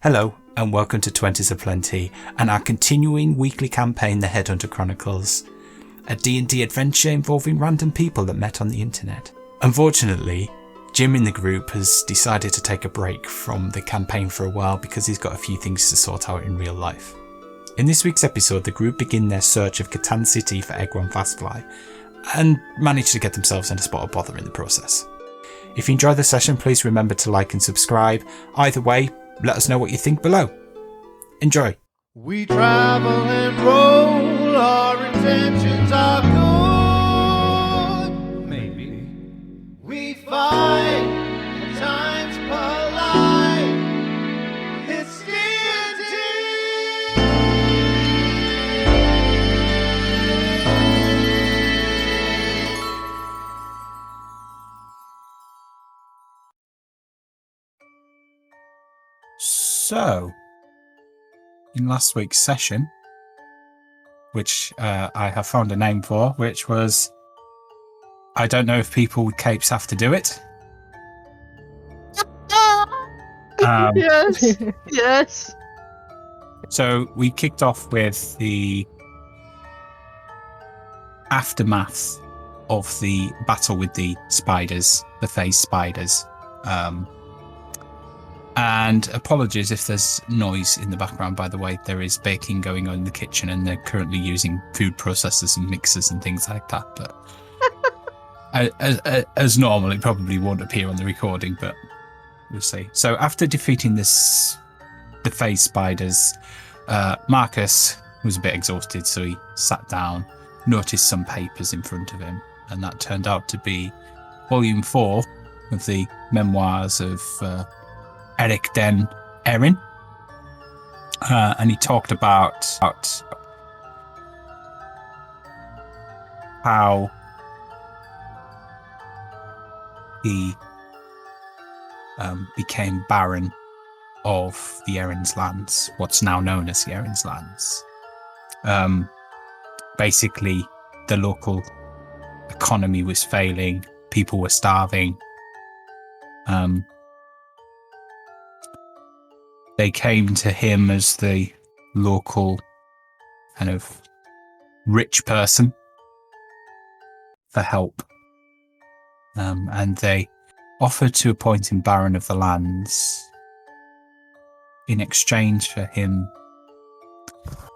Hello and welcome to Twenties Aplenty and our continuing weekly campaign, the Headhunter Chronicles, a D&D adventure involving random people that met on the internet. Unfortunately, Jim in the group has decided to take a break from the campaign for a while because he's got a few things to sort out in real life. In this week's episode, the group begin their search of Katan City for Egron Fasfly and manage to get themselves in a spot of bother in the process. If you enjoy the session, please remember to like and subscribe. Either way, let us know what you think below. Enjoy. We travel and roll, our intentions are good. Maybe. We fight, at times polite. It's D&D. So, in last week's session, which I have found a name for, which was, I don't know if people with capes have to do it. Yes, yes. So we kicked off with the aftermath of the battle with the spiders, the phase spiders. And apologies if there's noise in the background, by the way. There is baking going on in the kitchen and they're currently using food processors and mixers and things like that. But as normal, it probably won't appear on the recording, but we'll see. So after defeating the phase spiders, Marcus was a bit exhausted, so he sat down, noticed some papers in front of him, and that turned out to be Volume 4 of the memoirs of Eric Den Erin, and he talked about how he became Baron of the Erin's lands, what's now known as the Erin's lands. Basically, the local economy was failing, people were starving. They came to him as the local kind of rich person for help. And they offered to appoint him Baron of the lands in exchange for him.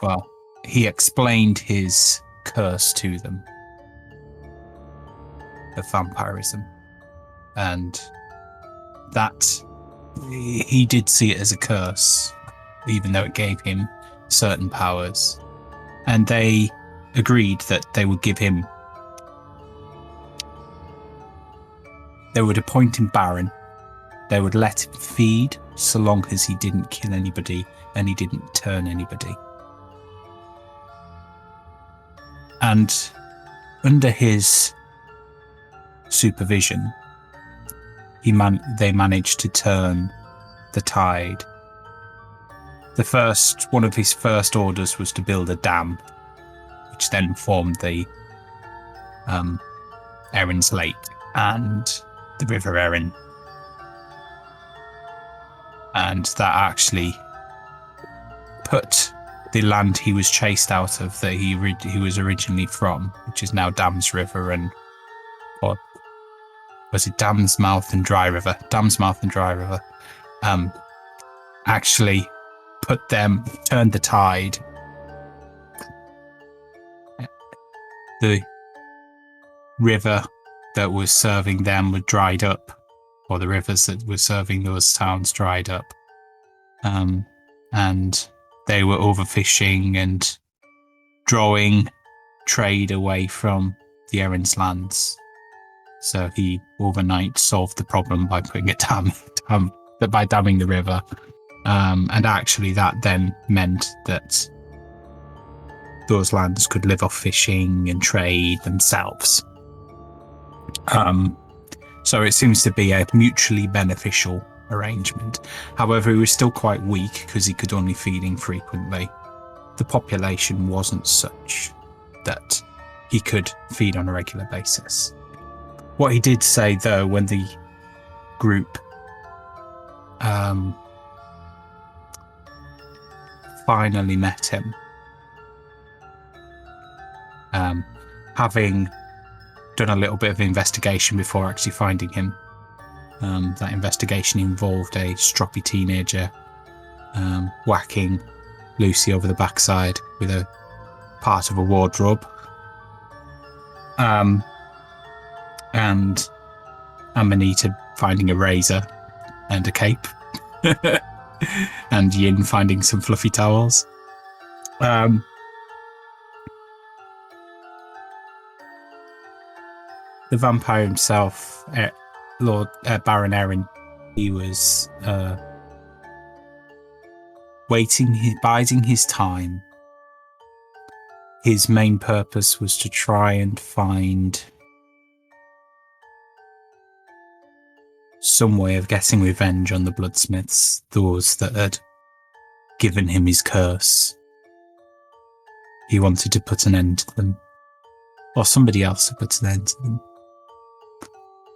Well, he explained his curse to them of vampirism. And that he did see it as a curse, even though it gave him certain powers. And they agreed that they would give him, they would appoint him Baron, they would let him feed so long as he didn't kill anybody and he didn't turn anybody. And under his supervision, they managed to turn the tide. One of his first orders was to build a dam, which then formed the Erin's Lake and the River Erin. And that actually put the land he was chased out of, that he was originally from, which is now Dam's River and was it Dam's Mouth and Dry River? Dam's Mouth and Dry River. Actually turned the tide. The river that was serving them were dried up, or the rivers that were serving those towns dried up. And they were overfishing and drawing trade away from the Erin's lands. So he overnight solved the problem by putting a dam, by damming the river. And actually that then meant that those lands could live off fishing and trade themselves. So it seems to be a mutually beneficial arrangement. However, he was still quite weak because he could only feed infrequently. The population wasn't such that he could feed on a regular basis. What he did say, though, when the group finally met him. Having done a little bit of investigation before actually finding him. That investigation involved a stroppy teenager whacking Lucy over the backside with a part of a wardrobe. And Amanita finding a razor and a cape. And Yin finding some fluffy towels. The vampire himself, Lord Baron Erin, he was biding his time. His main purpose was to try and find some way of getting revenge on the Bloodsmiths, those that had given him his curse. He wanted to put an end to them, or somebody else had put an end to them.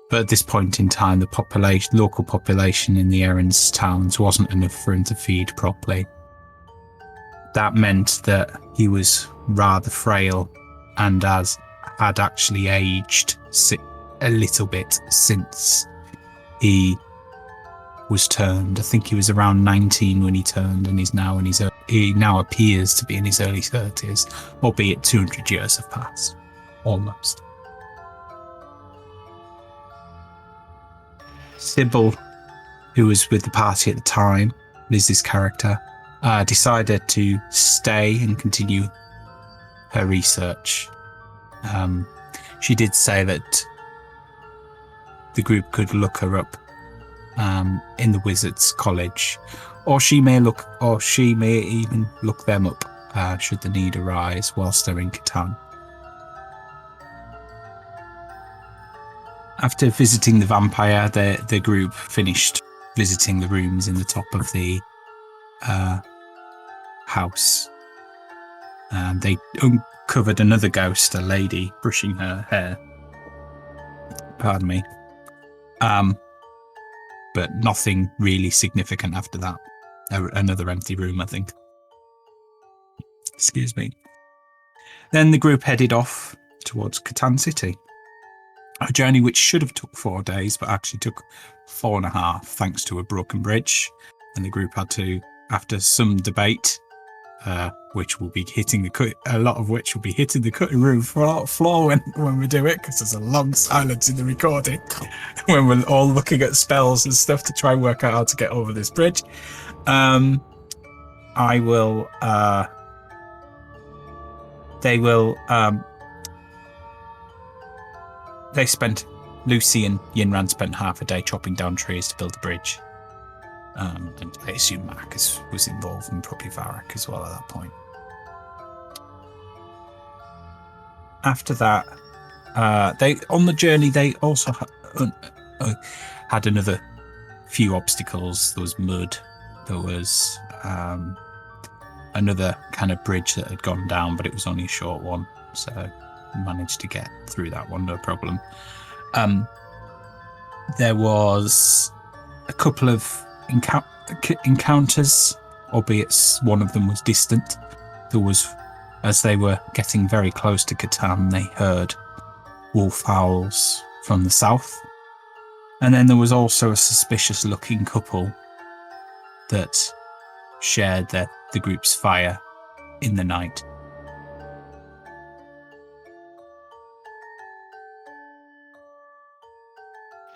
But at this point in time, the local population in the Erin's towns wasn't enough for him to feed properly. That meant that he was rather frail and had actually aged a little bit since he was turned. I think he was around 19 when he turned, and he now appears to be in his early 30s, albeit 200 years have passed, almost. Sybil, who was with the party at the time, Liz's character, decided to stay and continue her research. She did say that the group could look her up in the Wizards College, or she may even look them up should the need arise whilst they're in Catan. After visiting the vampire, the group finished visiting the rooms in the top of the house. They uncovered another ghost, a lady brushing her hair. Pardon me. But nothing really significant after that. Another empty room, I think. Excuse me. Then the group headed off towards Katan City. A journey which should have took 4 days, but actually took 4.5, thanks to a broken bridge. And the group had to, after some debate, which will be hitting a lot of which will be hitting the cutting room floor when we do it, because there's a long silence in the recording when we're all looking at spells and stuff to try and work out how to get over this bridge. Lucy and Yinran spent half a day chopping down trees to build the bridge. And I assume Marcus was involved, and probably Varric as well at that point. After that, on the journey they also had another few obstacles. There was mud. There was another kind of bridge that had gone down, but it was only a short one, so managed to get through that one, no problem. There was a couple of encounters, albeit one of them was distant. There was, as they were getting very close to Catan, they heard wolf howls from the south. And then there was also a suspicious looking couple that shared the group's fire in the night.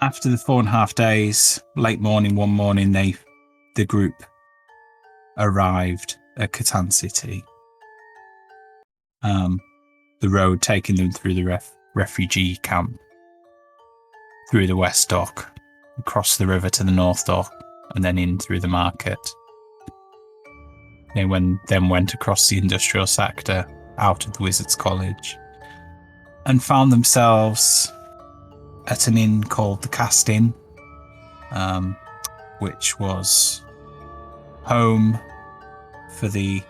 After the 4.5 days, late morning, one morning, the group arrived at Katan City. The road taking them through the refugee camp, through the West Dock, across the river to the North Dock, and then in through the market. They then went across the industrial sector, out of the Wizards College, and found themselves at an inn called the Cast Inn, which was home for the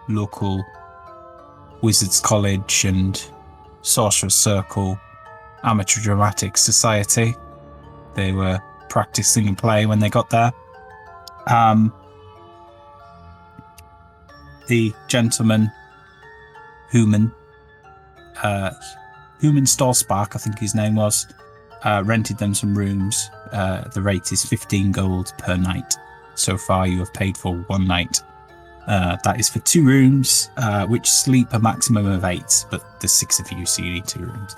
local Wizards College and Sorcerer Circle Amateur Dramatic Society. They were practicing a play when they got there. the gentleman, Human Stallspark, I think his name was, rented them some rooms. The rate is 15 gold per night. So far, you have paid for 1 night. That is for 2 rooms, which sleep a maximum of 8, but there's 6 of you, so you need 2 rooms.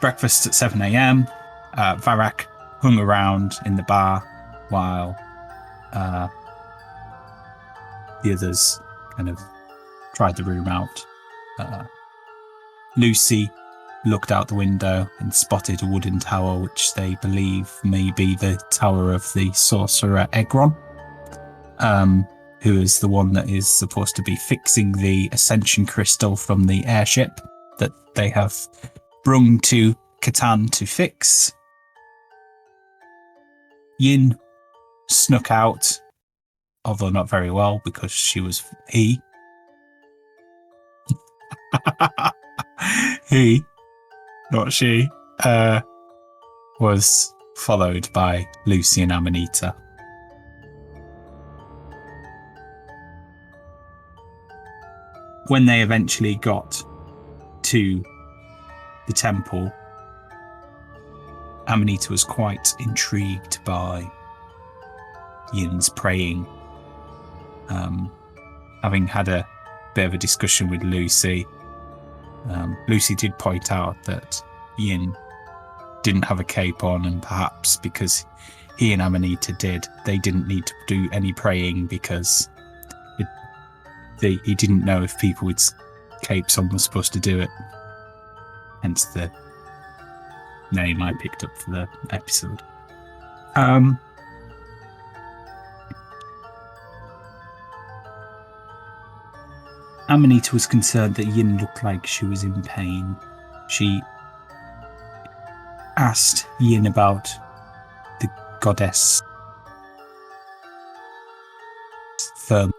Breakfast at 7 a.m. Varak hung around in the bar while the others kind of tried the room out. Lucy looked out the window and spotted a wooden tower, which they believe may be the tower of the Sorcerer Egron, who is the one that is supposed to be fixing the Ascension Crystal from the airship that they have brung to Katan to fix. Yin snuck out, although not very well because he, not she, was followed by Lucy and Amanita. When they eventually got to the temple, Amanita was quite intrigued by Yin's praying. Having had a bit of a discussion with Lucy, Lucy did point out that Yin didn't have a cape on, and perhaps because he and Amanita did, they didn't need to do any praying because he didn't know if people with capes on were supposed to do it. Hence the name I picked up for the episode. Amanita was concerned that Yin looked like she was in pain. She asked Yin about the goddess firm,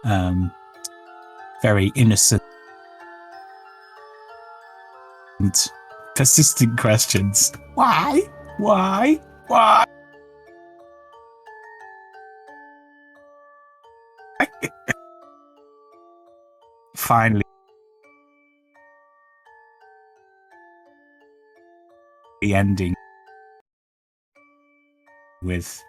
very innocent and persistent questions. Why? Finally, the ending with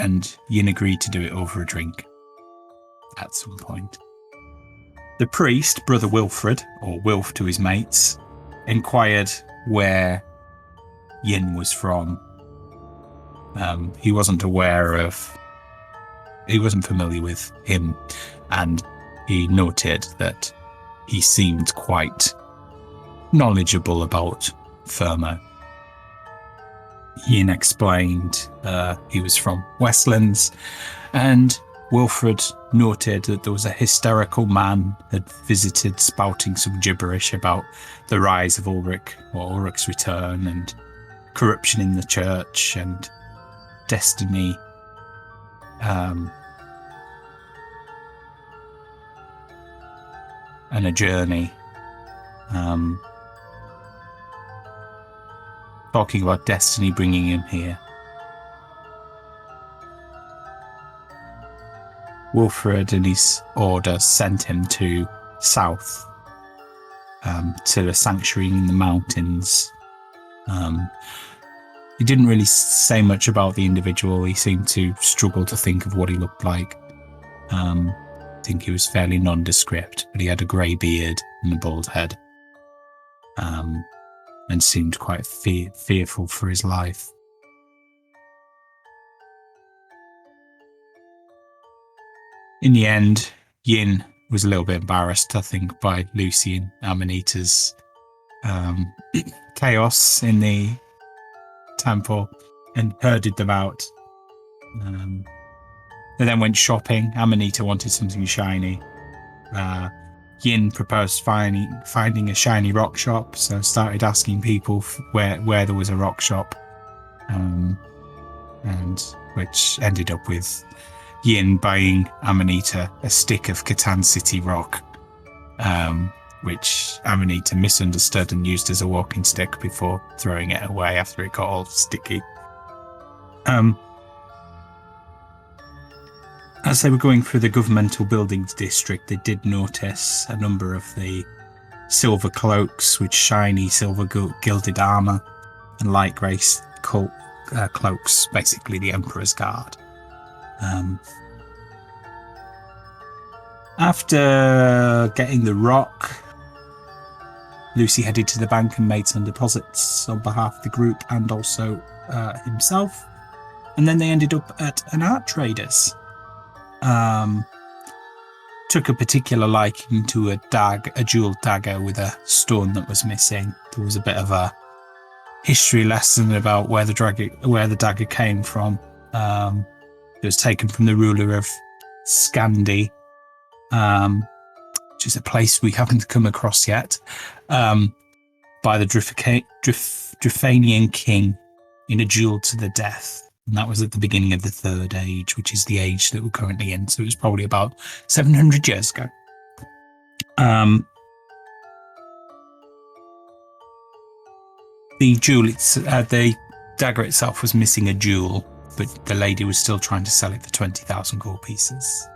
and Yin agreed to do it over a drink at some point. The priest, Brother Wilfred, or Wilf to his mates, inquired where Yin was from. He wasn't familiar with him, and he noted that he seemed quite knowledgeable about Firmo. Yin explained he was from Westlands, and Wilfred noted that there was a hysterical man had visited spouting some gibberish about the rise of Ulrich, or Ulrich's return, and corruption in the church, and destiny. And a journey. Talking about destiny bringing him here. Wilfred and his order sent him to south, to a sanctuary in the mountains. He didn't really say much about the individual. He seemed to struggle to think of what he looked like. I think he was fairly nondescript, but he had a grey beard and a bald head, and seemed quite fearful for his life. In the end, Yin was a little bit embarrassed, I think, by Lucy and Amanita's chaos in the temple, and herded them out. They then went shopping. Amanita wanted something shiny. Yin proposed finding a shiny rock shop, so started asking people where there was a rock shop, and which ended up with Yin buying Amanita a stick of Katan City rock, which Amanita misunderstood and used as a walking stick before throwing it away after it got all sticky. As they were going through the governmental buildings district, they did notice a number of the silver cloaks with shiny silver gilded armor and light grey cloaks, basically the Emperor's Guard. After getting the rock, Lucy headed to the bank and made some deposits on behalf of the group and also himself. And then they ended up at an art trader's. Took a particular liking to a jeweled dagger with a stone that was missing. There was a bit of a history lesson about where the dagger came from. It was taken from the ruler of Scandi, which is a place we haven't come across yet, by the Drifanian king in a duel to the death. And that was at the beginning of the Third Age, which is the age that we're currently in. So it was probably about 700 years ago. The dagger itself was missing a jewel, but the lady was still trying to sell it for 20,000 gold pieces.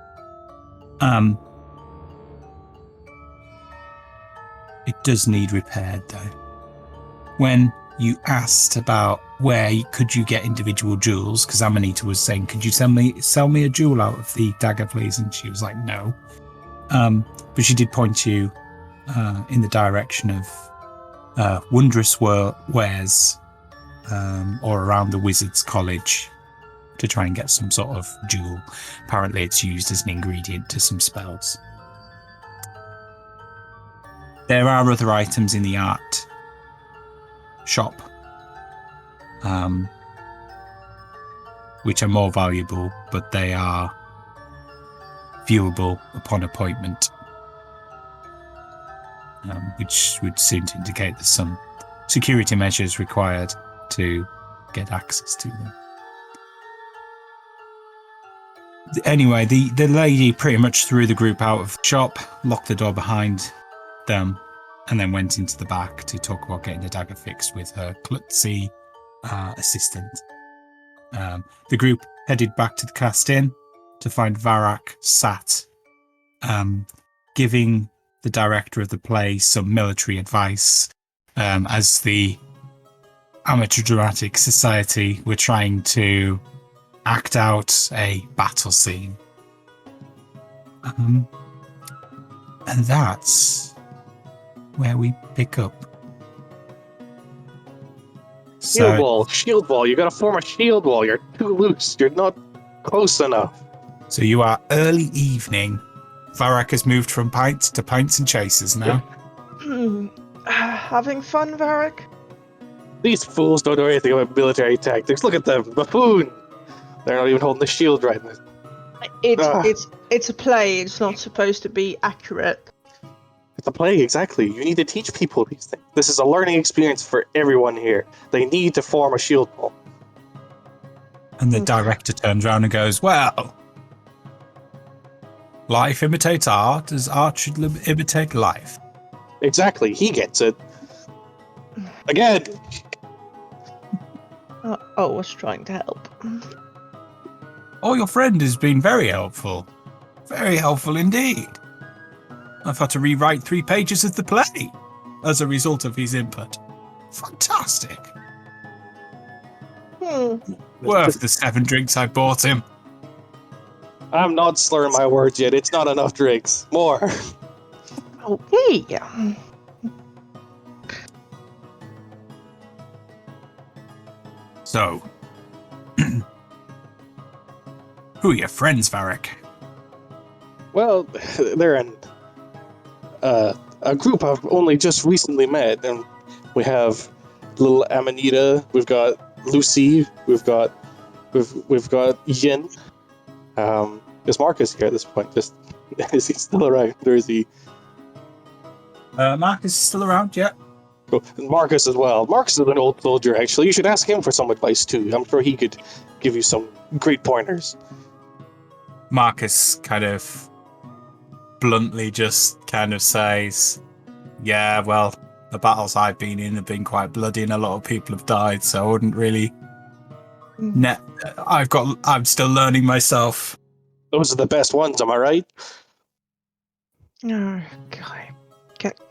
It does need repaired, though. When you asked about where could you get individual jewels, because Amanita was saying, could you sell me a jewel out of the dagger, please? And she was like, no. But she did point you in the direction of wondrous wares or around the Wizard's College to try and get some sort of jewel. Apparently it's used as an ingredient to some spells. There are other items in the art shop, which are more valuable, but they are viewable upon appointment, which would seem to indicate there's some security measures required to get access to them. Anyway, the lady pretty much threw the group out of the shop, locked the door behind them, and then went into the back to talk about getting the dagger fixed with her klutzy assistant. The group headed back to the Cast Inn to find Varrock sat, giving the director of the play some military advice as the Amateur Dramatic Society were trying to act out a battle scene. And that's where we pick up. Shield wall. You gotta form a shield wall. You're too loose. You're not close enough. So you are early evening. Varrock has moved from pints to pints and chasers now. Having fun, Varrock? These fools don't know anything about military tactics. Look at them, buffoon. They're not even holding the shield right. It's a play. It's not supposed to be accurate. It's a play, exactly. You need to teach people these things. This is a learning experience for everyone here. They need to form a shield wall. And the director turns around and goes, well, life imitates art as art should imitate life. Exactly, he gets it. Again! I was trying to help. Oh, your friend has been very helpful. Very helpful indeed. I've had to rewrite 3 pages of the play as a result of his input. Fantastic. Worth the 7 drinks I bought him. I'm not slurring my words yet. It's not enough drinks. More. Okay. So, who are your friends, Varrock? Well, they're a group I've only just recently met, and we have little Amanita, we've got Lucy, we've got Yin. Is Marcus here at this point? Is he still around, or is he? Marcus is still around, yeah. Cool. And Marcus as well. Marcus is an old soldier, actually. You should ask him for some advice too. I'm sure he could give you some great pointers. Marcus kind of bluntly just kind of says, yeah, well, the battles I've been in have been quite bloody and a lot of people have died, so I wouldn't really... I'm still learning myself. Those are the best ones, am I right? Oh, God.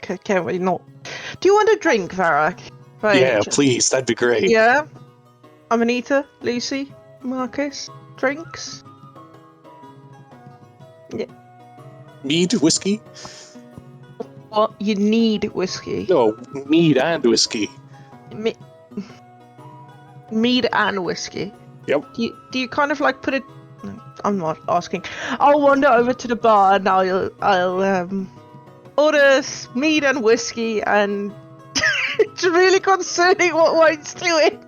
Can't we not? Do you want a drink, Varrock? Yeah, please, that'd be great. Yeah? Amanita, Lucy, Marcus, drinks? Yeah. Mead, whiskey? What? You need whiskey. No, mead and whiskey. Me- mead and whiskey. Yep. Do you kind of like put it? No, I'm not asking. I'll wander over to the bar and I'll order mead and whiskey, and it's really concerning what wine's doing.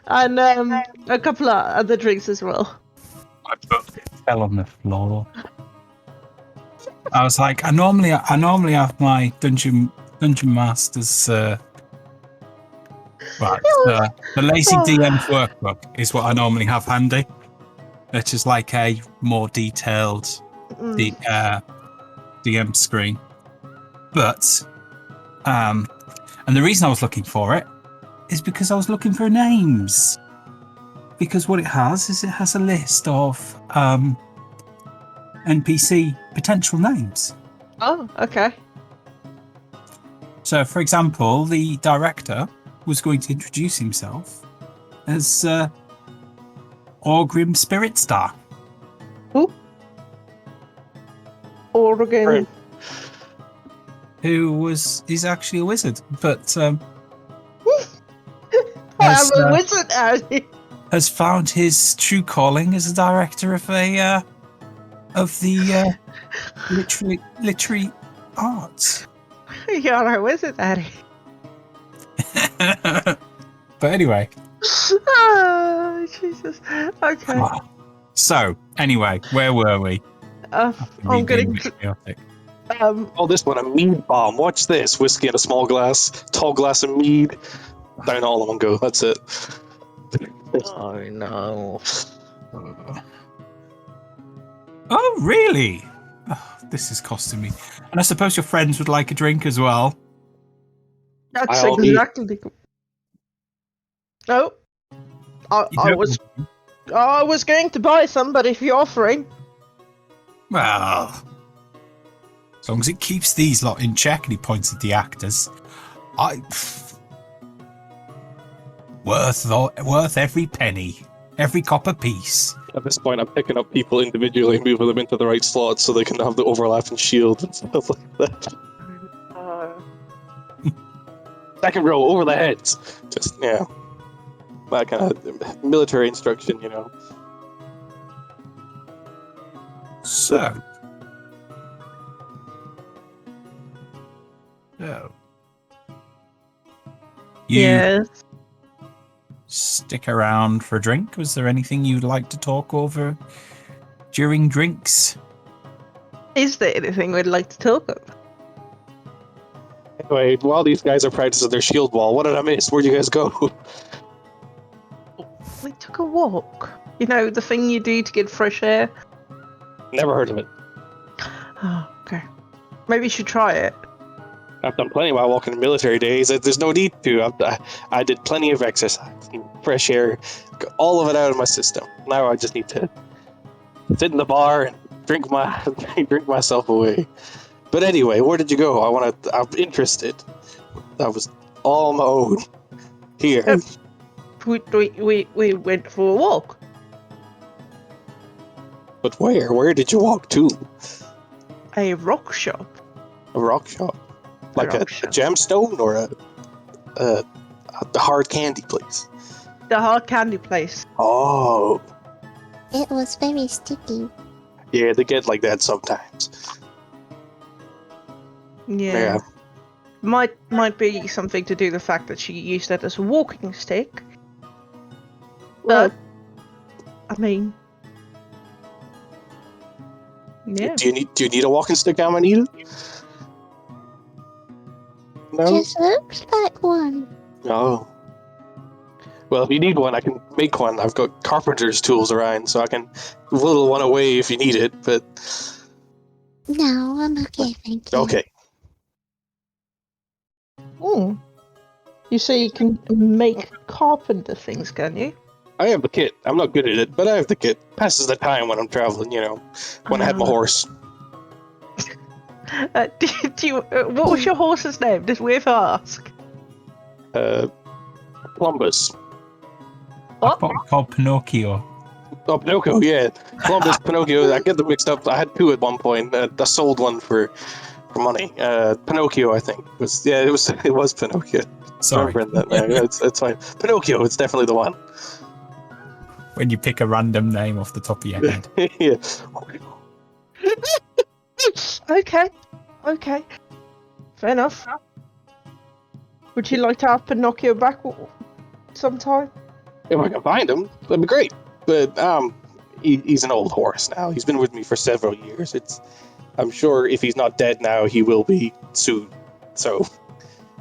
And a couple of other drinks as well. My book fell on the floor. I was like, I normally have my dungeon masters. The Lazy DM's workbook is what I normally have handy. Which is like a more detailed DM screen. But and the reason I was looking for it is because I was looking for names. Because what it has a list of NPC potential names. Oh, okay. So, for example, the director was going to introduce himself as Orgrim Spiritstar. Who? Oregon. He's actually a wizard, but I'm a wizard, Annie. Has found his true calling as a director of the literary arts. You're a wizard, Annie. But anyway. Oh, Jesus. Okay. So, anyway, where were we? I'm getting chaotic. Oh, this one, a mead bomb. Watch this. Whiskey in a small glass, tall glass of mead. Down all in one go. That's it. Oh, no. Oh, really? Oh, this is costing me. And I suppose your friends would like a drink as well. That's exactly. Oh, I was going to buy some, but if you're offering, well, as long as it keeps these lot in check, and he points at the actors, worth every penny, every copper piece. At this point, I'm picking up people individually, moving them into the right slots so they can have the overlapping shield and stuff like that. Second row, over the heads. Just, yeah. That kind of military instruction, you know. So. yes. Stick around for a drink. Was there anything you'd like to talk over during drinks? Is there anything we'd like to talk about? Anyway, while these guys are practicing their shield wall, what did I miss? Where'd you guys go? We took a walk. You know, the thing you do to get fresh air? Never heard of it. Oh, okay. Maybe you should try it. I've done plenty while walking in military days. There's no need to. I did plenty of exercise, fresh air, got all of it out of my system. Now I just need to sit in the bar and drink myself away. But anyway, where did you go? I'm interested. That was all my own. Here. We went for a walk. But where? Where did you walk to? A rock shop. A rock shop? Like a gemstone or a hard candy place? The hard candy place. Oh. It was very sticky. Yeah, they get like that sometimes. Yeah. Might be something to do with the fact that she used that as a walking stick. But I mean, yeah. Do you need a walking stick, Amanita? No. Just looks like one. Oh. Well, if you need one, I can make one. I've got carpenter's tools around, so I can whittle one away if you need it. But No, I'm okay, thank you. okay. You say you can make carpenter things, can you? I have the kit. I'm not good at it, but I have the kit. Passes the time when I'm traveling, when I have my horse. What was your horse's name? Did we ever ask? Columbus. What? Called Pinocchio. Oh, Pinocchio, yeah. Columbus, Pinocchio. I get them mixed up. I had two at one point. I sold one for money. Pinocchio, I think. It was Pinocchio. Sorry. It's fine. Pinocchio, it's definitely the one. When you pick a random name off the top of your head. Yeah. Okay. Fair enough. Would you like to have Pinocchio back sometime? If I can find him, that'd be great. But he's an old horse now. He's been with me for several years. I'm sure if he's not dead now, he will be soon. So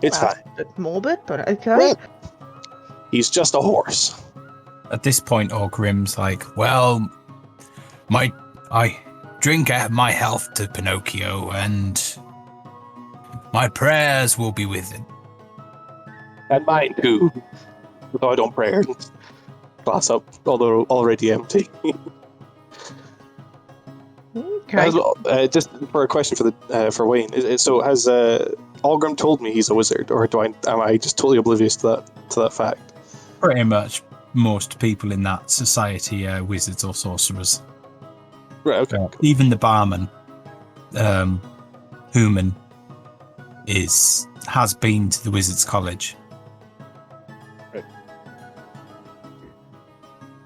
it's fine. A bit morbid, but okay. Well, he's just a horse. At this point, Orgrim's like, well, I drink my health to Pinocchio, and my prayers will be with him. And mine too. Though I don't pray. Glass up, although already empty. Okay. Just for a question for Wayne. So has Orgrim told me he's a wizard, or am I just totally oblivious to that fact? Pretty much most people in that society are wizards or sorcerers. Right, okay. Even the barman, Human, has been to the Wizards College. Right.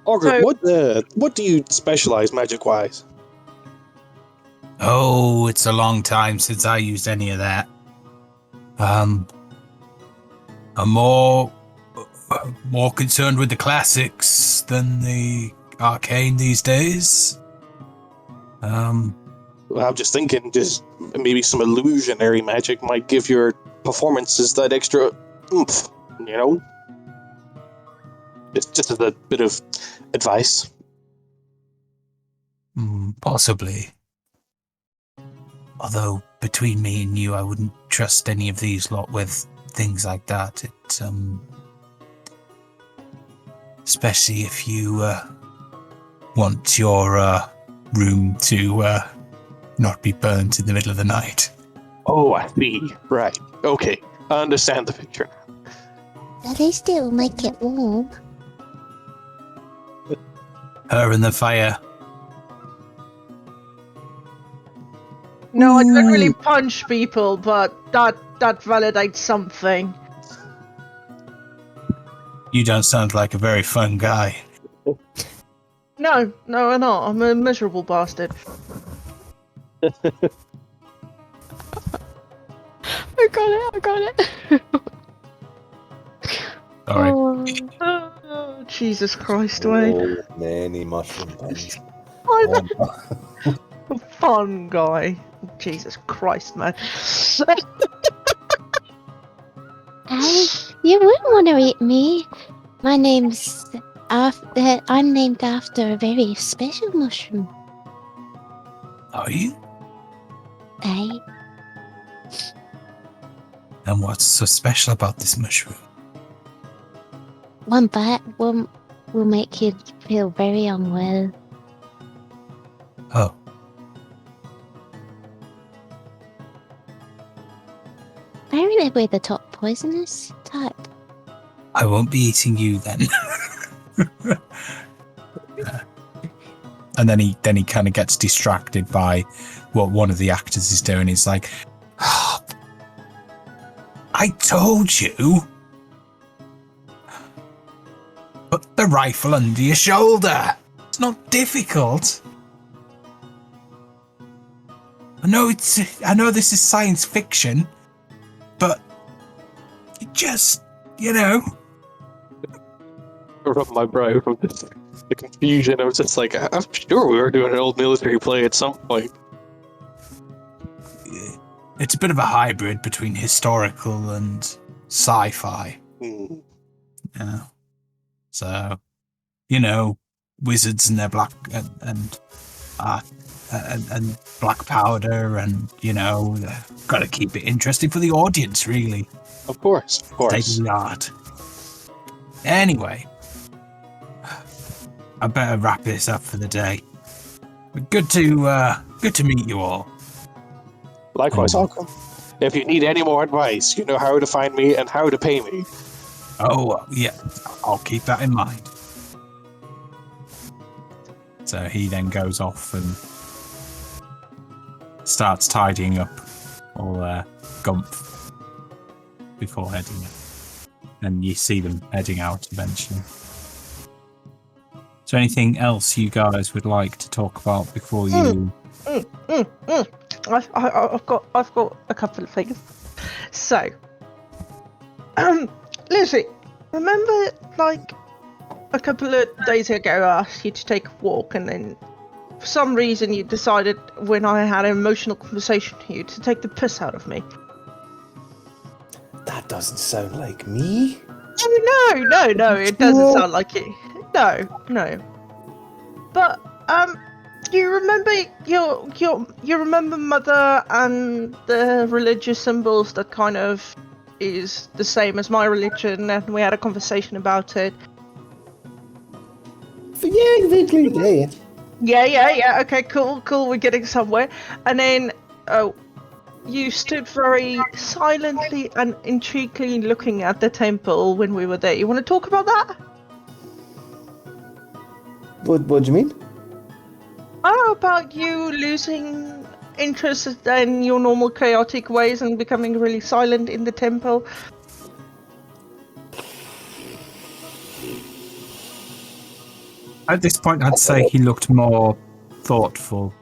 Orgrim, what do you specialize magic-wise? Oh, it's a long time since I used any of that. I'm more concerned with the classics than the arcane these days. I'm just thinking, just maybe some illusionary magic might give your performances that extra oomph, Just as a bit of advice. Possibly. Although, between me and you, I wouldn't trust any of these lot with things like that. Especially if you want your room to not be burnt in the middle of the night. Oh, I see. Right. Okay. I understand the picture. At least it will make it warm. Her and the fire. No, I don't really punch people, but that validates something. You don't sound like a very fun guy. No, I'm not. I'm a miserable bastard. I got it. Sorry. Oh, Jesus Christ, Wayne. Oh, many mushroom buns. Fun guy. Jesus Christ, man. You wouldn't want to eat me. I'm named after a very special mushroom. Are you? Aye. And what's so special about this mushroom? One bite will make you feel very unwell. Oh. Apparently we're the top poisonous type. I won't be eating you then. And then he kind of gets distracted by what one of the actors is doing. He's like, oh, I told you. Put the rifle under your shoulder. It's not difficult. I know this is science fiction, but it just, I rubbed my brow from the confusion. I was just like, I'm sure we were doing an old military play at some point. It's a bit of a hybrid between historical and sci-fi. Yeah. So, wizards and their black and black powder, and got to keep it interesting for the audience, really. Of course. State of the art. Anyway, I better wrap this up for the day. But good to meet you all. Likewise, Malcolm. If you need any more advice, you know how to find me and how to pay me. Oh, yeah, I'll keep that in mind. So he then goes off and starts tidying up all gumph before heading out. And you see them heading out eventually. Is there anything else you guys would like to talk about before you... I've got a couple of things. So, Lucy, remember like a couple of days ago I asked you to take a walk, and then for some reason you decided when I had an emotional conversation with you to take the piss out of me. That doesn't sound like me. Oh, no, it doesn't sound like you. No. But you remember you remember Mother and the religious symbols that kind of is the same as my religion, and we had a conversation about it. Yeah, vaguely, yeah. Yeah. Okay, cool. We're getting somewhere. And then you stood very silently and intriguingly looking at the temple when we were there. You want to talk about that? What do you mean? How about you losing interest in your normal chaotic ways and becoming really silent in the temple? At this point, I'd say he looked more thoughtful.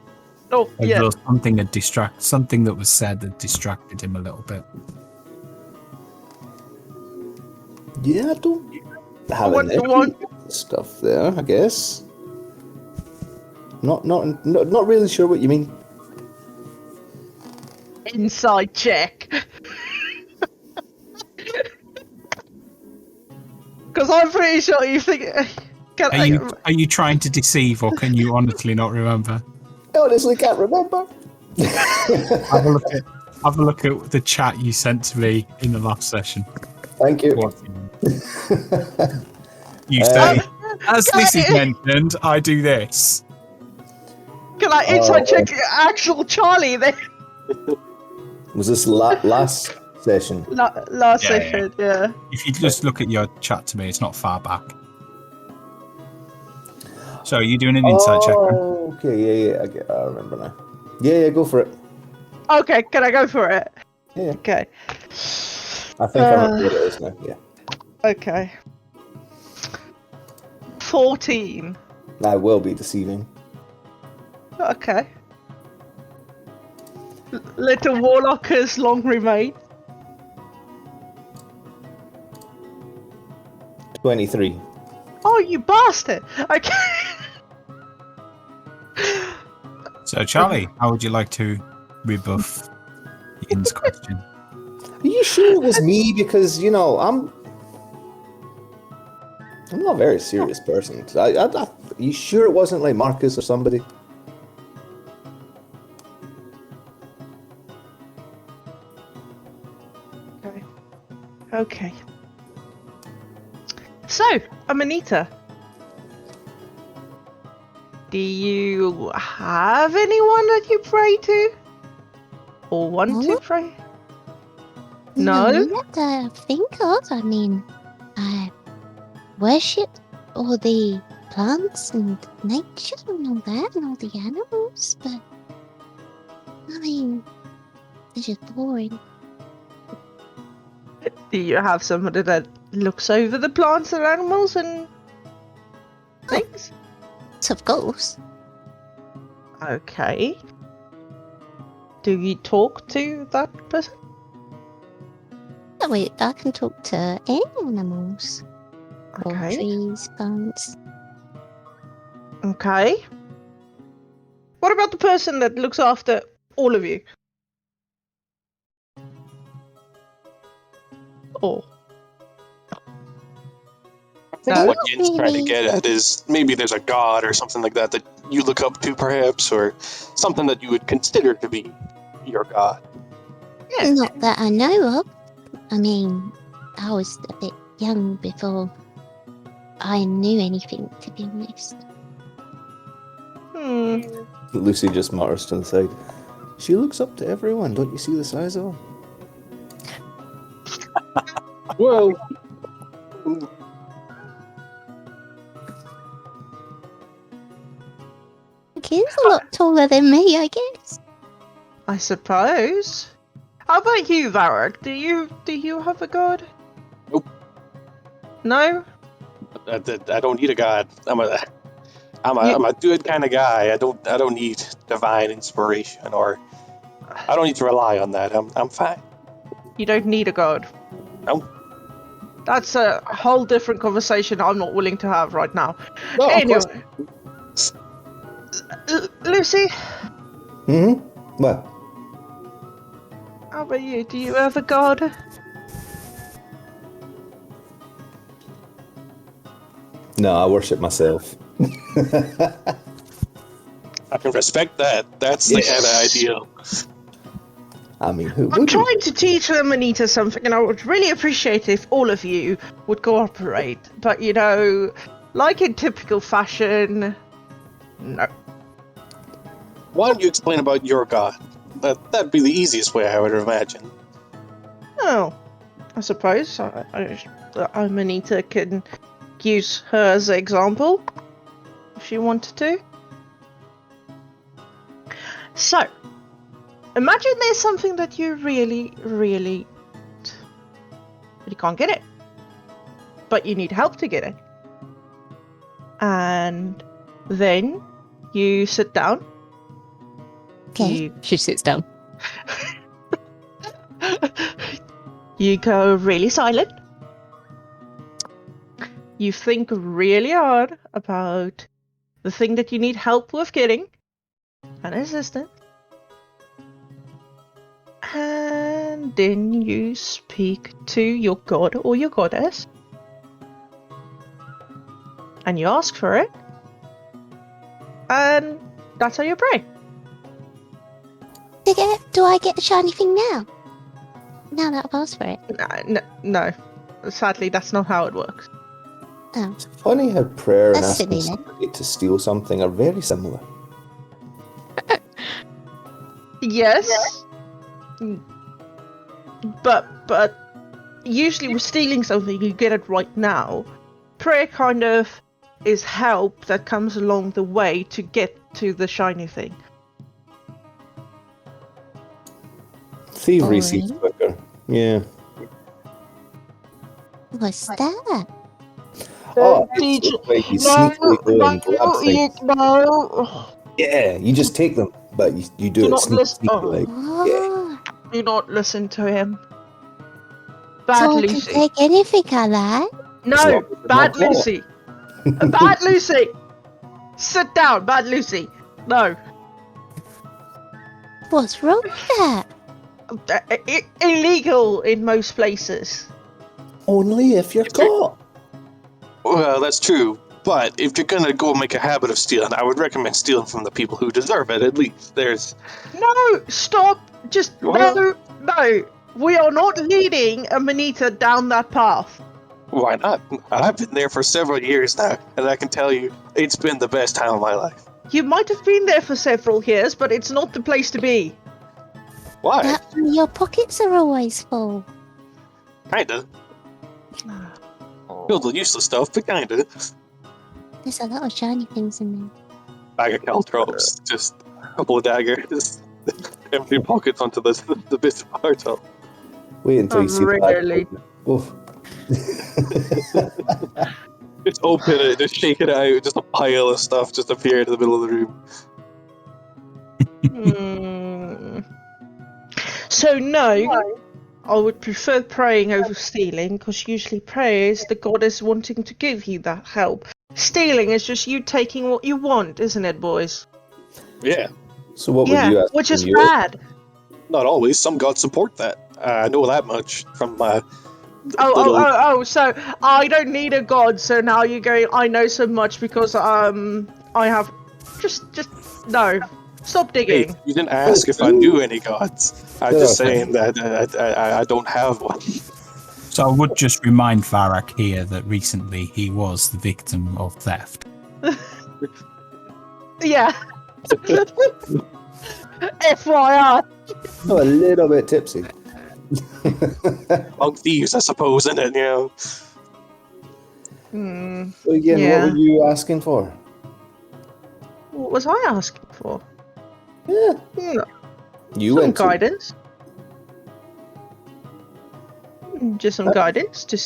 Oh, Like yeah. there was something that was said that distracted him a little bit. Yeah, I don't have What- any stuff there, I guess. Not really sure what you mean. Inside check. Because I'm pretty sure you think... Are you trying to deceive, or can you honestly not remember? I honestly can't remember. Have a look at the chat you sent to me in the last session. Thank you. You say, as this is mentioned, I do this. Can I inside check actual Charlie then? Was this last session? Last session, yeah. If you just look at your chat to me, it's not far back. So, are you doing an insight check? Oh, okay, yeah, I remember now. Yeah, go for it. Okay, can I go for it? Yeah. Okay. I think I remember what it is now, yeah. Okay. 14. That will be deceiving. Okay. Let the warlockers long remain. 23. Oh, you bastard! Okay. So, Charlie, how would you like to rebuff Ian's question? Are you sure it was me? Because, you know, I'm not a very serious person. Are you sure it wasn't like Marcus or somebody? Okay. So, Amanita, do you have anyone that you pray to? Or want to No. pray? No? Not that I think of. I mean, I worship all the plants and nature and all that and all the animals, but I mean, it's just boring. Do you have somebody that looks over the plants and animals and things? So of course, Okay. Do you talk to that person? wait, I can talk to any animals or Okay. trees, plants. Okay. What about the person that looks after all of you? Oh. I think No. what Yin's trying to get at is maybe there's a god or something like that that you look up to, perhaps, or something that you would consider to be your god. Yeah. Not that I know of. I mean, I was a bit young before I knew anything, to be honest. Lucy just mutters to the side. She looks up to everyone. Don't you see the size of her? Well, He's a lot taller than me, I guess. I suppose. How about you, Varric? Do you have a god? Nope. No? I don't need a god. I'm a good kind of guy. I don't need divine inspiration, or I don't need to rely on that. I'm fine. You don't need a god. No. That's a whole different conversation I'm not willing to have right now. No, of course. Anyway. Lucy, What? how about you? Do you have a god? No, I worship myself. I can respect that. That's the kind of ideal. I mean, who I'm wouldn't? trying to teach Amanita something, and I would really appreciate if all of you would cooperate. But, you know, like in typical fashion, no. Why don't you explain about your god? That'd be the easiest way, I would imagine. Oh, I suppose Amanita can use her as an example, if she wanted to. So, imagine there's something that you really can't get it. But you need help to get it. And then you sit down. Okay. She sits down. You go really silent. You think really hard about the thing that you need help with getting, an assistant. And then you speak to your god or your goddess. And you ask for it. And that's how you pray. Do I get the shiny thing now? Now that I've asked for it. No. Sadly, that's not how it works. Oh. It's funny how prayer and That's asking silly, then. somebody to steal something are very similar. Yes. But usually with stealing something, you get it right now. Prayer kind of is help that comes along the way to get to the shiny thing. Thievery seems Alright. quicker. Yeah. What's that? Oh, Teach- it's the way you sneakily go and grab things. No. Yeah, you just take them, but you do Do it not sneaky, listen- sneaky oh. like. Oh, Do not listen to him. so Bad I can Lucy. take anything I like? No, It's not bad law. Lucy. Bad Lucy. Sit down, bad Lucy. No. What's wrong with that? Illegal in most places. Only if you're caught. Well, that's true. But if you're gonna go make a habit of stealing, I would recommend stealing from the people who deserve it. At least there's. No, stop. Just Well- no. We are not leading Amanita down that path. Why not? I've been there for several years now, and I can tell you, it's been the best time of my life. You might have been there for several years, but it's not the place to be. Why? Your pockets are always full. Kinda. Filled with useless stuff, but kinda. There's a lot of shiny things in there. Bag of caltrops, just a couple of daggers, empty pockets onto the bits of cartel. Wait until you see the Really? bag. Oof. Just open it, just shake it out, just a pile of stuff just appeared in the middle of the room. So no, I would prefer praying over stealing, because usually prayer is the goddess wanting to give you that help. Stealing is just you taking what you want, isn't it, boys? Yeah, So what would you Yeah, ask? which is from your- bad. not always. Some gods support that. I know that much from my So I don't need a god. So now you're going. I know so much because I have. Just no. Stop Hey, digging. you didn't ask if I knew any gods. I'm just saying that I don't have one. So I would just remind Farak here that recently he was the victim of theft. Yeah. FYI. Oh, a little bit tipsy. Among thieves, I suppose, isn't it? You know. So again, Yeah. what were you asking for? What was I asking for? Yeah. You Some went to. guidance. Just some guidance to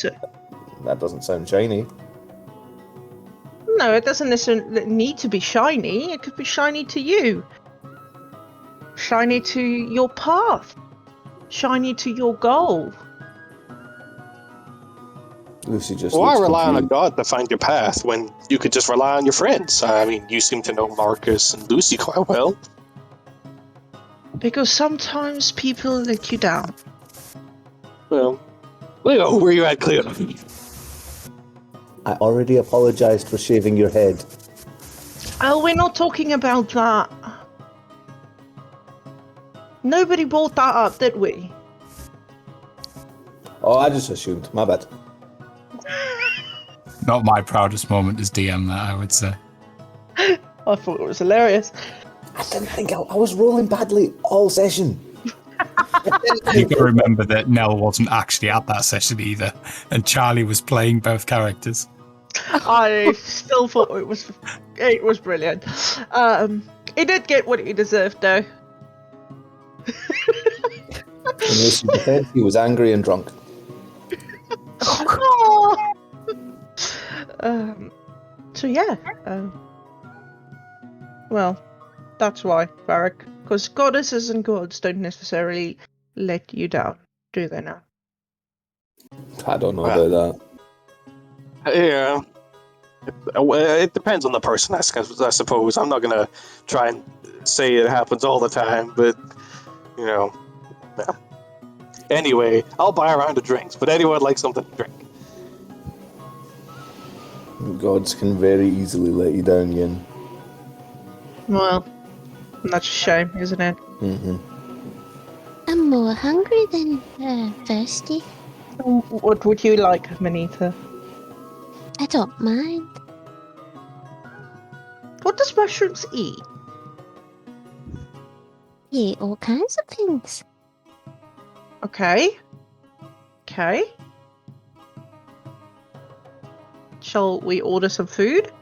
That doesn't sound shiny. No, it doesn't necessarily need to be shiny. It could be shiny to you. Shiny to your path. Shiny to your goal. Lucy just Why looks rely on a confused. god to find your path when you could just rely on your friends? I mean, you seem to know Marcus and Lucy quite well. Because sometimes people let you down. Well, Leo, where you at, Cleo? I already apologized for shaving your head. Oh, we're not talking about that. Nobody brought that up, did we? Oh, I just assumed. My bad. Not my proudest moment as DM, that I would say. I thought it was hilarious. I didn't think I was rolling badly all session. You got to remember that Nell wasn't actually at that session either, and Charlie was playing both characters. I still thought it was brilliant. He did get what he deserved, though. In Lucy's defense, he was angry and drunk. Oh. So yeah. Well, that's why, Varric. Because goddesses and gods don't necessarily let you down, do they now? I don't know about that. Yeah. It depends on the person, I suppose. I'm not going to try and say it happens all the time, but, you know. Yeah. Anyway, I'll buy a round of drinks, but anyone like something to drink? Gods can very easily let you down, Yin. Well, that's a shame, isn't it? Mm-hmm. I'm more hungry than thirsty. What would you like, Manita? I don't mind. What does mushrooms eat? You eat all kinds of things. Okay. Okay. Shall we order some food?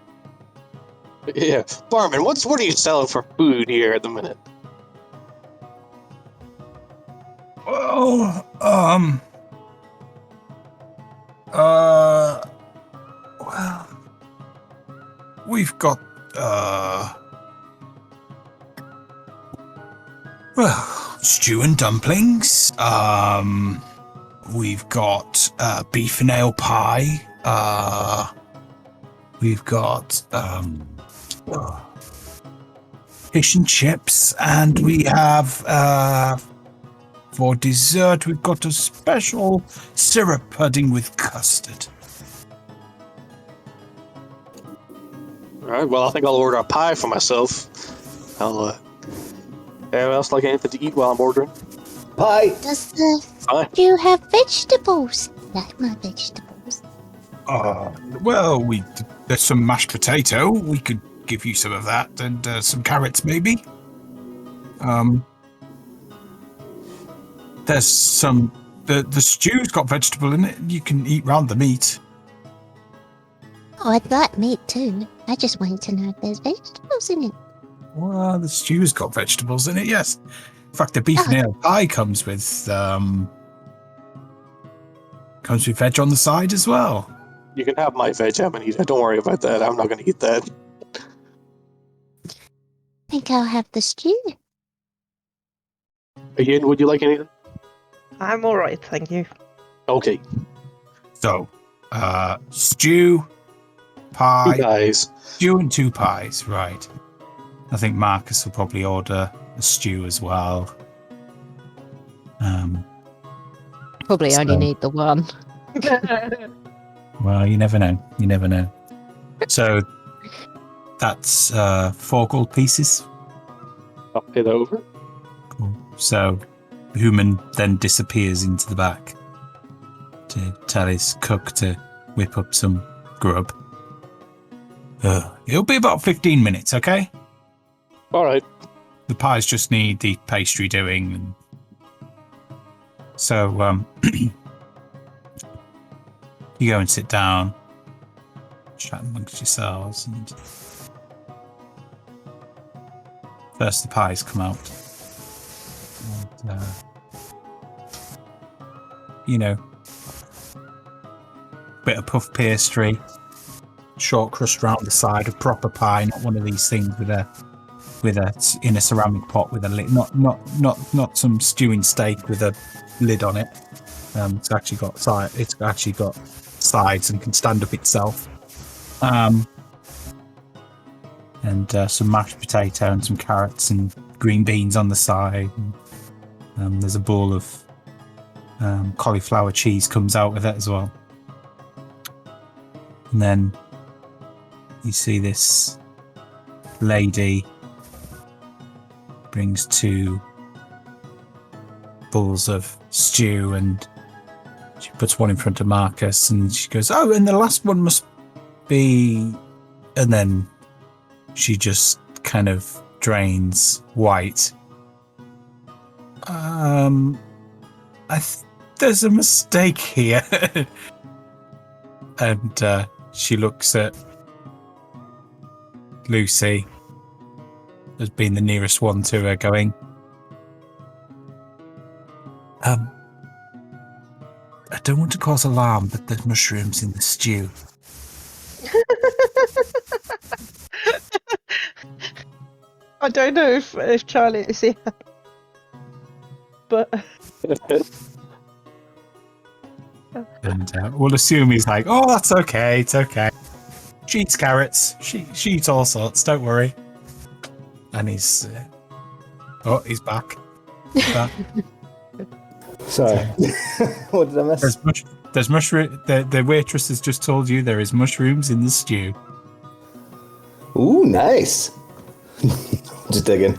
Yeah. Barman, what are you selling for food here at the minute? Well, we've got, stew and dumplings. We've got, beef and ale pie. We've got, fish and chips, and we have, for dessert, we've got a special syrup pudding with custard. Alright, well, I think I'll order a pie for myself. Anyone else like anything to eat while I'm ordering? Pie! Does the Fine. stew have vegetables? Like my vegetables. Well, there's some mashed potato. We could give you some of that, and some carrots, maybe. There's some. The stew's got vegetable in it. You can eat round the meat. Oh, I'd like meat too. I just wanted to know if there's vegetables in it. Well, the stew's got vegetables in it, yes. In fact, the beef and ale pie comes with veg on the side as well. You can have my veg, Amanita. Don't worry about that. I'm not going to eat that. I think I'll have the stew. Again, would you like anything? I'm alright, thank you. Okay. So, stew, pie, Two guys. stew and 2 pies, right. I think Marcus will probably order a stew as well. Probably only need the one. Well, you never know. You never know. So, that's 4 gold pieces. I'll pay that over. Cool. So, Human then disappears into the back. to tell his cook to whip up some grub. It'll be about 15 minutes, okay? All right. The pies just need the pastry doing. And so you go and sit down, chat amongst yourselves, and first the pies come out. And, bit of puff pastry, short crust round the side, a proper pie, not one of these things with a in a ceramic pot with a lid, not some stewing steak with a lid on it. It's actually got sides and can stand up itself. And some mashed potato and some carrots and green beans on the side. And, there's a bowl of cauliflower cheese comes out with it as well. And then you see this lady brings 2 bowls of stew, and she puts one in front of Marcus, and she goes, "Oh, and the last one must be," and then she just kind of drains white. There's a mistake here. And she looks at Lucy as being the nearest one to her, going, I don't want to cause alarm, but there's mushrooms in the stew. I don't know if Charlie is here, but And we'll assume he's like, "Oh, that's okay. It's okay. She eats carrots. She eats all sorts. Don't worry." And he's back. He's back. Sorry. What did I miss? There's mushroom. The waitress has just told you there is mushrooms in the stew. Ooh, nice. Just digging.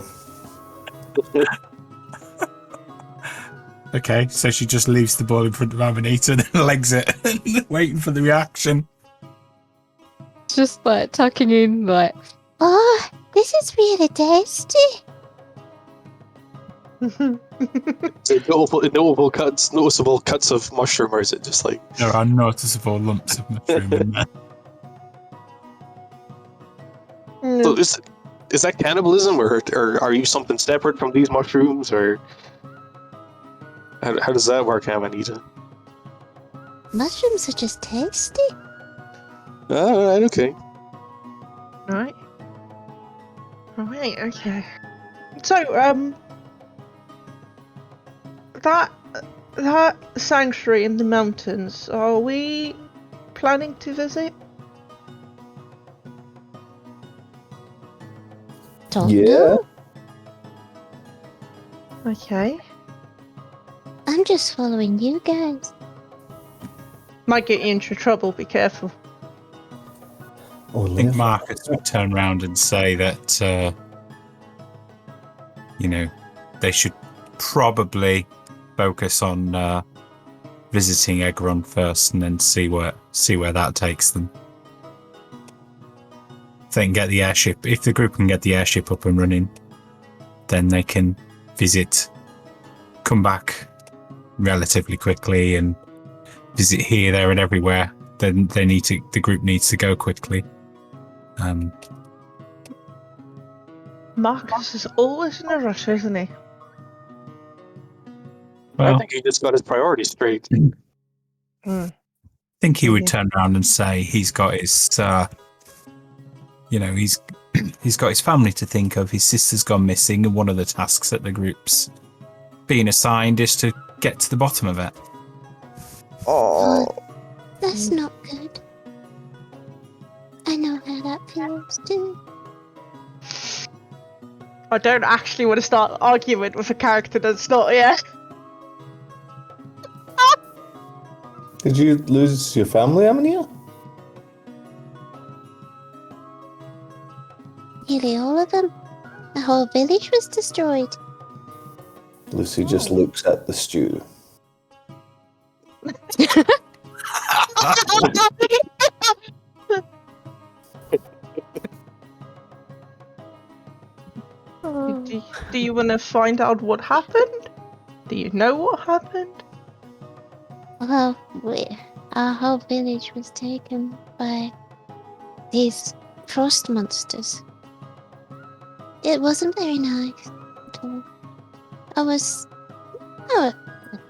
Okay, so she just leaves the bowl in front of Amanita and legs it, waiting for the reaction. Just like tucking in, like, Oh, this is really tasty. Noticeable cuts of mushroom, or is it just like There are noticeable lumps of mushroom in there. so is that cannibalism, or are you something separate from these mushrooms, or how does that work, Amanita? Mushrooms are just tasty. All right, okay. right, okay. So that sanctuary in the mountains, are we planning to visit? Don't Yeah. know. Okay. I'm just following you guys. Might get you into trouble, be careful. I think Marcus would turn around and say that, they should probably focus on visiting Egron first, and then see where that takes them. If they can get the airship, if the group can get the airship up and running, then they can come back relatively quickly and visit here, there, and everywhere. Then the group needs to go quickly. Marcus is always in a rush, isn't he? Well, I think he just got his priorities straight. I think he would turn around and say he's got his, he's got his family to think of. His sister's gone missing, and one of the tasks that the group's being assigned is to get to the bottom of it. Oh, that's not good. I know how that feels too. I don't actually want to start arguing with a character that's not here. Did you lose your family, Amanita? Nearly all of them. The whole village was destroyed. Lucy just looks at the stew. Do you want to find out what happened? Do you know what happened? Well, our whole village was taken by these frost monsters. It wasn't very nice at all. I was a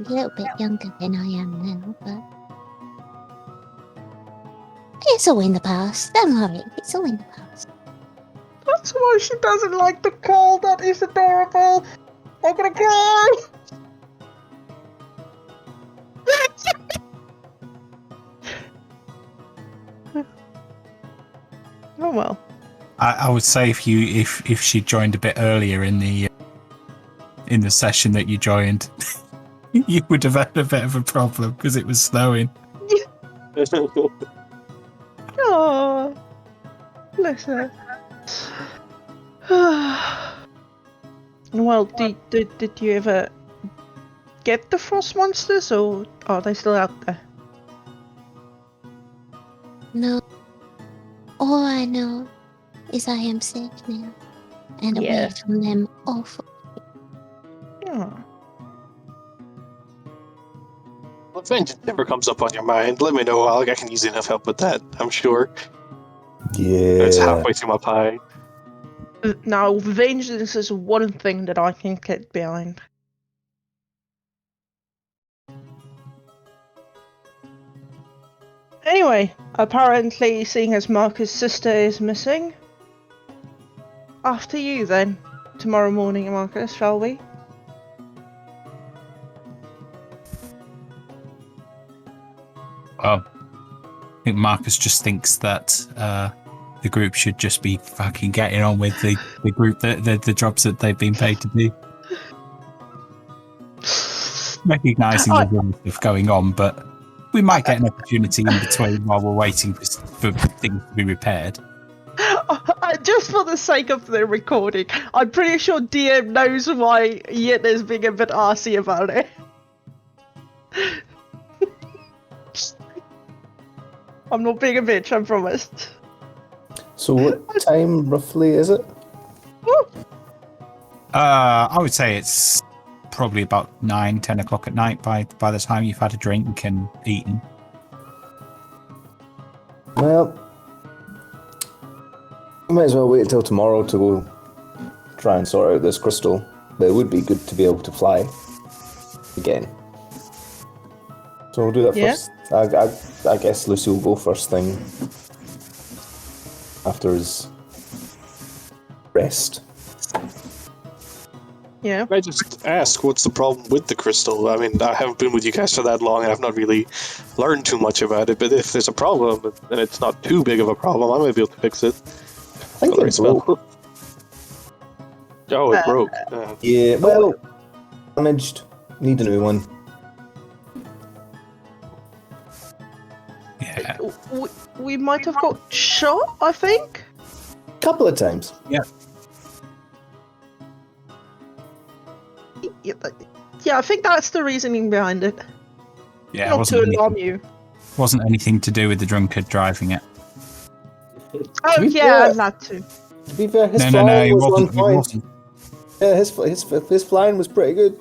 little bit younger than I am now, but it's all in the past. Don't worry, it's all in the past. That's why she doesn't like the cold. That is adorable. I'm gonna cry. Oh well. I would say if she joined a bit earlier in the session that you joined, you would have had a bit of a problem because it was snowing. Oh, bless her. Well, did you ever get the frost monsters, or are they still out there? No. All I know is I am safe now. And away Yeah. from them awful. Oh. Well, if vengeance never comes up on your mind, let me know. I can use enough help with that, I'm sure. It's Yeah. halfway through my pie. Now, vengeance is one thing that I can get behind. Anyway, apparently, seeing as Marcus' sister is missing, after you then, tomorrow morning, Marcus, shall we? Well, I think Marcus just thinks that the group should just be fucking getting on with the group the jobs that they've been paid to do. Recognising there's other stuff going on, but we might get an opportunity in between while we're waiting for things to be repaired. Just for the sake of the recording, I'm pretty sure DM knows why Yin is being a bit arsy about it. I'm not being a bitch, I promised. So what time roughly is it? I would say it's probably about 9-10 o'clock at night by the time you've had a drink and eaten. Well, I might as well wait until tomorrow to go try and sort out this crystal. But it would be good to be able to fly again. So we'll do that Yeah. first. I guess Lucy will go first thing after his rest. Yeah. Can I just ask, what's the problem with the crystal? I mean, I haven't been with you guys for that long, and I've not really learned too much about it, but if there's a problem, and it's not too big of a problem, I might be able to fix it. I think it's broke. Oh, it broke. Yeah, well, damaged. Need a new one. Yeah. We might have got shot, I think. Couple of times. Yeah, I think that's the reasoning behind it. Yeah, Not to alarm you. wasn't anything to do with the drunkard driving it. Oh, To be yeah, fair- that too. To be fair, his No, flying it was wasn't. on It point. wasn't. Yeah, his flying was pretty good.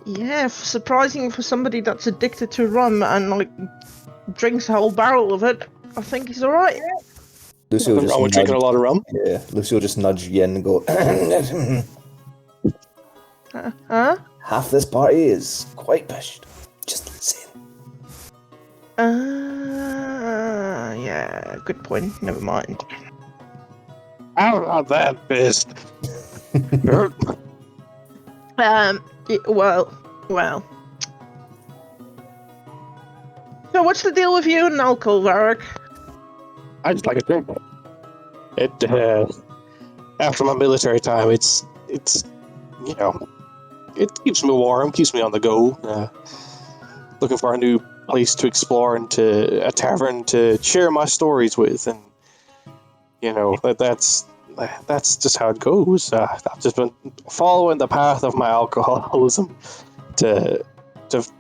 Yeah, surprising for somebody that's addicted to rum and, like, drinks a whole barrel of it. I think he's alright. Lucy will Nothing wrong with drinking a lot of rum. Yeah, Lucy will just nudge Yen and go, Huh? half this party is quite pushed. Just listen. Yeah, good point. Never mind. I'm not that pissed. Well. So what's the deal with you and alcohol, Varric? I just like a drink. After my military time, it's you know, it keeps me warm, keeps me on the go. Looking for a new place to explore and to a tavern to share my stories with, and you know that's just how it goes. I've just been following the path of my alcoholism to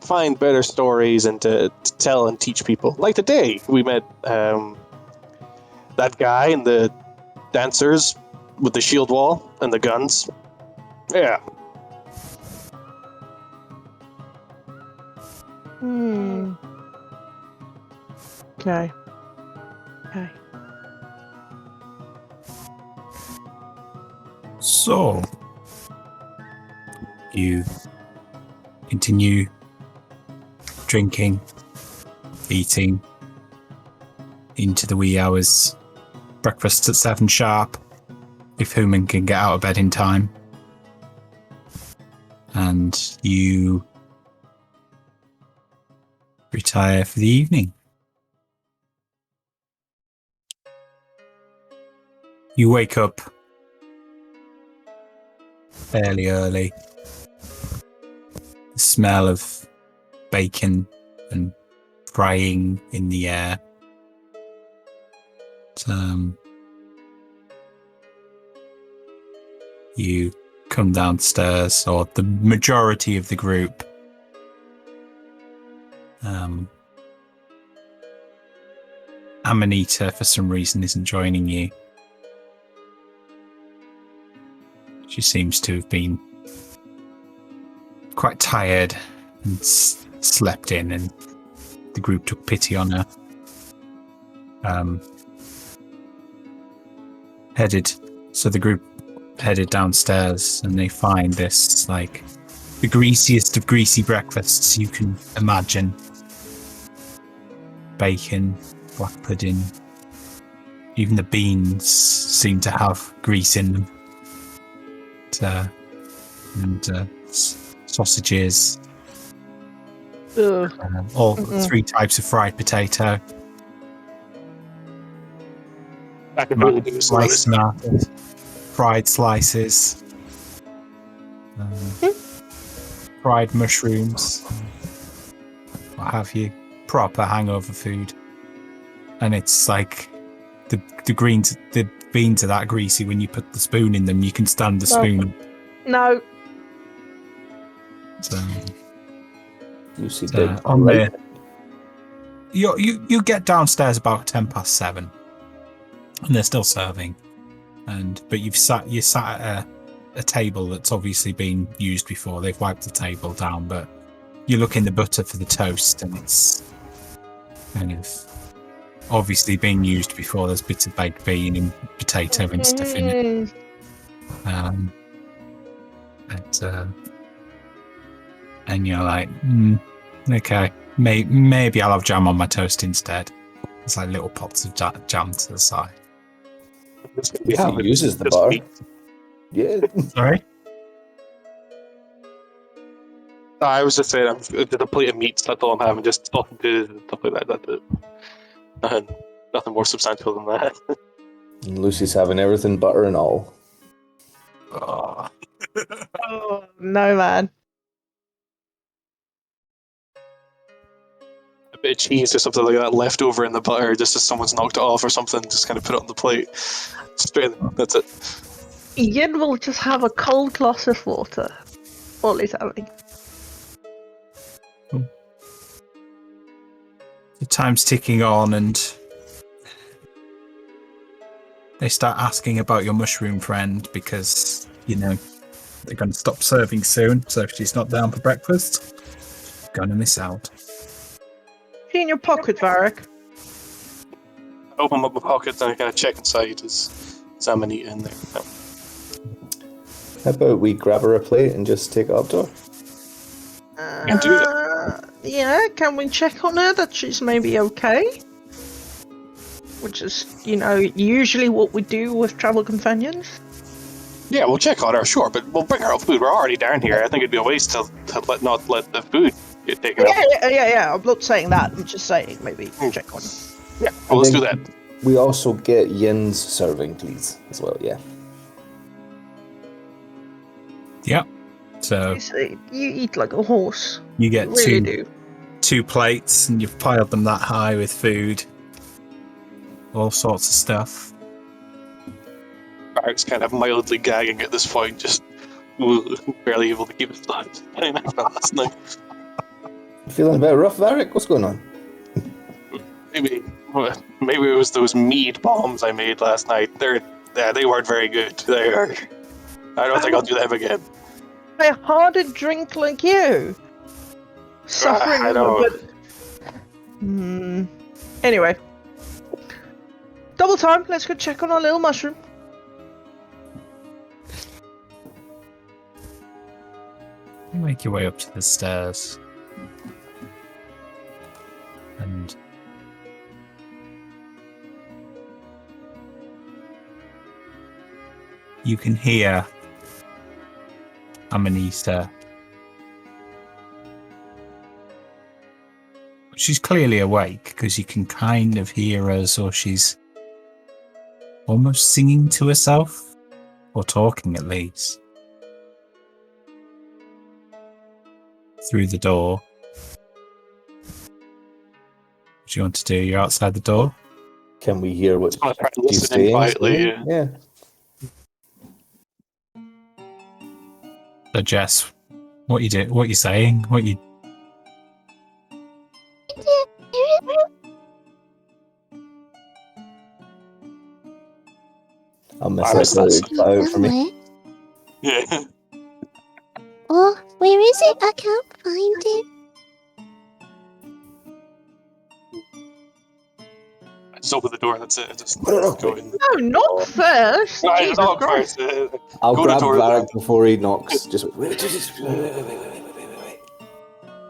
find better stories and to tell and teach people. Like today, we met that guy and the dancers with the shield wall and the guns. Yeah. Okay. Okay. So, you continue drinking, eating into the wee hours. Breakfast at 7 sharp, if Human can get out of bed in time. And you retire for the evening. You wake up fairly early. The smell of bacon and frying in the air. You come downstairs, or the majority of the group. Amanita, for some reason, isn't joining you. She seems to have been quite tired and slept in, and the group took pity on her. The group headed downstairs, and they find this, like, the greasiest of greasy breakfasts you can imagine. Bacon, black pudding, even the beans seem to have grease in them. And sausages. All 3 types of fried potato. I can really do some of this. Sliced fried slices. Fried mushrooms. What have you. Proper hangover food. And it's like the beans are that greasy when you put the spoon in them, you can stand the spoon. No. So, Lucy did. on there. You get downstairs about 7:10, and they're still serving. But you're sat at a table that's obviously been used before. They've wiped the table down, but you look in the butter for the toast, and it's kind of obviously being used before. There's bits of baked bean and potato and stuff in it. And you're like, okay, maybe I'll have jam on my toast instead. It's like little pots of jam to the side. Yeah, he uses the butter. Yeah. Sorry? I was just saying, I'm a plate of meats. That's all I'm having. Just nothing good and stuff like that. That's it. Nothing more substantial than that. And Lucy's having everything, butter and all. Oh. Oh, no, man. A bit of cheese or something like that left over in the butter, just as someone's knocked it off or something. Just kind of put it on the plate. Straight. That's it. Ian will just have a cold glass of water. All he's having. The time's ticking on, and they start asking about your mushroom friend because, they're going to stop serving soon. So if she's not down for breakfast, going to miss out. She in your pocket, Varric? Open up my pocket and I kind of check inside. Is Amanita in there? No. How about we grab her a plate and just take it up to her? Can do that. Yeah, can we check on her that she's maybe okay? Which is, usually what we do with travel companions. Yeah, we'll check on her, sure, but we'll bring her up food. We're already down here. I think it'd be a waste to not let the food get taken up. Yeah. I'm not saying that. I'm just saying maybe check on her. Yeah, well, let's do that. We also get Yin's serving, please, as well, yeah. Yep. So You eat like a horse. you get You really do. 2 plates, and you've piled them that high with food. All sorts of stuff. Barrett's kind of mildly gagging at this point, just barely able to keep his thoughts. Last night. Feeling a bit rough, Varric? What's going on? Maybe it was those mead bombs I made last night. They're Yeah, they weren't very good. They are. I don't think I'll do them again. I hardly drink like you. Suffering I a know. little bit. Anyway. Double time. Let's go check on our little mushroom. You make your way up to the stairs. And you can hear Amanita. She's clearly awake because you can kind of hear her, so she's almost singing to herself, or talking at least, through the door. What do you want to do? You're outside the door? Can we hear what I'm trying to she's listen in saying? quietly. Yeah. So Jess, what you do? What you saying? What you? I'll miss I that miss that so out for me. Somewhere. Yeah. Oh, where is it? I can't find it. I just open the door. That's it. I just No. go in. No, not first. No, I Jesus knock Christ. first. I'll Go to grab door. Varric before he knocks. Just wait.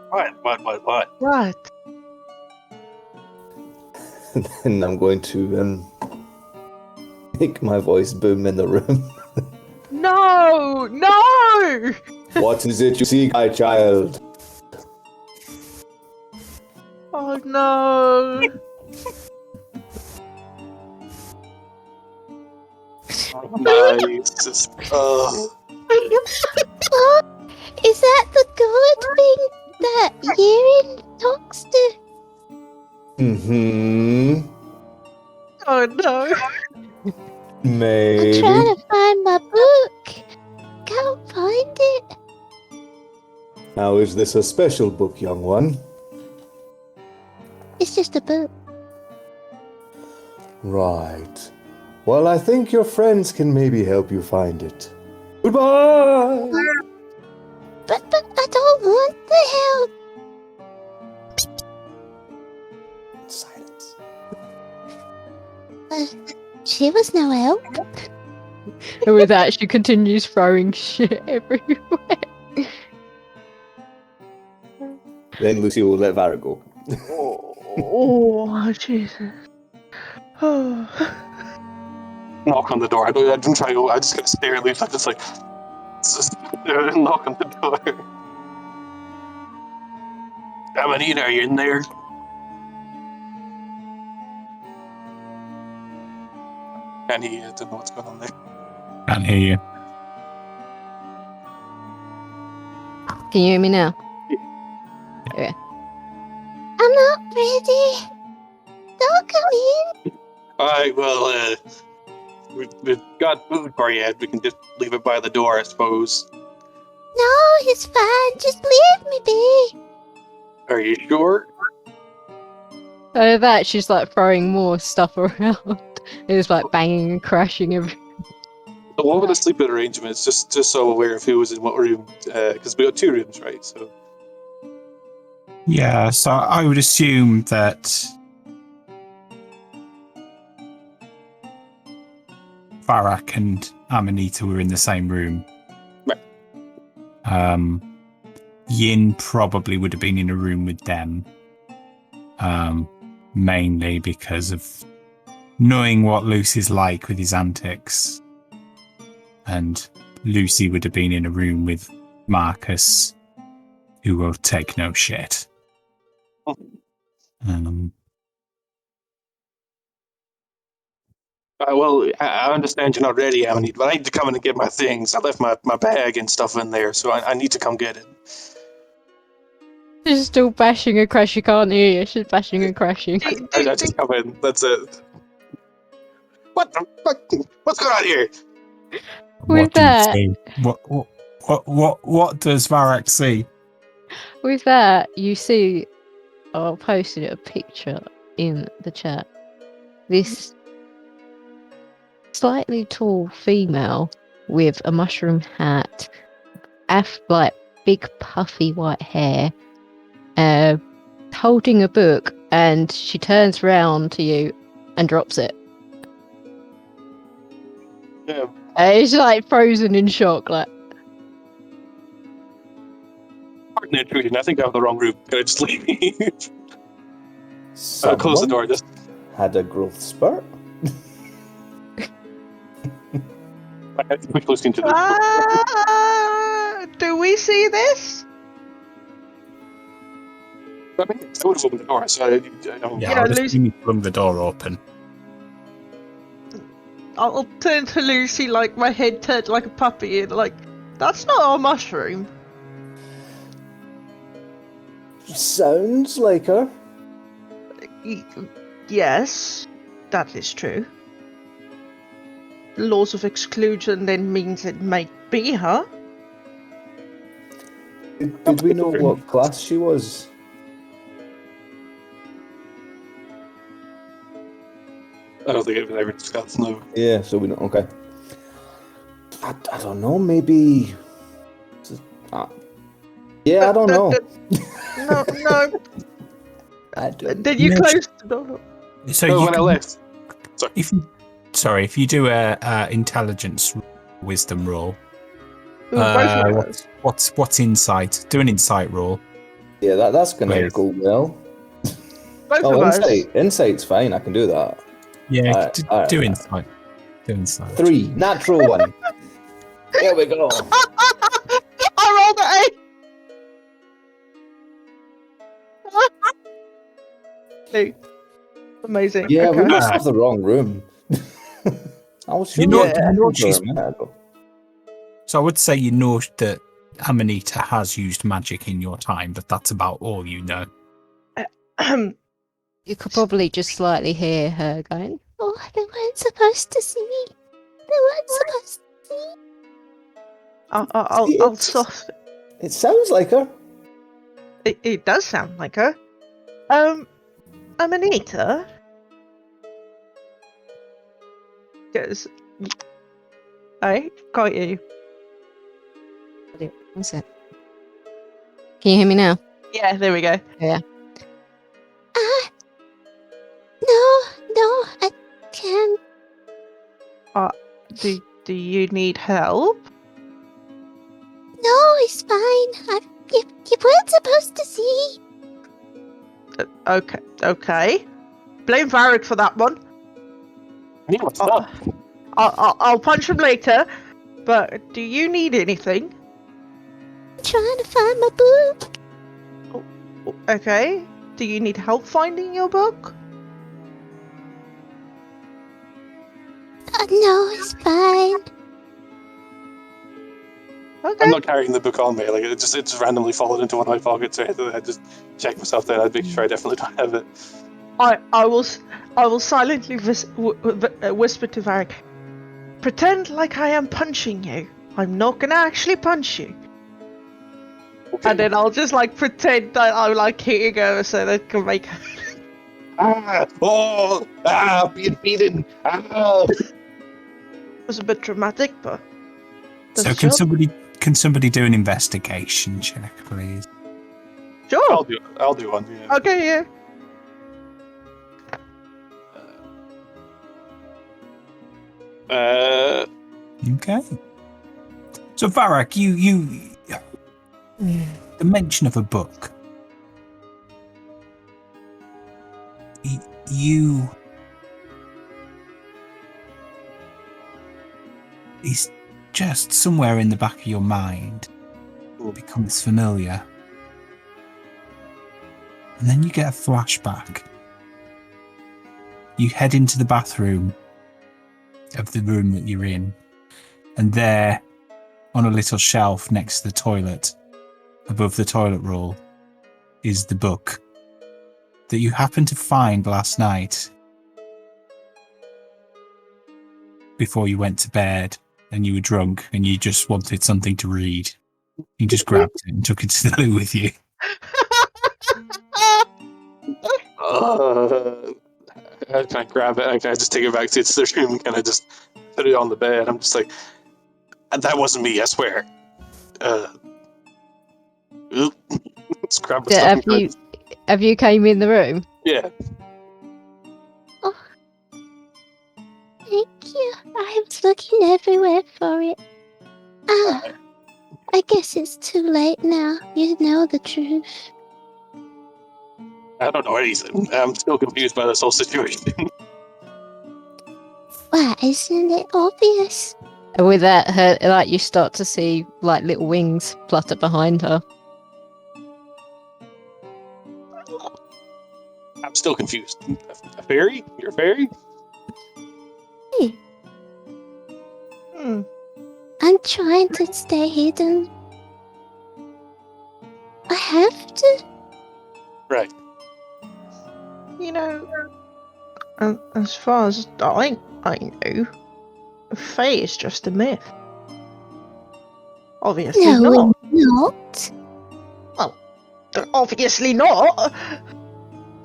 What? Right. And then I'm going to make my voice boom in the room. No! No! What is it you see, my child? Oh no! Nice. Oh, is that the good thing that Yeren talks to? Mm-hmm. Oh no! Maybe. I'm trying to find my book. Can't find it. Now, is this a special book, young one? It's just a book. Right. Well, I think your friends can maybe help you find it. Goodbye! But I don't want the help. Silence. She was no help. And with that, she continues throwing shit everywhere. Then Lucy will let Varric go. Oh, Jesus. Oh. Knock on the door. I don't try to go. I just gotta stare at least. I'm just like, just knock on the door. Amanita, are you in there? And he didn't know what's going on there. Can't hear you. Can you hear me now? I'm not ready. Don't come in. Alright, well, we've got food for you. We can just leave it by the door, I suppose. No, it's fine. Just leave me be. Are you sure? So that she's like throwing more stuff around. It's like banging and crashing everywhere. So what were the sleeping arrangements? Just so aware of who was in what room, because we got 2 rooms, right? So Yeah, so I would assume that Varric and Amanita were in the same room. Right. Yin probably would have been in a room with them, mainly because of knowing what Lucy's like with his antics. And Lucy would have been in a room with Marcus, who will take no shit. well, I understand you're not ready, Amanita, but I need to come in and get my things. I left my bag and stuff in there, so I need to come get it. She's still bashing and crashing. She can't hear you. She's bashing and crashing. I just come in. That's it. What the fuck? What's going on here? With What do you that- see? What does Varric see? With that, you see, I posted a picture in the chat. This slightly tall female with a mushroom hat, like big puffy white hair, holding a book, and she turns round to you and drops it. Yeah. It's like frozen in shock, like. Pardon the intrusion. I think I have the wrong room. Can I just leave? I'll close the Someone door. Just had a growth spurt. I have to quick listening to this. Do we see this? I mean, I would have opened the door, so I don't. Yeah, Yeah, I'll just Lucy- you flung the door open. I'll turn to Lucy like my head turned like a puppy and like, that's not a mushroom. Sounds like her. Yes, that is true. Laws of exclusion then means it may be her. Did we know what class she was? I don't think it was ever discussed. No. Yeah, so we know. Okay. I don't know. Maybe. Yeah, I don't know. No. I don't. Did you No, close the door? So Oh, you when I can- left. if you do a intelligence wisdom roll, Ooh, both of us. what's insight? Do an insight roll. Yeah, that's gonna Wait. go well. Both Oh, of us. insight. Insight's fine. I can do that. Yeah, Alright, alright, do alright. insight. Do insight. 3, natural 1. There we go. I rolled an 8. Amazing. Yeah, okay. we must have the wrong room. I was sure. You know- we had you know it for a she's- minute ago. So I would say you know that Amanita has used magic in your time, but that's about all you know. You could probably just slightly hear her going, Oh, they weren't supposed to see me. They weren't supposed to see. I'll soft. It sounds like her. It does sound like her. Amanita. Because I got you. one sec. Can you hear me now? Yeah, there we go. No, I can't. Do you need help? No, it's fine. You weren't supposed to see. Okay. Blame Varric for that one. Yeah, what's up? I'll punch him later. But do you need anything? I'm trying to find my book. Okay. Do you need help finding your book? No, it's fine. Okay. I'm not carrying the book on me. Like it just randomly fallen into one of my pockets. So I just check myself there. I'd make sure I definitely don't have it. I will silently whisper to Varric. Pretend like I am punching you. I'm not gonna actually punch you. Okay. And then I'll just like pretend that I'm like hitting her so they can make her. Being beaten. It was a bit dramatic, but. So can somebody do an investigation check, please? Sure. I'll do one. Yeah. Okay, yeah. Okay. So Varric, you the mention of a book. You is just somewhere in the back of your mind. It becomes familiar. And then you get a flashback. You head into the bathroom of the room that you're in, and there, on a little shelf next to the toilet, above the toilet roll, is the book that you happened to find last night before you went to bed and you were drunk and you just wanted something to read. You just grabbed it and took it to the loo with you. Can I grab it? And can I just take it back to the room? And can I just put it on the bed. I'm just like, that wasn't me, I swear. Oop. Let's grab my stuff. Have you came in the room? Yeah. Oh, thank you. I was looking everywhere for it. Ah, I guess it's too late now. You know the truth. I don't know anything. I'm still confused by this whole situation. Why, isn't it obvious? And with that, her like you start to see like little wings flutter behind her. I'm still confused. A fairy? You're a fairy? Hmm. I'm trying to stay hidden. I have to. Right. You know, as far as I know, Fae is just a myth. Obviously No, not. it's not. Obviously not.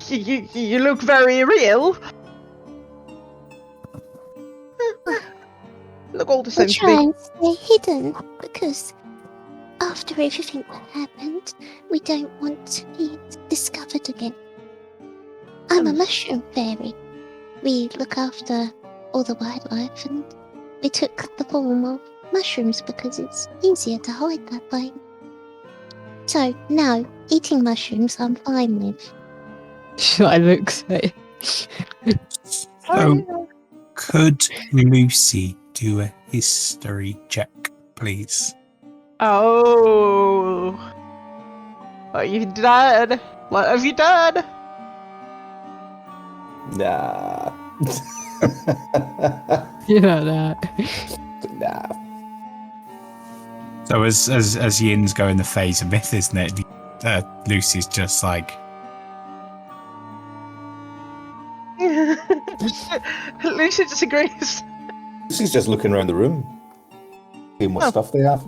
You look very real. Look all the We'll same to try me. and stay hidden because after everything that happened, we don't want to be discovered again. I'm a mushroom fairy. We look after all the wildlife and we took the form of mushrooms because it's easier to hide that way. So, no, eating mushrooms I'm fine with. She like looks at you. So, could Lucy do a history check, please? Oh. What have you done? What have you done? Nah. You know that. Nah. So as Yin's going the phase of myth, isn't it? Lucy's just like, Lucy disagrees. She's just looking around the room, seeing what Oh. stuff they have.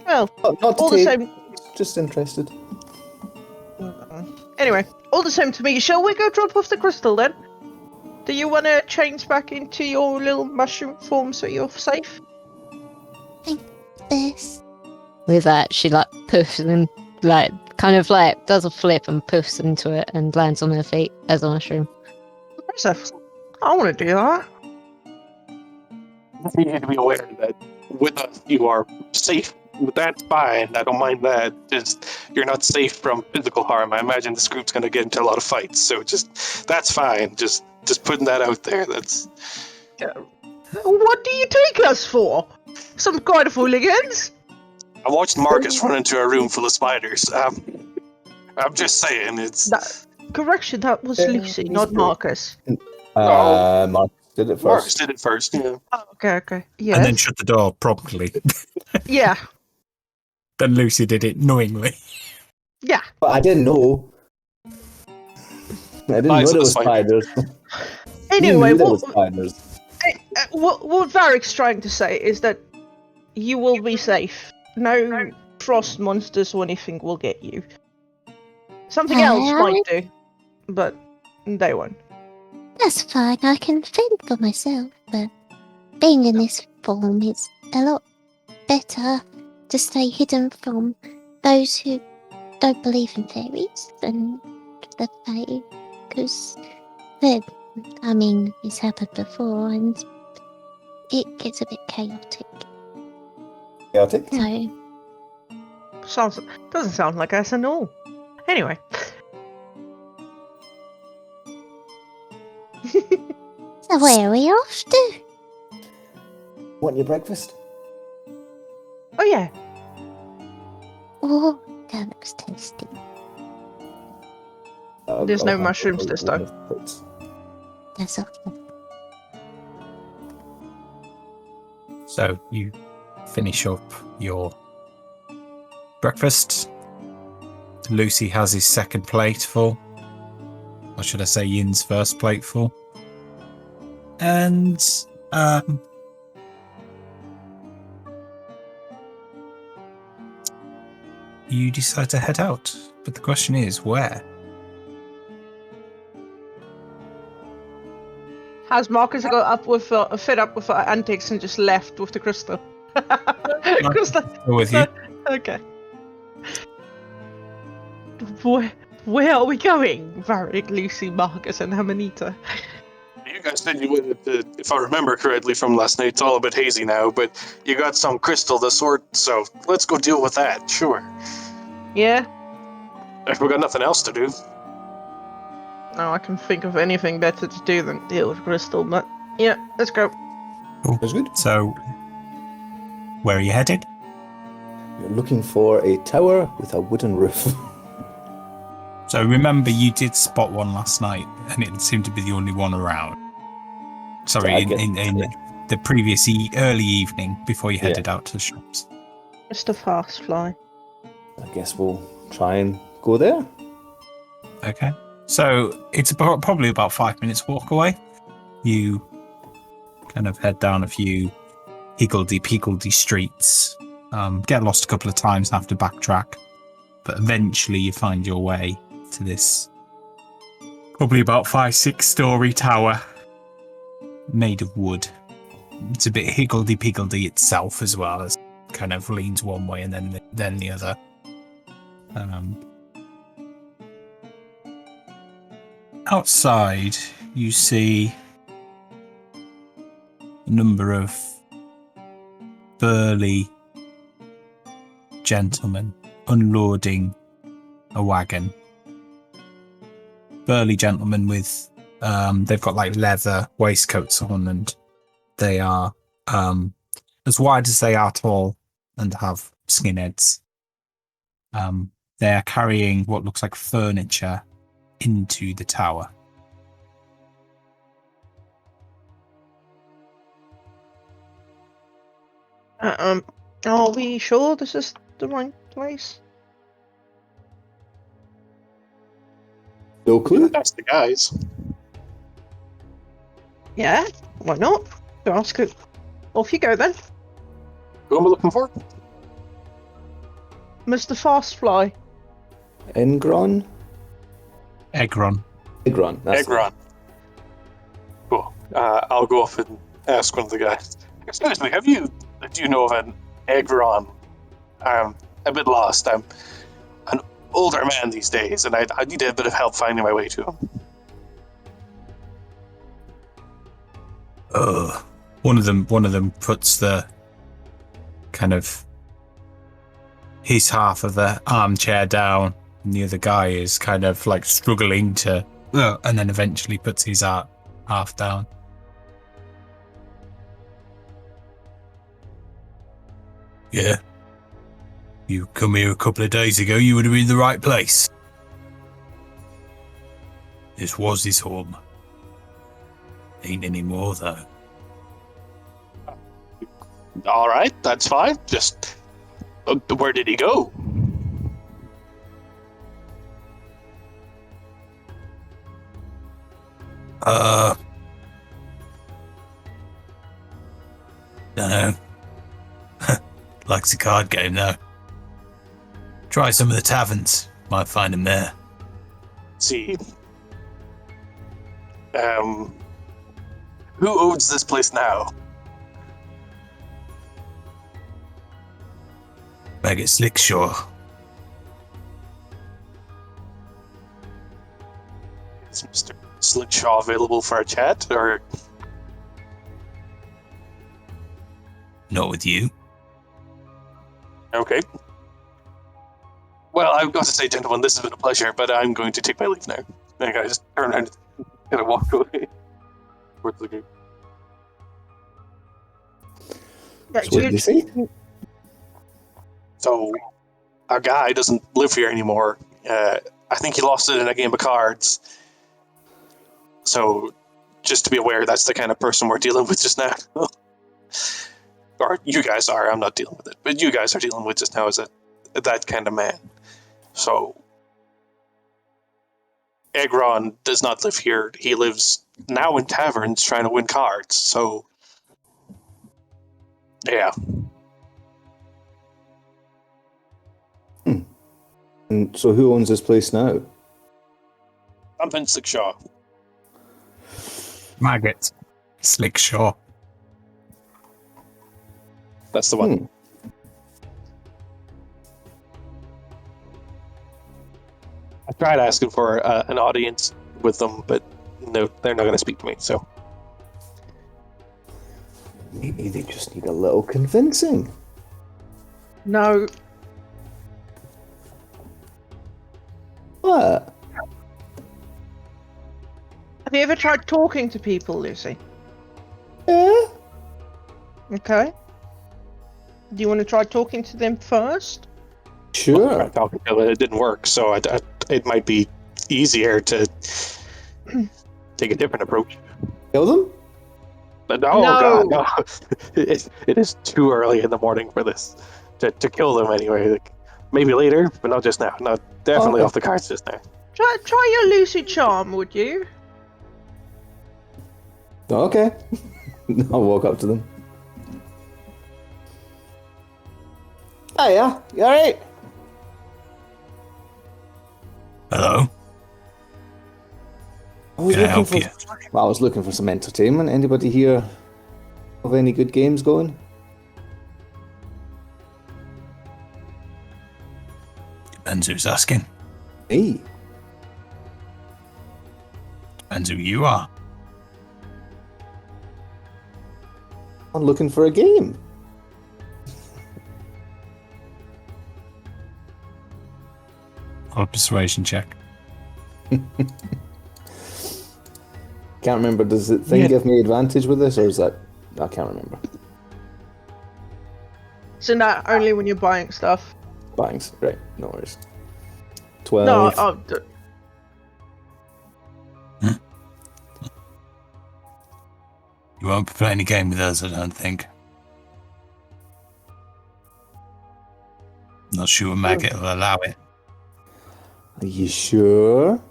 Well, Not to all the take, same. just interested. Anyway, all the same to me. Shall we go drop off the crystal then? Do you want to change back into your little mushroom form so you're safe? This. With that, she like puffs and like kind of like does a flip and puffs into it and lands on her feet as a mushroom. Impressive. I want to do that. You need to be aware that with us, you are safe. That's fine. I don't mind that. Just you're not safe from physical harm. I imagine this group's going to get into a lot of fights, so just that's fine. Just putting that out there. That's What do you take us for? Some kind of hooligans? I watched Marcus run into a room full of spiders. I'm just saying it's. Correction, that was Lucy, he's not good. Marcus. Marcus did it Marcus first. did it first. Yeah. Oh, okay. Yes. and then shut the door promptly. Yeah. Then Lucy did it knowingly. Yeah. But I didn't know. I didn't Eyes know of there the was spider. spiders. Anyway, You knew there was spiders. what Varric's trying to say is that you will be safe. No frost monsters or anything will get you. Something else might do, but they won't. That's fine, I can fend for myself, but being in this form is a lot better to stay hidden from those who don't believe in fairies and the fae, because it's happened before and it gets a bit chaotic. Chaotic? So, Doesn't sound like us at all. Anyway. so where are we off to? Want your breakfast? Oh yeah. Oh, that looks tasty. There's no have mushrooms this time. one of the plates. That's awesome. So you finish up your breakfast. Lucy has his second plate full. Or should I say Yin's first plate full? And you decide to head out. But the question is, where? Has Marcus got up with fed up with her antics and just left with the crystal? Crystal. Go with you. Okay. Where are we going? Varric, Lucy, Marcus, and Amanita. You guys said you went, if I remember correctly from last night, it's all a bit hazy now, but you got some crystal to sort, so let's go deal with that, sure. Yeah? If we've got nothing else to do. No, I can think of anything better to do than deal with crystal, but yeah, let's go. That's good. So, where are you headed? You're looking for a tower with a wooden roof. So remember, you did spot one last night, and it seemed to be the only one around. Sorry, I in the previous early evening before you headed out to the shops. Mr. Fasfly. I guess we'll try and go there. Okay. So it's probably about 5 minutes walk away. You kind of head down a few higgledy-piggledy streets, get lost a couple of times, have to backtrack, but eventually you find your way to this probably about 5-6 story tower made of wood. It's a bit higgledy-piggledy itself as well, as kind of leans one way and then the other. Outside, you see a number of burly gentlemen unloading a wagon. Burly gentlemen with, they've got like leather waistcoats on, and they are as wide as they are tall and have skinheads. They are carrying what looks like furniture into the tower. Are we sure this is the right place? No clue. That's the guys. Yeah, why not? Go ask it. Off you go then. Who am I looking for? Mr. Fastfly. Engron? Egron. Egron. That's Egron. Cool. I'll go off and ask one of the guys. Excuse me, do you know of an Egron? I'm a bit lost. I'm an older man these days, and I need a bit of help finding my way to him. One of them puts the kind of his half of the armchair down, and the other guy is kind of like struggling to, and then eventually puts his half down. Yeah. You come here a couple of days ago, you would have been in the right place. This was his home. Ain't any more though. All right, that's fine. Just where did he go? Dunno. Likes a card game though. Try some of the taverns. Might find him there. See. Who owns this place now? Maggot Slickshaw. Is Mr. Slickshaw available for a chat, or Not with you. okay? Well, I've got to say, gentlemen, this has been a pleasure, but I'm going to take my leave now. And I just turn around and walk away towards the group. Right, So what did they say? So, our guy doesn't live here anymore. I think he lost it in a game of cards. So, just to be aware, that's the kind of person we're dealing with just now. Or you guys are, I'm not dealing with it. But you guys are dealing with just now as that kind of man. So, Egron does not live here. He lives now in taverns trying to win cards. So, yeah. And so who owns this place now? I'm Vince Shaw. Maggot. Slick Shaw. That's the one. Hmm. I tried asking for an audience with them, but no, they're not going to speak to me. So Maybe they just need a little convincing. No. What? Have you ever tried talking to people, Lucy? Yeah? Okay. Do you want to try talking to them first? Sure. I talked to them, it didn't work. So it might be easier to take a different approach. Kill them? But No. God, no! It is too early in the morning for this to kill them anyway. Like, maybe later, but not just now. No, definitely Okay. off the cards just now. Try your Lucy charm, would you? Okay. I'll walk up to them. Hiya, you alright? Hello? I was Can I looking help for, you? Well, I was looking for some entertainment. Anybody here have any good games going? Depends who's asking. Hey. Depends who you are. I'm looking for a game. Or a persuasion check. Can't remember. Does the thing give me advantage with this, or is that? I can't remember. So not only when you're buying stuff. Bangs. Right. No worries. 12. No, You won't be playing a game with us, I don't think. Not sure Maggot will allow it. Are you sure?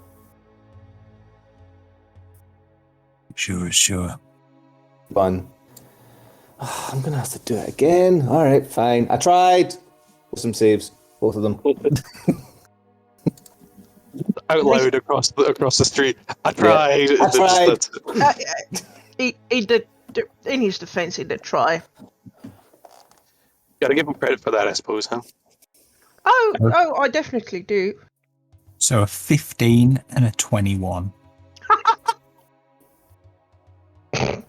Sure. Fun. I'm gonna have to do it again. All right, fine. I tried. Some saves, both of them. Out loud across the street. I tried. I tried. he did. In his defense, he did try. Gotta give him credit for that, I suppose, huh? Oh, I definitely do. So a 15 and a 21. I'm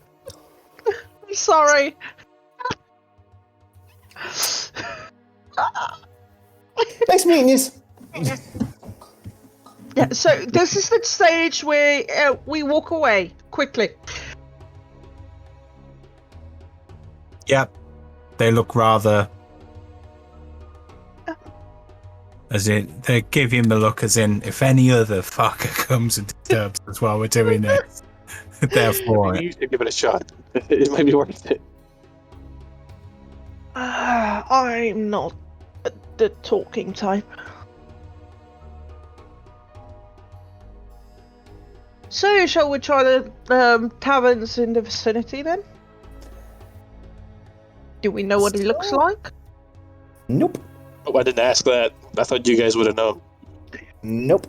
sorry. Nice meeting you. Yeah, so this is the stage where we walk away quickly. Yep. They look rather... As in, they give him the look as in, if any other fucker comes and disturbs us while we're doing this, they're for it. You should give it a shot. It might be worth it. I'm not the talking type. So, shall we try the taverns in the vicinity then? Do we know what it looks like? Nope. Oh, I didn't ask that. I thought you guys would have known. Nope.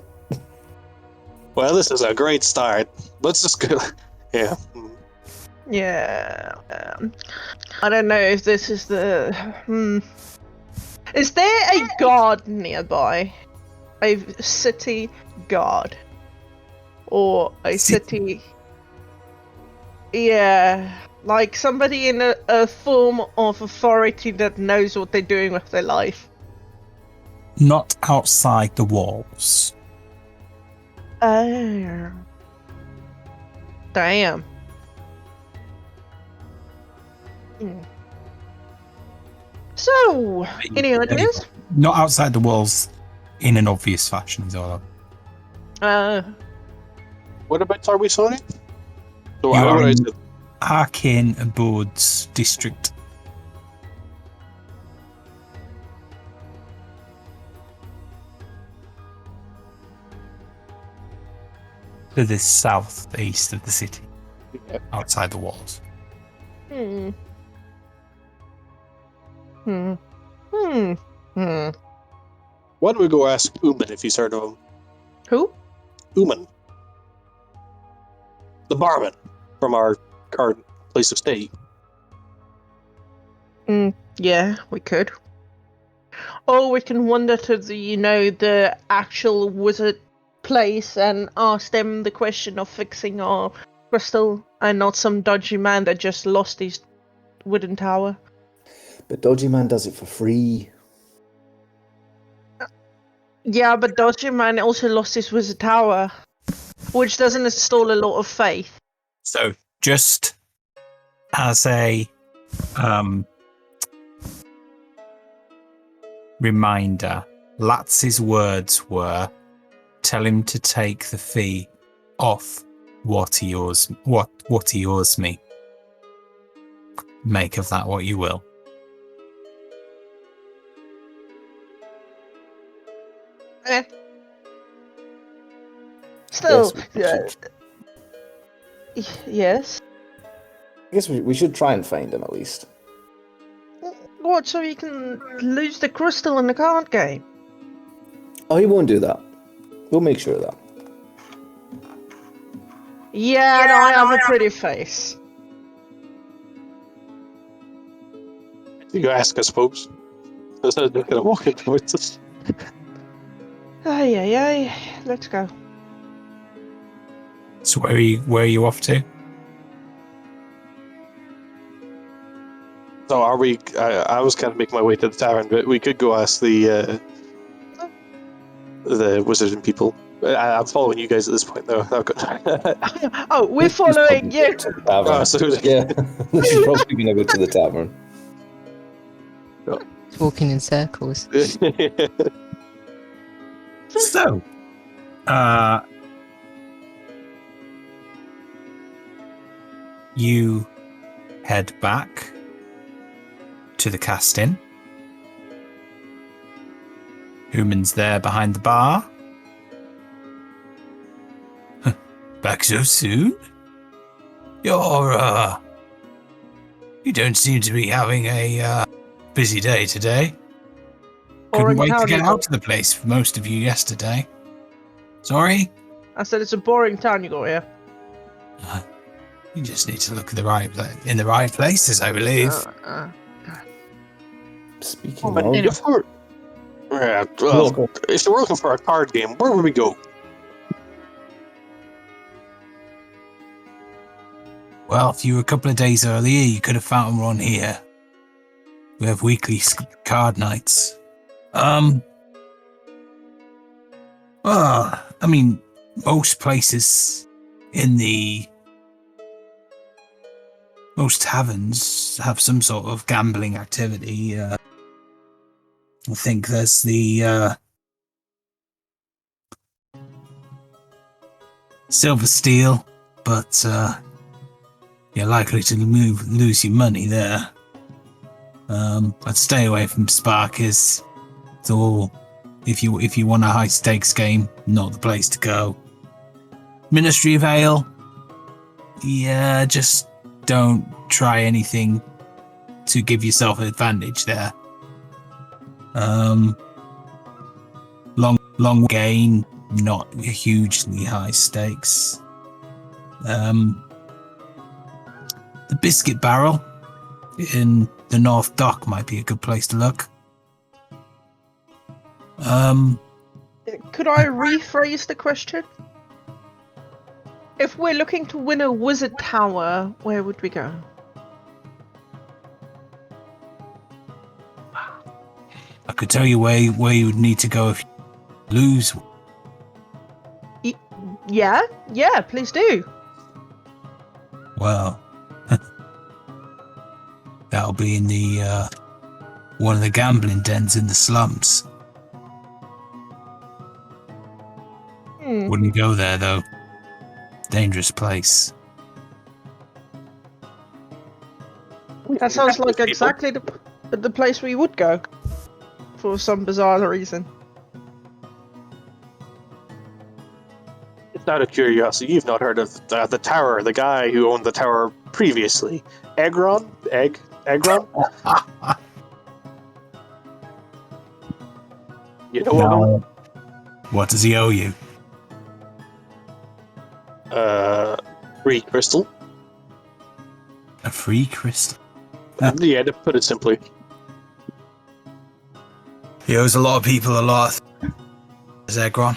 Well, this is a great start. Let's just go. Yeah. Yeah. I don't know if this is the... Is there a guard nearby? A city guard? Or a city... Yeah. Like somebody in a form of authority that knows what they're doing with their life. Not outside the walls. Oh. Damn. So, any ideas? Not outside the walls in an obvious fashion, is all. What about are we sorry? So You I are would in Arcane Abodes district. To the southeast of the city, outside the walls. Why don't we go ask Uman if he's heard of him? Who? Uman. The barman from our current place of stay. Yeah, we could. Or we can wander to the actual wizard place and ask them the question of fixing our crystal, and not some dodgy man that just lost his wooden tower. But Dodgy Man does it for free. Yeah, but dodgy man also lost his wizard tower, which doesn't install a lot of faith. So, just as a reminder, Latz's words were, "Tell him to take the fee off what he owes me. Make of that what you will." Eh. Still, Yes, yes. I guess we should try and find him at least. What, so you can lose the crystal in the card game? Oh, he won't do that. We'll make sure of that. Yeah, and I have a pretty face. You ask, I suppose. They're gonna walk in towards us. Ay, let's go. So where are you off to? So are we? I was kind of making my way to the tavern, but we could go ask the wizarding people. I'm following you guys at this point, though. I've got. Oh, we're He's following probably you. going to the tavern. Oh, so Yeah, she's probably going to go to the tavern. It's walking in circles. So, you head back to the cast-in. Human's there behind the bar. Back so soon? You don't seem to be having a busy day today. Couldn't wait to get out to the place for most of you yesterday. Sorry? I said it's a boring town you got here. You just need to look at in the right places, I believe. Speaking But of, if we're looking for a card game, where would we go? Well, if you were a couple of days earlier, you could have found one here. We have weekly card nights. Well, I mean, most places most taverns have some sort of gambling activity. I think there's the Silver Steel, but you're likely to lose your money there. I'd stay away from Sparkers. It's all, if you want a high stakes game, not the place to go. Ministry of Ale, yeah, just don't try anything to give yourself an advantage there. Long gain, not hugely high stakes. The Biscuit Barrel in the North Dock might be a good place to look. Could I rephrase the question? If we're looking to win a wizard tower, where would we go? I could tell you where you would need to go if you lose. Yeah, please do. Well, that'll be in the one of the gambling dens in the slums. Wouldn't go there though. Dangerous place. That sounds like exactly the place we would go. For some bizarre reason. Just out of curiosity, you've not heard of the tower, the guy who owned the tower previously. Egron? Egron? You know No. of him? What does he owe you? 3 crystal. A free crystal. Yeah, to put it simply. He owes a lot of people a lot. Is Egron?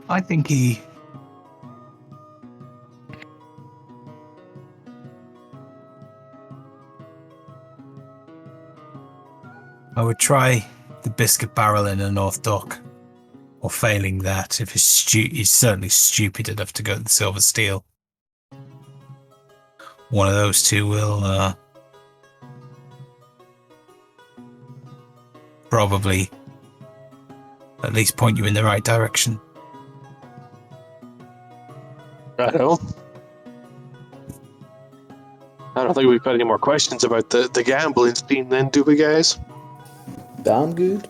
I think I would try the biscuit barrel in the North Dock. Or failing that, if he's certainly stupid enough to go to the Silver Steel. One of those two will probably at least point you in the right direction. I don't think we've got any more questions about the gambling scene then, do we, guys? Damn good.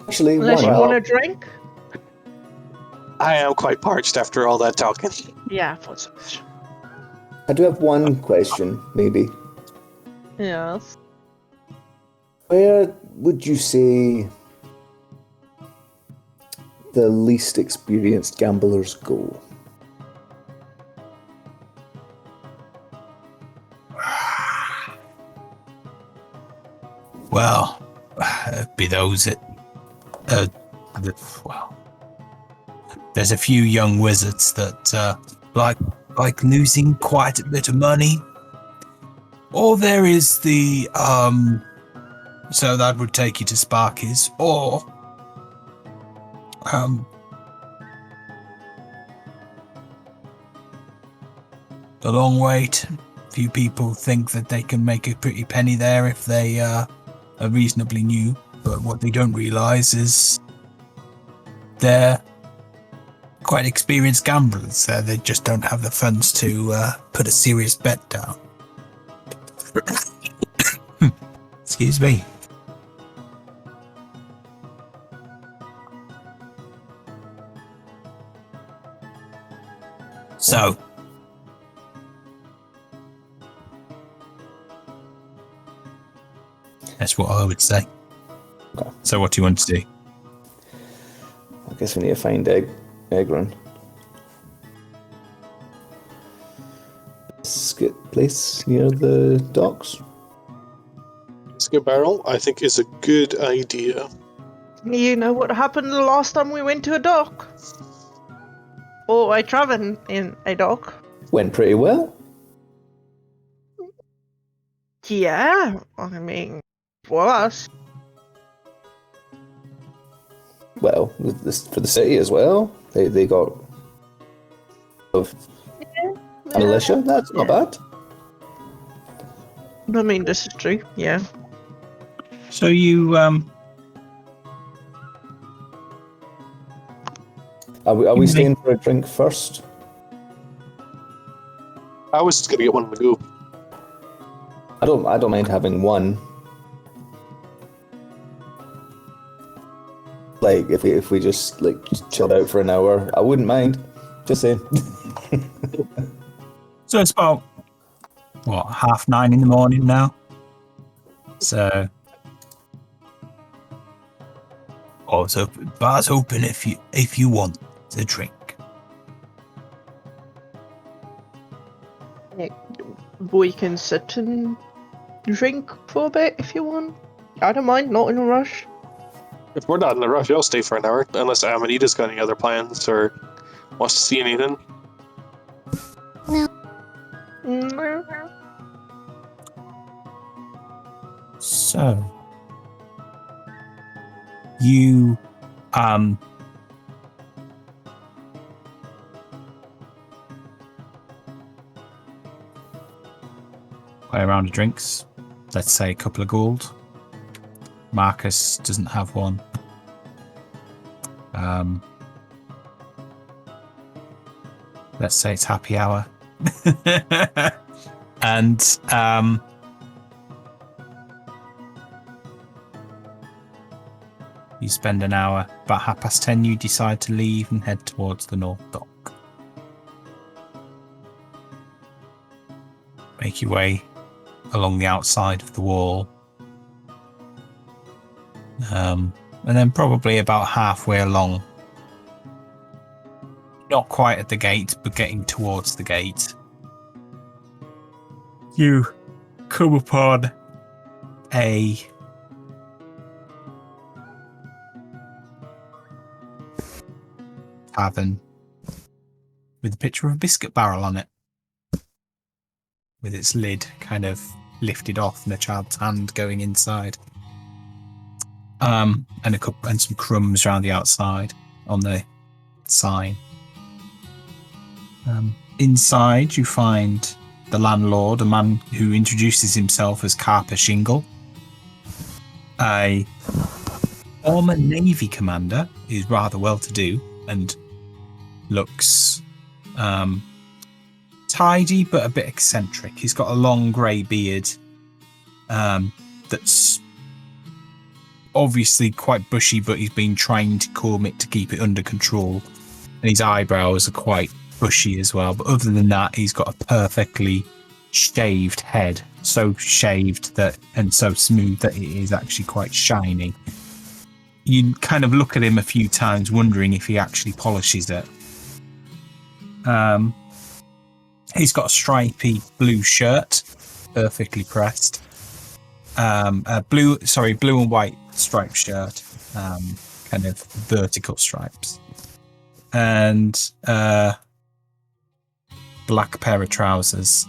Actually, Unless you one. want a drink. I am quite parched after all that talking. Yeah, I thought so. I do have one question, maybe. Yes. Where would you say the least experienced gamblers go? Well, it'd be those that there's a few young wizards that like losing quite a bit of money. Or there is the so that would take you to Sparky's, or the long wait. Few people think that they can make a pretty penny there if they are reasonably new, but what they don't realise is they're quite experienced gamblers. They just don't have the funds to put a serious bet down. Excuse me. So, that's what I would say. Okay. So what do you want to do? I guess we need to find Egron. Biscuit place near the docks. Biscuit barrel, I think, is a good idea. You know what happened the last time we went to a dock? Or I traveled in a dock. Went pretty well. Yeah, I mean, for us. Well, this for the city as well. They got of a militia. That's not bad. I mean, this is true, yeah. So you Are we staying for a drink first? I was just gonna get one on the go. I don't mind having one. Like if we just chilled out for an hour, I wouldn't mind. Just saying. So it's about, 9:30 in the morning now? So... Also, bar's open if you want a drink. We can sit and drink for a bit if you want. I don't mind, not in a rush. If we're not in a rush, I'll stay for an hour, unless Amanita's got any other plans or wants to see anything. No. So... You, play a round of drinks. Let's say a couple of gold. Marcus doesn't have one. Let's say it's happy hour. And, you spend an hour. About 10:30, you decide to leave and head towards the North Dock. Make your way along the outside of the wall And then probably about halfway along, not quite at the gate, but getting towards the gate, you come upon a tavern with a picture of a biscuit barrel on it, with its lid kind of lifted off and a child's hand going inside. And some crumbs around the outside on the sign. Inside you find the landlord, a man who introduces himself as Carper Shingle, a former Navy commander who's rather well-to-do and looks tidy but a bit eccentric. He's got a long grey beard that's obviously quite bushy, but he's been trying to comb it to keep it under control. And his eyebrows are quite bushy as well. But other than that, he's got a perfectly shaved head. So shaved that and so smooth that it is actually quite shiny. You kind of look at him a few times wondering if he actually polishes it. He's got a stripy blue shirt, perfectly pressed. Blue and white striped shirt, kind of vertical stripes, and black pair of trousers.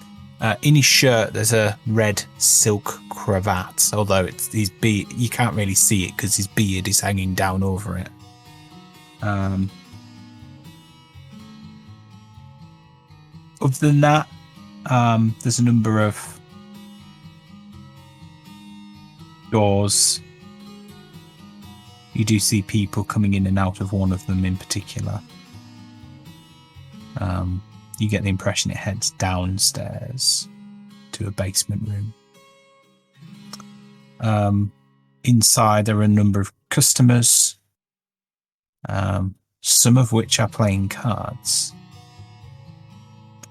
In his shirt, there's a red silk cravat, although it's his beard, you can't really see it because his beard is hanging down over it. Other than that, there's a number of doors. You do see people coming in and out of one of them in particular. You get the impression it heads downstairs to a basement room. Inside there are a number of customers, some of which are playing cards,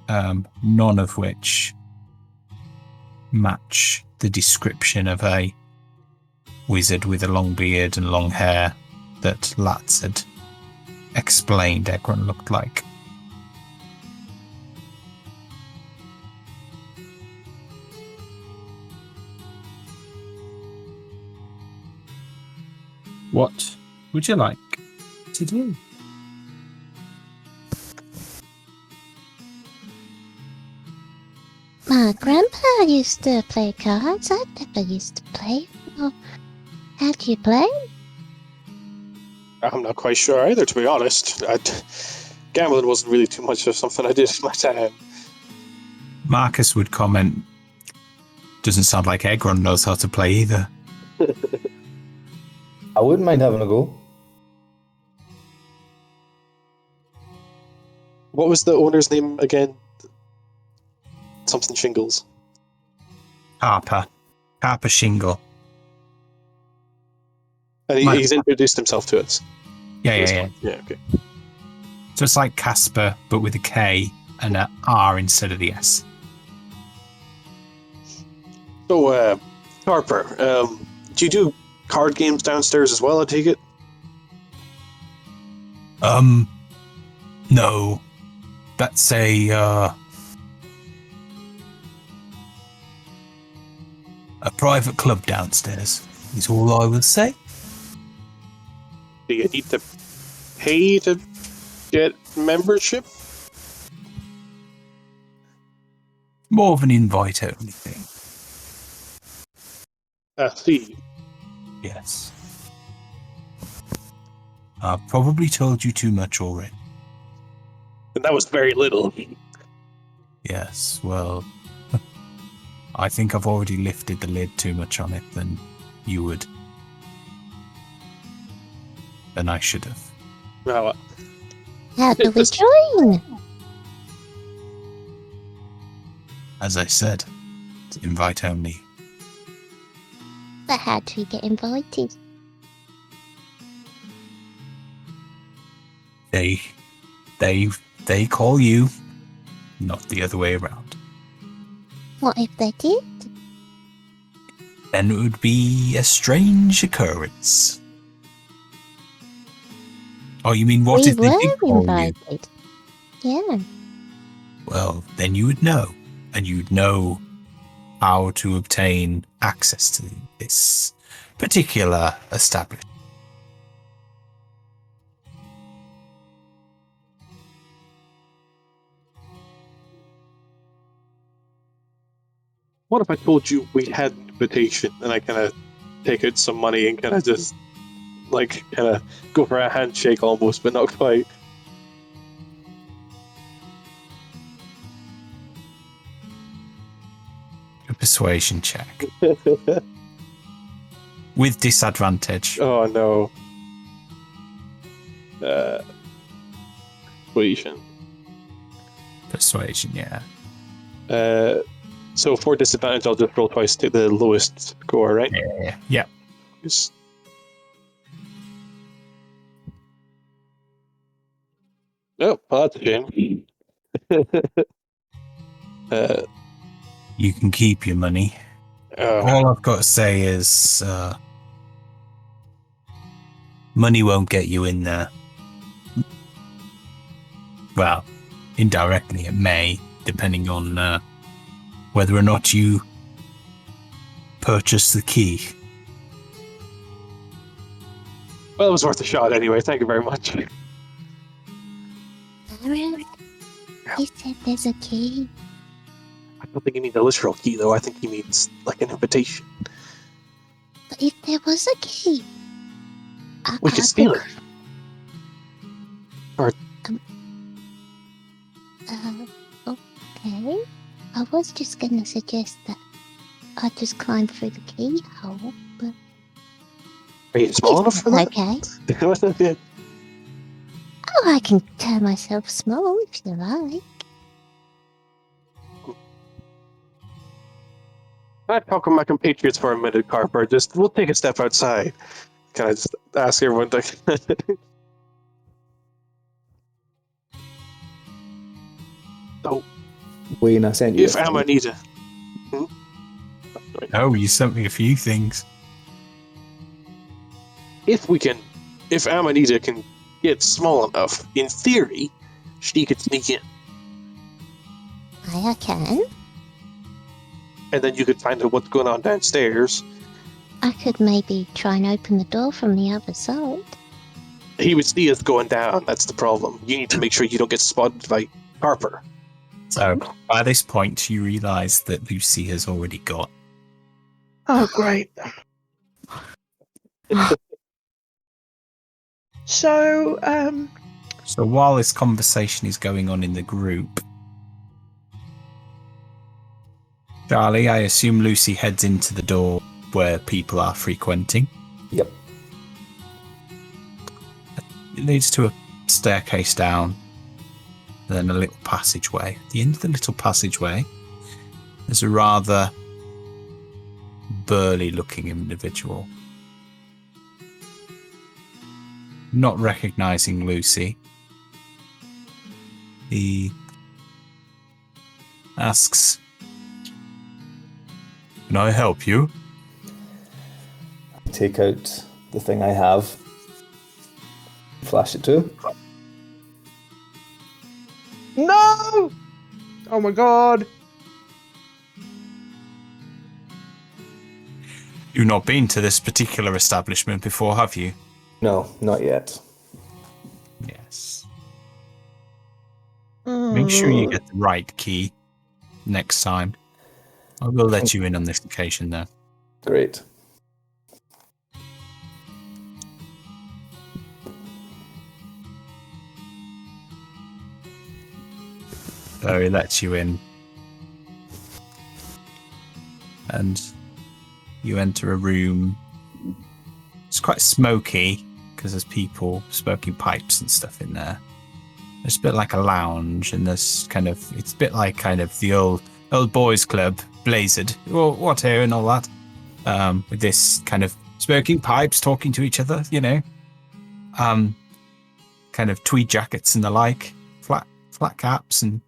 none of which match the description of a wizard with a long beard and long hair that Latz had explained Egron looked like. What would you like to do? My grandpa used to play cards. I never used to play. Well, how do you play? I'm not quite sure either, to be honest. Gambling wasn't really too much of something I did in my time. Marcus would comment, doesn't sound like Egron knows how to play either. I wouldn't mind having a go. What was the owner's name again? Something Shingles. Harper Shingle. And he's introduced himself to us. Yeah. Yeah, okay. So it's like Casper, but with a K and an R instead of the S. So, Harper, do you do card games downstairs as well, I take it? No. That's a private club downstairs, is all I would say. Do you need to pay to get membership? More of an invite only thing. I see. Yes. I've probably told you too much already. And that was very little. Yes, well, I think I've already lifted the lid too much on it than you would. Than I should have. Well, How do we join? As I said, it's invite only. But how do we get invited? They call you, not the other way around. What if they did? then it would be a strange occurrence. Oh, you mean what we if they were did call you? invited. Yeah. Well, then you would know, and you'd know how to obtain access to this particular establishment. What if I told you we had an invitation and I kind of take out some money and kind of just, like, kind of go for a handshake almost, but not quite? A persuasion check. With disadvantage. Oh no. Persuasion. Persuasion, yeah. So for disadvantage, I'll just roll twice to the lowest score, right? Yeah. Yes. Oh, well, that's a shame. You can keep your money. All I've got to say is money won't get you in there. Well, indirectly it may, depending on whether or not you purchase the key. Well, it was worth a shot anyway. Thank you very much. Darren, he said there's a key. I don't think he means a literal key, though. I think he means like an invitation. But if there was a key, We could steal it. Okay. I was just gonna suggest that I just climb through the keyhole, but Are you small enough for that? okay. Oh, I can turn myself small if you like. I'd talk with my compatriots for a minute, Carper. We'll take a step outside. Can I just ask everyone to... Oh, Wayne, I sent you. if Amanita... Oh, you sent me a few things. If Amanita can get small enough, in theory, she could sneak in. I can. And then you could find out what's going on downstairs. I could maybe try and open the door from the other side. He would see us going down, that's the problem. You need to make sure you don't get spotted by Harper. So, by this point, you realise that Lucy has already got. Oh, great. So, So while this conversation is going on in the group, Charlie, I assume Lucy heads into the door where people are frequenting. Yep. It leads to a staircase down, then a little passageway. At the end of the little passageway, there's a rather burly-looking individual. Not recognizing Lucy, he asks, "Can I help you?" Take out the thing I have. Flash it to him. no! Oh my god. You've not been to this particular establishment before, have you? No, not yet. Yes. Make sure you get the right key next time. I will let you in on this occasion, though. Great. So he lets you in. And you enter a room. It's quite smoky because there's people smoking pipes and stuff in there. It's a bit like a lounge, and it's a bit like kind of the old boys club, Blazed, or what here and all that. With this kind of smoking pipes, talking to each other, you know. Kind of tweed jackets and the like, flat caps, and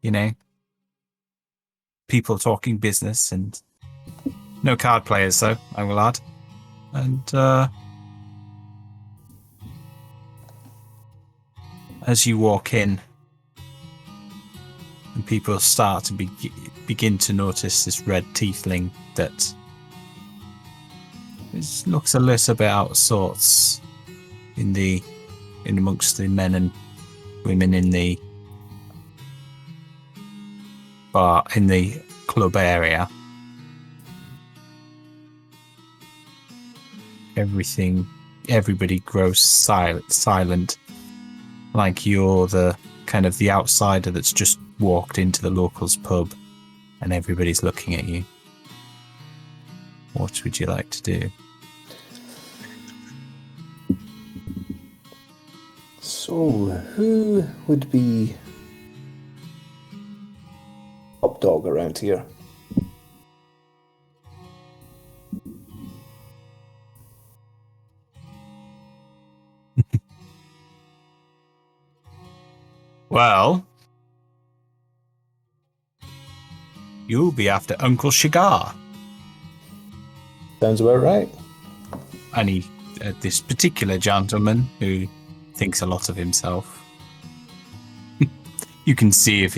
you know, people talking business, and No card players, though, I will add. And as you walk in, and people start to begin to notice this red tiefling that looks a little bit out of sorts in amongst the men and women in the bar, in the club area. Everybody grows silent, like you're the kind of the outsider that's just walked into the locals pub, and everybody's looking at you. What would you like to do? So, who would be top dog around here? Well, you'll be after Uncle Shigar. Sounds about right. And this particular gentleman who thinks a lot of himself. You can see if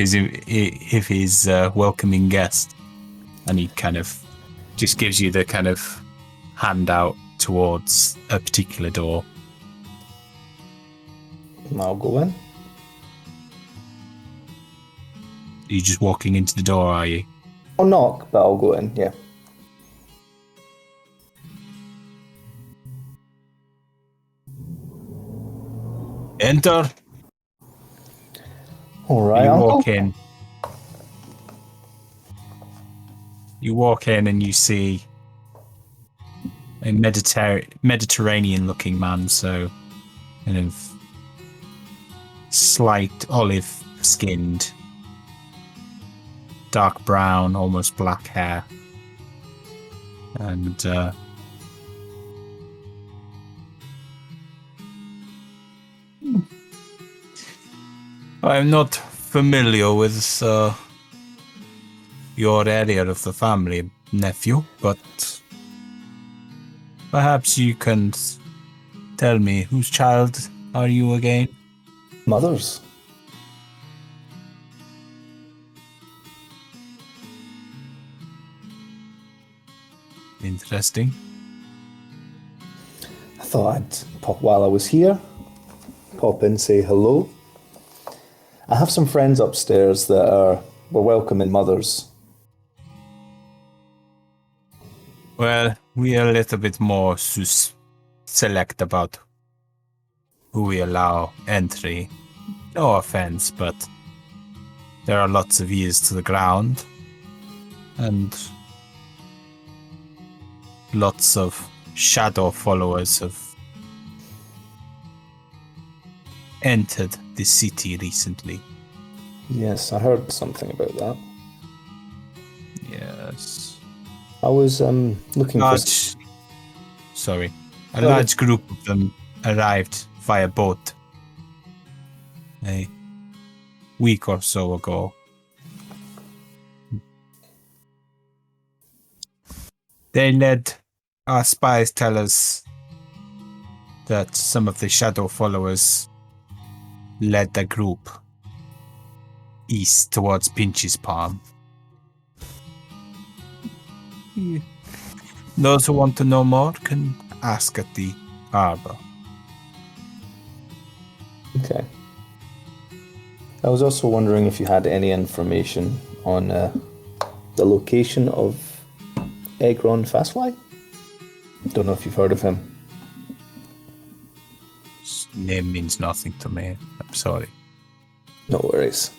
he's welcoming guest, and he kind of just gives you the kind of handout towards a particular door. I'll go in. Are you just walking into the door, are you? I'll knock, but I'll go in, yeah. Enter. All right, You Uncle. walk in. You walk in and you see a Mediterranean-looking man, so kind of slight olive-skinned, dark brown, almost black hair, and I'm not familiar with your area of the family, nephew, but perhaps you can tell me, whose child are you again? Mothers. Interesting. I thought I'd pop while I was here. Pop in, say hello. I have some friends upstairs that were welcoming mothers. Well, we are a little bit more select about who we allow entry. No offense, but there are lots of ears to the ground, and lots of shadow followers have entered the city recently. Yes, I heard something about that. Yes. I was looking for... A large group of them arrived via boat a week or so ago. They led our spies tell us that some of the shadow followers led the group east towards Pinch's Palm. Those who want to know more can ask at the harbor. Okay. I was also wondering if you had any information on the location of Egron Fasfly. Don't know if you've heard of him. His name means nothing to me. I'm sorry. No worries.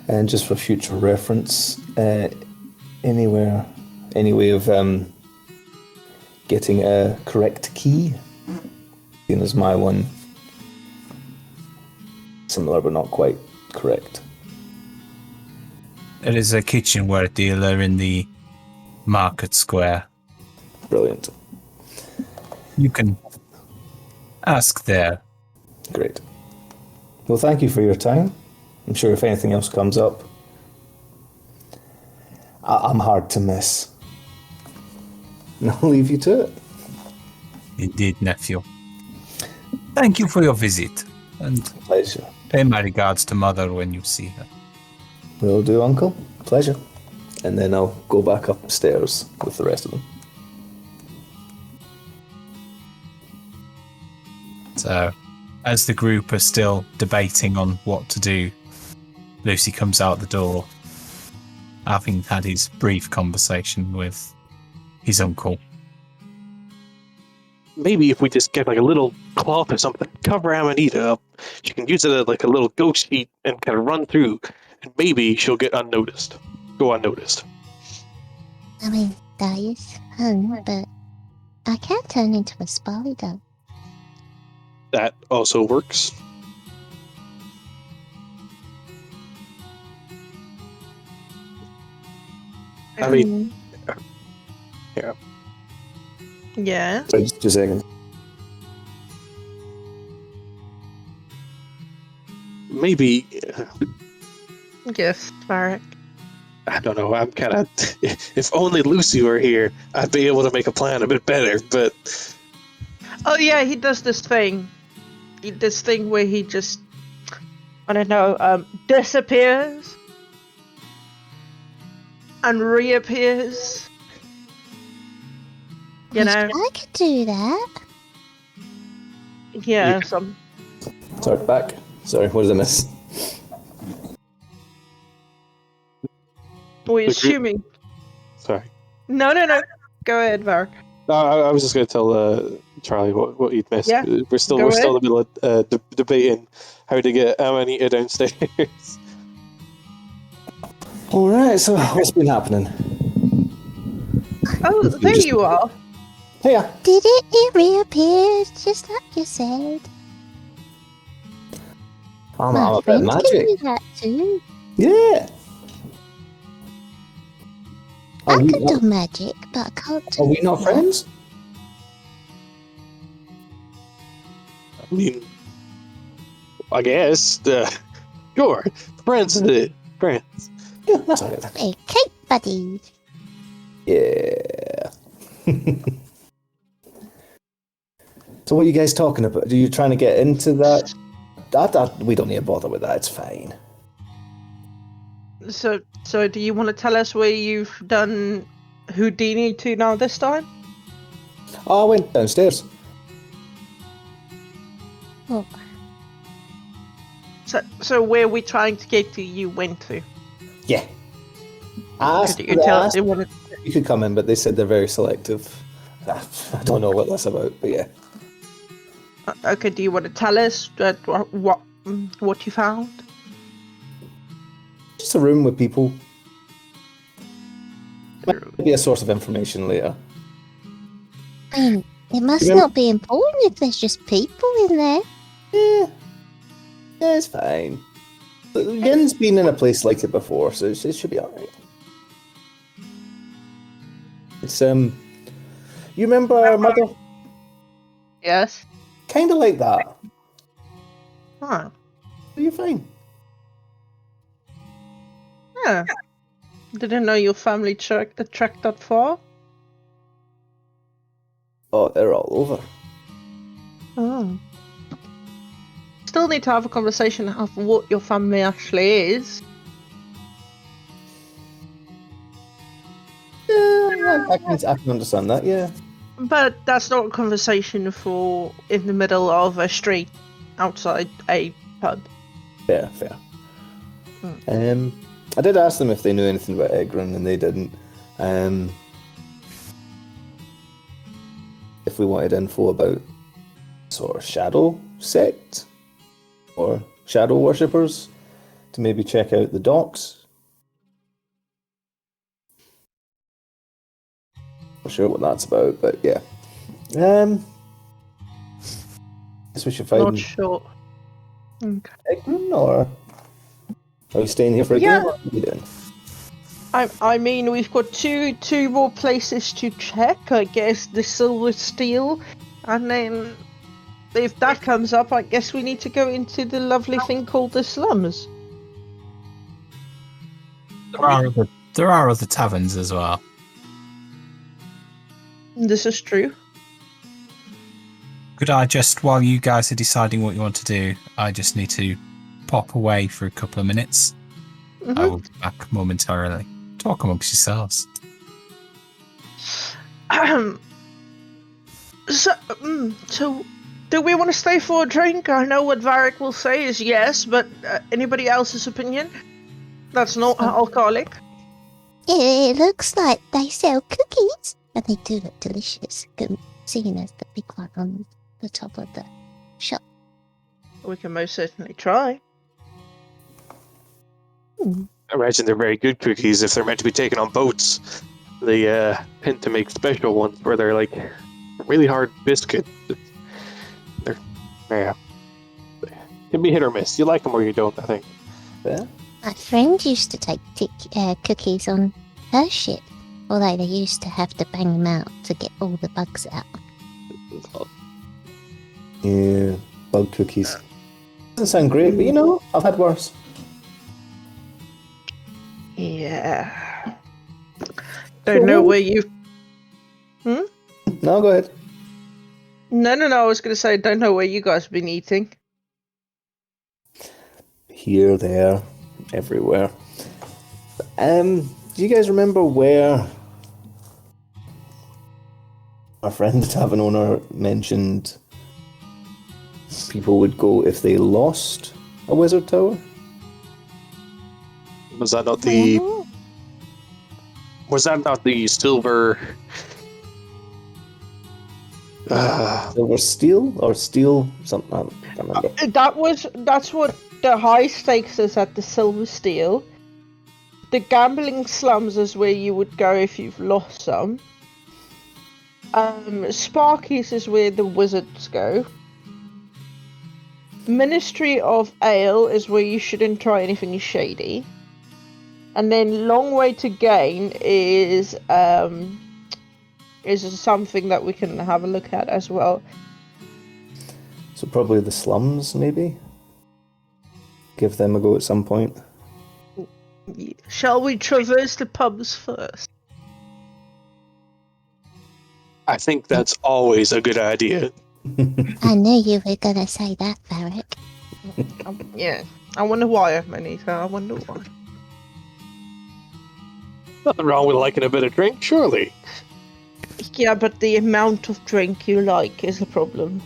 And just for future reference, any way of getting a correct key? Seeing as my one similar but not quite correct. There is a kitchenware dealer in the market square. Brilliant. You can ask there. Great. Well, thank you for your time. I'm sure if anything else comes up, I'm hard to miss. And I'll leave you to it. Indeed, nephew. Thank you for your visit, and Pleasure. pay my regards to Mother when you see her. Will do, Uncle. Pleasure. And then I'll go back upstairs with the rest of them. So, as the group are still debating on what to do, Lucy comes out the door, having had his brief conversation with his uncle. Maybe if we just get like a little cloth or something, cover Amanita up, she can use it as like a little ghost sheet and kind of run through, and maybe she'll get unnoticed. Go unnoticed. I mean, that is fun, but I can't turn into a spider. That also works. I mean, yeah. Yeah. Sorry, just a second. Maybe, Yes, Varric. I don't know, I'm kind of, if only Lucy were here, I'd be able to make a plan a bit better, but Oh yeah, he does this thing. This thing where he just, I don't know, disappears and reappears. You know, I could do that. yeah. You- Some. Sorry, back. Sorry, what did I miss? We're The group- assuming. sorry. No. Go ahead, Varric. No, I was just going to tell Charlie what you'd missed. Yeah, We're still go in the middle of debating how to get Amanita downstairs. Alright, so what's been happening? Oh, there just- you are. Hiya. Did it reappear just like you said? I'm My a bit friends magic. can do that too. Yeah. I Are we, can do magic, but I can't do are we not that. friends? I mean, I guess. Sure. Friends. Friends. Yeah, that's all right. Okay, buddy. Yeah. So what are you guys talking about? Are you trying to get into that? That we don't need to bother with that. It's fine. So do you want to tell us where you've done Houdini to now this time? Oh, I went downstairs. Oh, So where we trying to get to, you went to? Yeah. Asked, Could you tell us? asked you could come in, but they said they're very selective. I don't know what that's about, but yeah. Okay, do you want to tell us what you found? Just a room with people. Might be a source of information later. I mean, it must Yeah. not be important if there's just people in there. Yeah. Yeah, it's fine. Yen's been in a place like it before, so it should be alright. It's, you remember our mother? Yes. Kind of like that. Huh. You're fine. Yeah. Didn't know your family tracked that far. Oh, they're all over. Oh. Still need to have a conversation of what your family actually is. Yeah, I can understand that, yeah. But that's not a conversation for in the middle of a street outside a pub. Fair. I did ask them if they knew anything about Egron, and they didn't. If we wanted info about sort of shadow sect or shadow worshippers, to maybe check out the docks. Not sure what that's about, but yeah. Guess we should find Not sure. Okay. Egron, or are we staying here for a Yeah. game? What are we doing? I mean, we've got two more places to check. I guess the Silver Steel, and then if that comes up, I guess we need to go into the lovely thing called the slums. There are other taverns as well. This is true. Could I just, while you guys are deciding what you want to do, I just need to pop away for a couple of minutes. Mhm. I will be back momentarily. Talk amongst yourselves. So, do we want to stay for a drink? I know what Varric will say is yes, but anybody else's opinion? That's not alcoholic. It looks like they sell cookies, and they do look delicious, seeing as the big one on the top of the shop. We can most certainly try. I imagine they're very good cookies if they're meant to be taken on boats. They tend to make special ones where they're like really hard biscuit. They're can be hit or miss. You like them or you don't, I think. Yeah. My friend used to take cookies on her ship, although they used to have to bang them out to get all the bugs out. Yeah, bug cookies. Doesn't sound great, but you know, I've had worse. Yeah. Don't know where you... No, go ahead. No, I was going to say, don't know where you guys have been eating. Here, there, everywhere. Do you guys remember where our friend Tavern Owner mentioned people would go if they lost a wizard tower? Was that not the silver? Silver steel or steel something? I can't remember. That's what the high stakes is at the Silver Steel. The gambling slums is where you would go if you've lost some. Sparky's is where the wizards go. Ministry of Ale is where you shouldn't try anything shady. And then Long Way to Gain is something that we can have a look at as well. So probably the slums, maybe? Give them a go at some point. Shall we traverse the pubs first? I think that's always a good idea. I knew you were going to say that, Varric. Yeah. I wonder why, Manita. I wonder why. Nothing wrong with liking a bit of drink, surely. Yeah, but the amount of drink you like is the problem.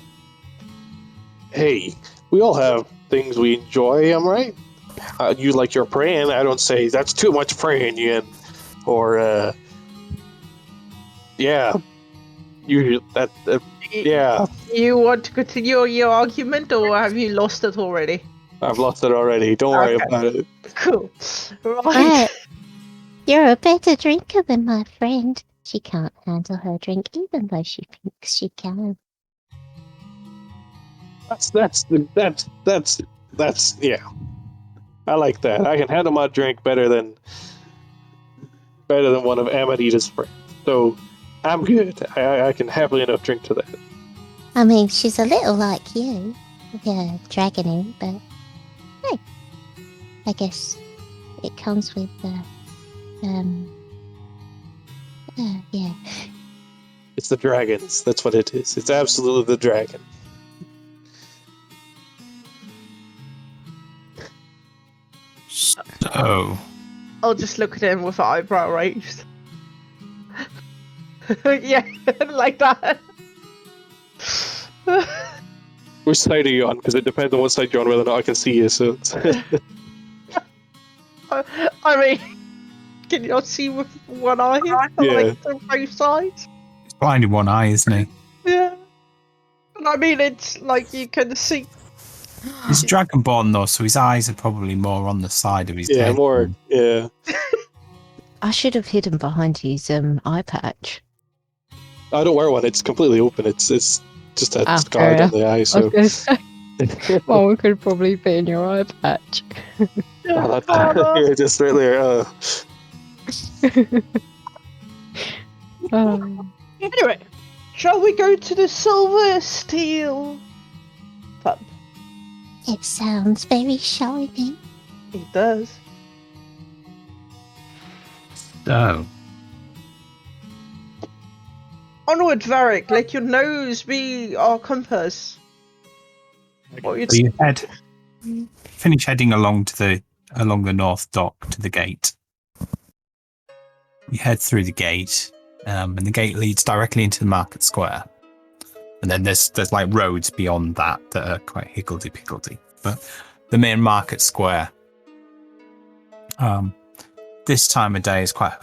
Hey, we all have things we enjoy, am I right? You like your praying, I don't say that's too much praying, Yin. Or, yeah. You, yeah. You want to continue your argument, or have you lost it already? I've lost it already. Don't worry about it. Cool. Right. You're a better drinker than my friend. She can't handle her drink, even though she thinks she can. That's yeah. I like that. I can handle my drink better than one of Amanita's friends. So I'm good. I can happily enough drink to that. I mean, she's a little like you. Yeah, dragony, but hey, I guess it comes with yeah. It's the dragons. That's what it is. It's absolutely the dragon. So, I'll just look at him with eyebrow raised. Yeah, like that. Which side are you on? Because it depends on what side you're on whether or not I can see you. So, I mean, can you not see with one eye? Yeah. Like on both sides? he's blind in one eye, isn't he? Yeah. And I mean, it's like you can see. He's dragonborn though, so his eyes are probably more on the side of his yeah, head. more. Yeah. I should have hidden behind his eye patch. I don't wear one. It's completely open. It's just a Ah, scar fair down the eye. I So. was going to say, well, we could probably be in your eye patch. Oh, yeah, just right there. Anyway, shall we go to the Silver Steel pub? It sounds very shiny. It does. So, Onward, Varric. Let your nose be our compass. What you So you finish heading along the north dock to the gate. You head through the gate, and the gate leads directly into the market square. And then there's like roads beyond that are quite higgledy-piggledy. But the main market square, this time of day is quite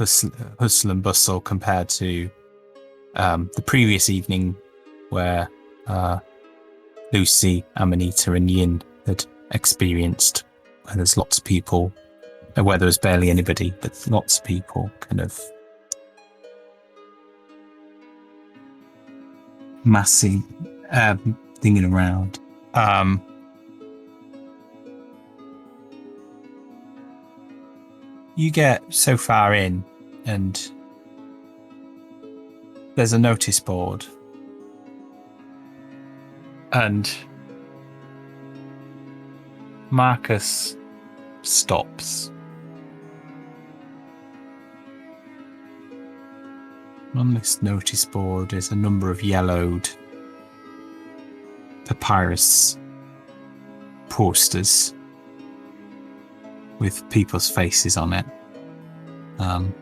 hustle and bustle compared to the previous evening where Lucy, Amanita and Yin had experienced where there's lots of people, where there was barely anybody, but lots of people kind of massing, thinking around. You get so far in and there's a notice board. And Marcus stops. On this notice board is a number of yellowed papyrus posters with people's faces on it. And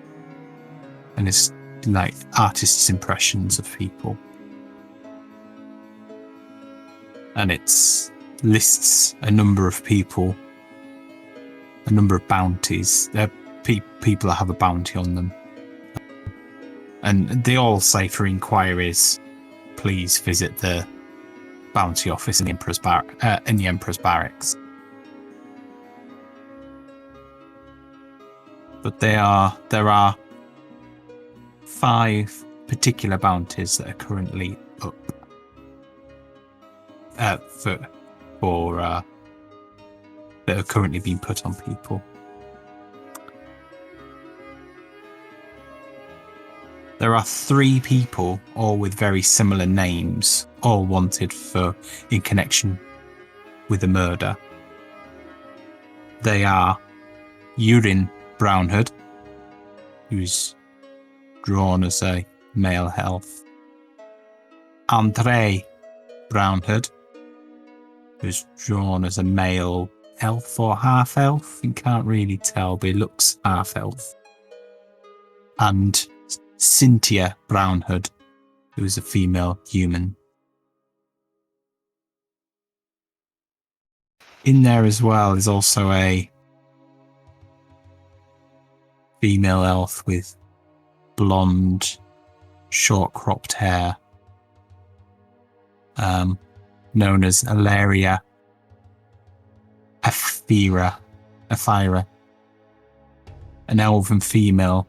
it's like artists' impressions of people. And it lists a number of people, a number of bounties. There are people that have a bounty on them. And they all say for inquiries, please visit the bounty office in the Emperor's Barracks. But there are 5 particular bounties that are currently up. That are currently being put on people. There are 3 people, all with very similar names, all wanted in connection with a murder. They are Urin Brownhood, who's drawn as a male elf. Andre Brownhood, who's drawn as a male elf or half elf. You can't really tell, but he looks half elf. And Cynthia Brownhood, who is a female human. In there as well is also a female elf with blonde, short-cropped hair, known as Alaria Aphira, an elven female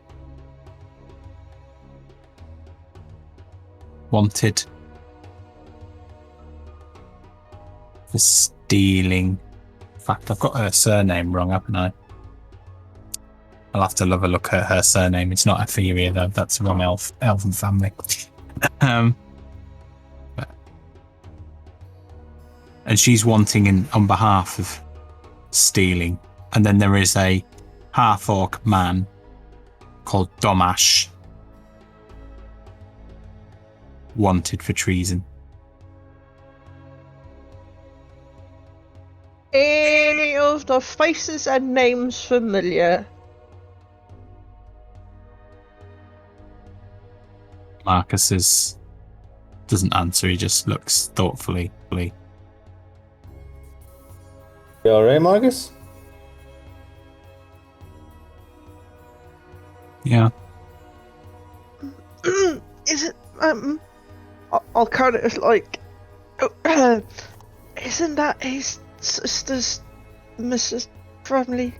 wanted for stealing. In fact, I've got her surname wrong, haven't I? I'll have to have a look at her surname. It's not Atheria, though. That's the wrong elven family. And she's wanting on behalf of stealing. And then there is a half-orc man called Domash, wanted for treason. Any of the faces and names familiar? Marcus doesn't answer, he just looks thoughtfully. You alright, Marcus? Yeah. Is it, I'll kind of like, isn't that his sister's Mrs. family?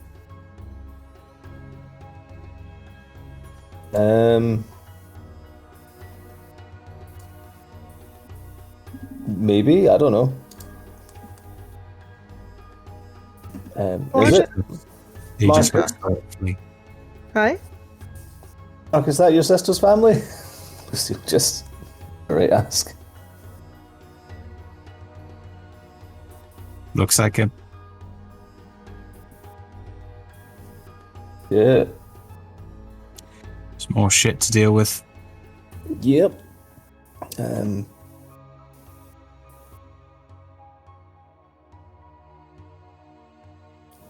Maybe, I don't know. Is it? He just Marcus? looks thoughtfully. Right? Mark, is that your sister's family? Just right ask. Looks like him. Yeah. There's more shit to deal with. Yep.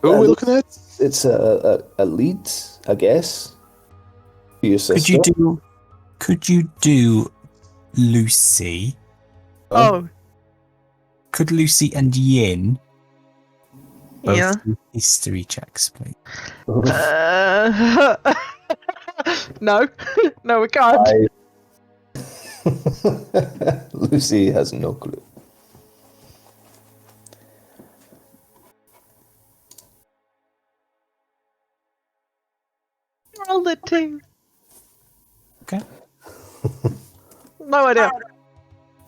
Who are we looking at? It's a lead, I guess. For your sister. Could you do Lucy? Oh, Could Lucy and Yin both yeah. do history checks, please? No, no, we can't. Lucy has no clue. Rolled it too. Okay. No idea.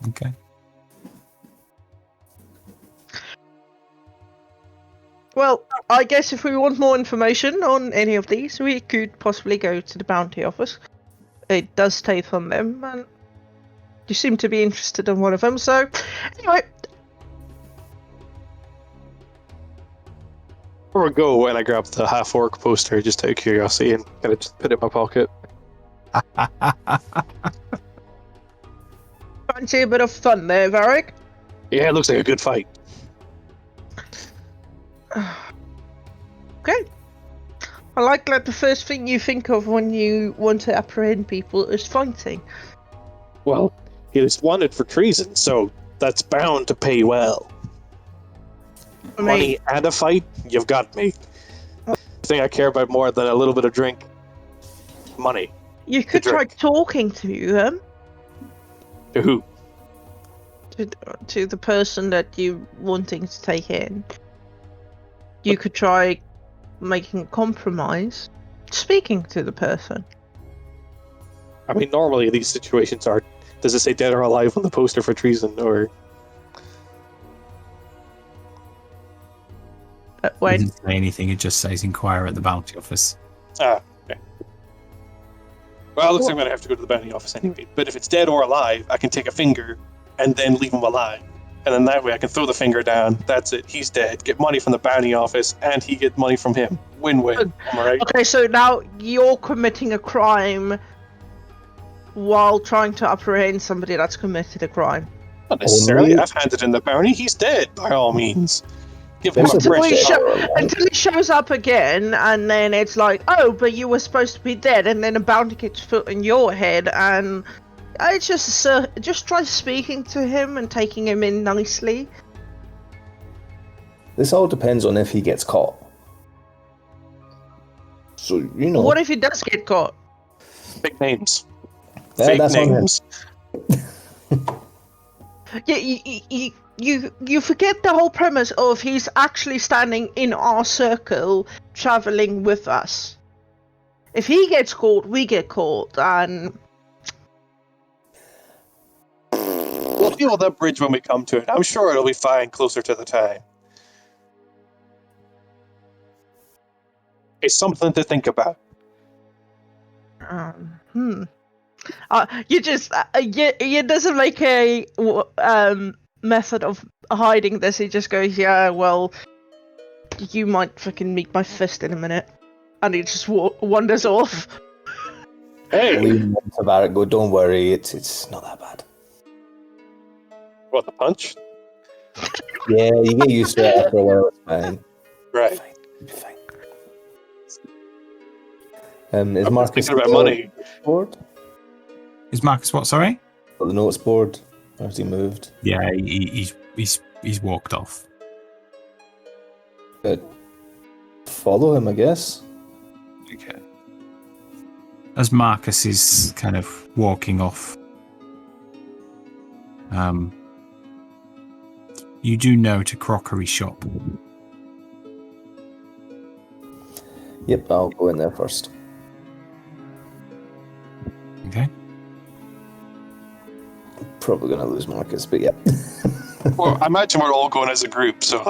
Okay. Well, I guess if we want more information on any of these, we could possibly go to the bounty office. It does state on them, and you seem to be interested in one of them, so anyway. Before I go, and I grab the half-orc poster just out of curiosity and kind of just put it in my pocket. Fancy a bit of fun there, Varric? Yeah, it looks like a good fight. Okay. I like that the first thing you think of when you want to apprehend people is fighting. Well, he was wanted for treason, so that's bound to pay well. I mean, Money and a fight, you've got me. The thing I care about more than a little bit of drink, money. you could try drink. talking to them, To who? to the person that you're wanting to take in. You could try making a compromise, speaking to the person. I mean, normally these situations are, does it say dead or alive on the poster for treason, or... It When doesn't say anything, it just says inquire at the bounty office. Ah, okay. Well, it looks like I'm going to have to go to the bounty office anyway. But if it's dead or alive, I can take a finger and then leave him alive. And then that way I can throw the finger down. That's it. He's dead. Get money from the bounty office, and he get money from him. Win-win. Am I right? Okay, so now you're committing a crime while trying to apprehend somebody that's committed a crime. Not necessarily. Only- I've handed in the bounty. He's dead, by all means. Give him There's a a Until he, precious... difference. until he shows up again, and then it's like, oh, but you were supposed to be dead, and then a bounty gets put in your head, and it's just try speaking to him and taking him in nicely. This all depends on if he gets caught. So, you know. What if he does get caught? Big names. Yeah, Fake that's on him. names. Yeah, you forget the whole premise of he's actually standing in our circle, traveling with us. If he gets caught, we get caught, and We'll deal with that bridge when we come to it. I'm sure it'll be fine closer to the time. It's something to think about. You just you doesn't make a method of hiding this. He just goes, yeah, well, you might fucking meet my fist in a minute, and he just wanders off. Hey! Lean into Barrett and go, don't worry, it's not that bad. What, the punch? Yeah, you get used to it after a while, it's fine. Right. Fine. It'll be fine. Is I'm Marcus thinking about still money. board? Is Marcus what? Sorry. Got the notes board? Or has he moved? Yeah, he's walked off. Good. Follow him, I guess. Okay. As Marcus is kind of walking off, you do note a crockery shop. Yep, I'll go in there first. Okay. Probably gonna lose Marcus, but yeah. Well, I imagine we're all going as a group, so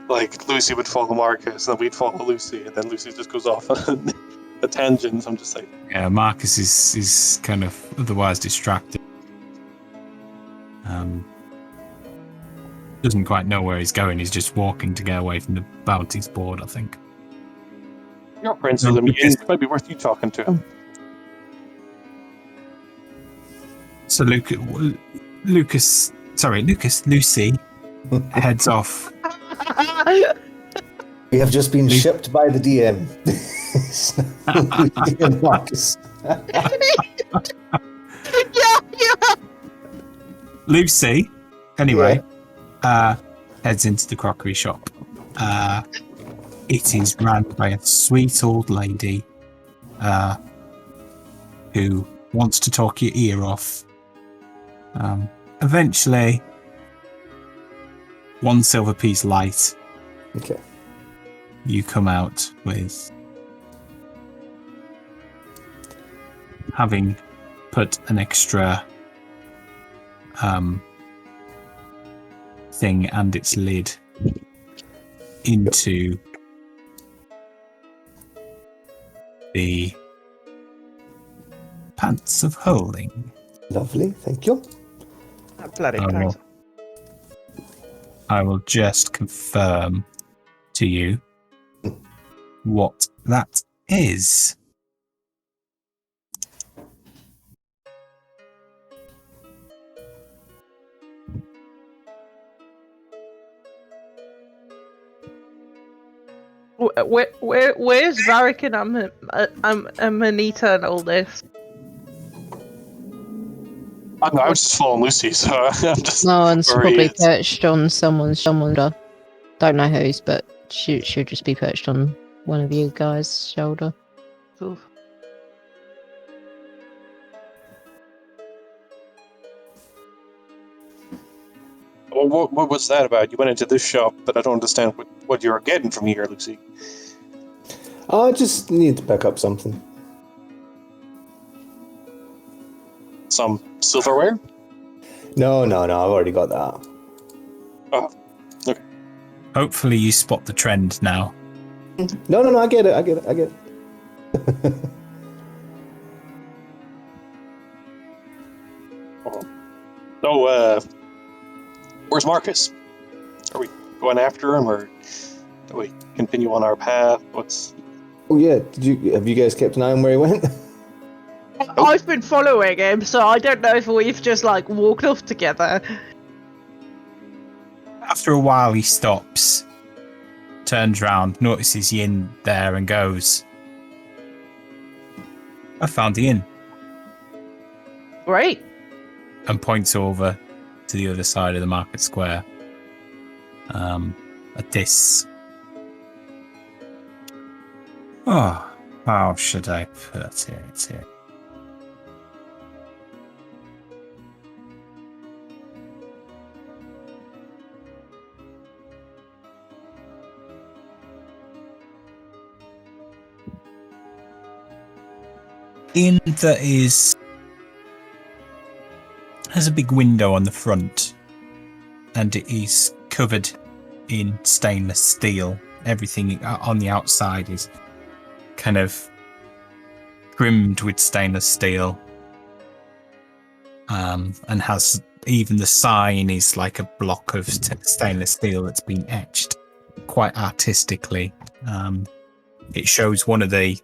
like Lucy would follow Marcus, and then we'd follow Lucy, and then Lucy just goes off on a tangent. I'm just like, Yeah, Marcus is kind of otherwise distracted. Doesn't quite know where he's going. He's just walking to get away from the bounties board, I think. you're friends with him. It might be worth you talking to him. So Lucy heads off. We have just been shipped by the DM. Lucy and Marcus. Yeah. Lucy, anyway, heads into the crockery shop. It is run by a sweet old lady who wants to talk your ear off. Eventually, 1 silver piece light. Okay. You come out with having put an extra thing and its lid into the pants of holding. Lovely, thank you. That bloody I pants. will just confirm to you what that is. Where's Varric and Amanita and all this? I was just following Lucy, so I'm just. No one's where he probably is. perched on someone's shoulder. Don't know whose, but she'll just be perched on one of you guys' shoulder. Oof. Well, what was that about? You went into this shop, but I don't understand what you were getting from here, Lucy. I just need to pick up something. Some silverware? No, I've already got that. Oh, okay. Hopefully you spot the trend now. No, I get it. So, where's Marcus? Are we going after him, or do we continue on our path? Oh yeah, have you guys kept an eye on where he went? I've been following him, so I don't know if we've just like walked off together. After a while, he stops, turns round, notices Yin there, and goes, I found the inn. Great. And points over to the other side of the market square. At this. Oh, how should I put it? Inn that has a big window on the front, and it is covered in stainless steel. Everything on the outside is kind of trimmed with stainless steel, and has even the sign is like a block of stainless steel that's been etched quite artistically. It shows one of the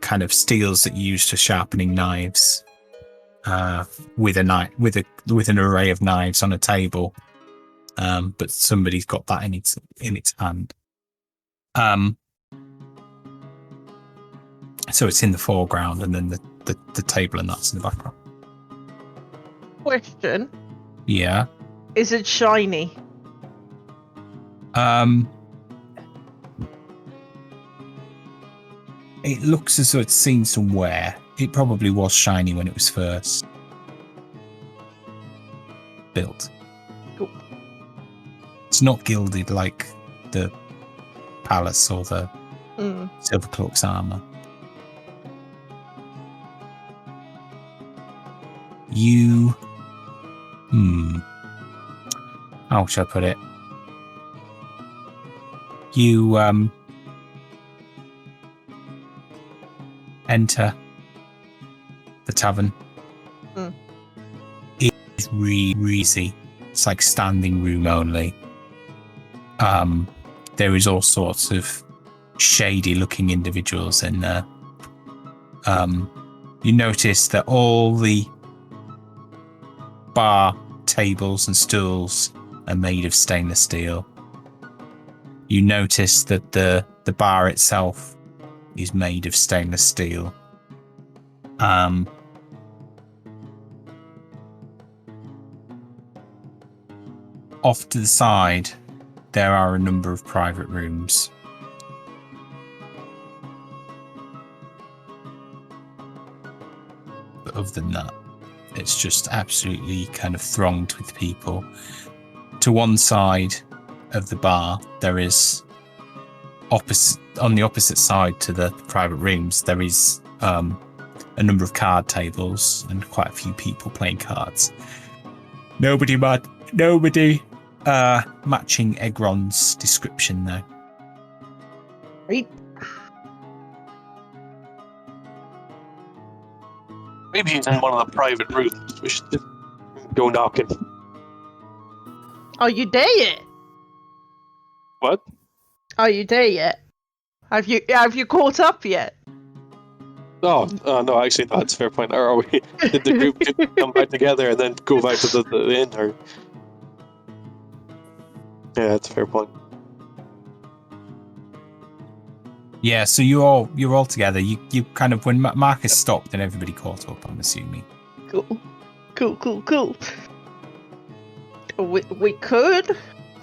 kind of steels that you use for sharpening knives, with an array of knives on a table, but somebody's got that in its hand. So it's in the foreground, and then the table and that's in the background. Question: Yeah. is it shiny? It looks as though it's seen some wear. It probably was shiny when it was first built. Cool. It's not gilded like the palace or the Silvercloak's armor. You... how should I put it? You, enter the tavern. It's really easy. It's like standing room only. There is all sorts of shady looking individuals in there. You notice that all the bar tables and stools are made of stainless steel. You notice that the bar itself is made of stainless steel. Off to the side, there are a number of private rooms. But other than that, it's just absolutely kind of thronged with people. To one side of the bar, there is on the opposite side to the private rooms, there is a number of card tables and quite a few people playing cards. Nobody matching Egron's description though. Right. Maybe he's in one of the private rooms. We should just go knocking. Are you there yet? What? Are you there yet? Have you caught up yet? Oh, no, actually, no, that's a fair point. Or are we, did the group come back together and then go back to the inn? Or... Yeah, that's a fair point. Yeah, so you're all together. You kind of, when Marcus stopped, and everybody caught up, I'm assuming. Cool. We could.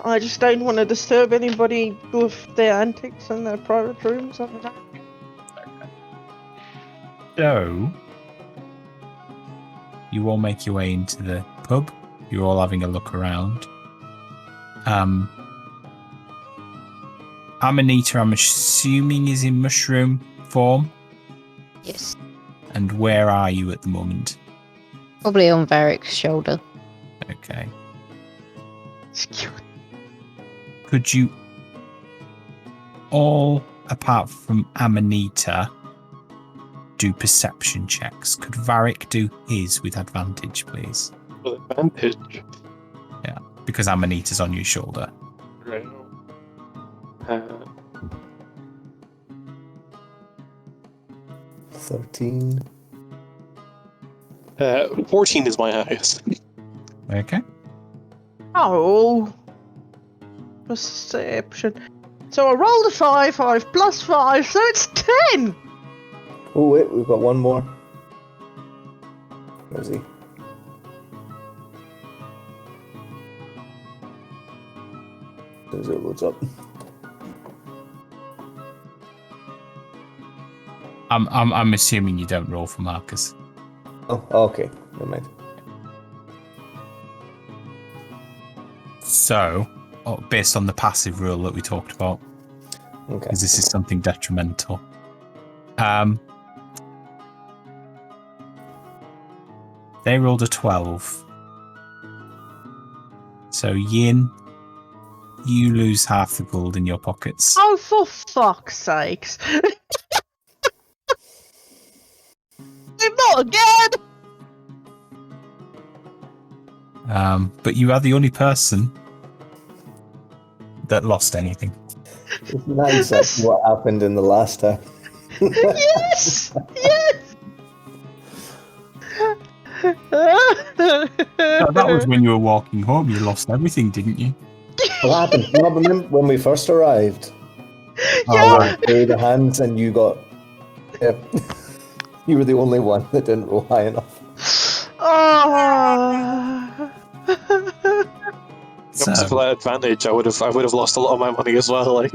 I just don't want to disturb anybody with their antics in their private rooms. I don't know. So, you all make your way into the pub. You're all having a look around. Amanita, I'm assuming, is in mushroom form. Yes. And where are you at the moment? Probably on Varric's shoulder. Okay. It's cute. Could you all, apart from Amanita, do perception checks? Could Varric do his with advantage, please? With advantage? Yeah, because Amanita's on your shoulder. Right. 13. 14 is my highest. Okay. Oh. Perception. So I rolled a 5 plus 5, so it's 10! Oh, wait, we've got one more. Where is he? As it loads up. I'm assuming you don't roll for Marcus. Oh, okay. Never mind. So, based on the passive rule that we talked about, Okay. because this is something detrimental. They rolled a 12. So Yin, you lose half the gold in your pockets. Oh, for fuck's sakes. Not again! But you are the only person that lost anything. It's nice that's what happened in the last time. Yes! No, that was when you were walking home. You lost everything, didn't you? What happened? You remember when we first arrived? Yeah. I paid the hands and you got... Yeah. You were the only one that didn't roll high enough. Oh. So, for that advantage, I would have lost a lot of my money as well. Like,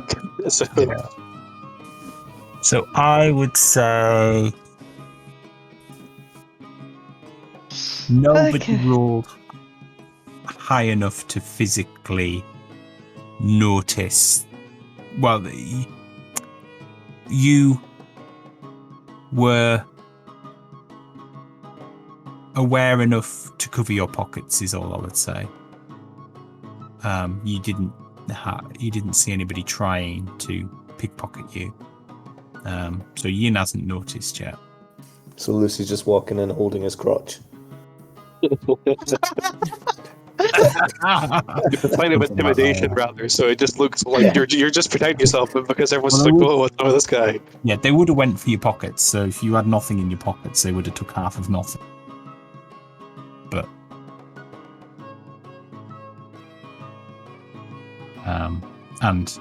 so. Yeah. So I would say nobody rolled high enough to physically notice. Well, you were aware enough to cover your pockets, is all I would say. You didn't see anybody trying to pickpocket you. So Yin hasn't noticed yet. So Lucy's just walking in holding his crotch. It's a kind of intimidation, rather. So it just looks like you're just protecting yourself because everyone's like, "Oh, what's wrong with this guy?" Yeah, they would have went for your pockets. So if you had nothing in your pockets, they would have took half of nothing. But And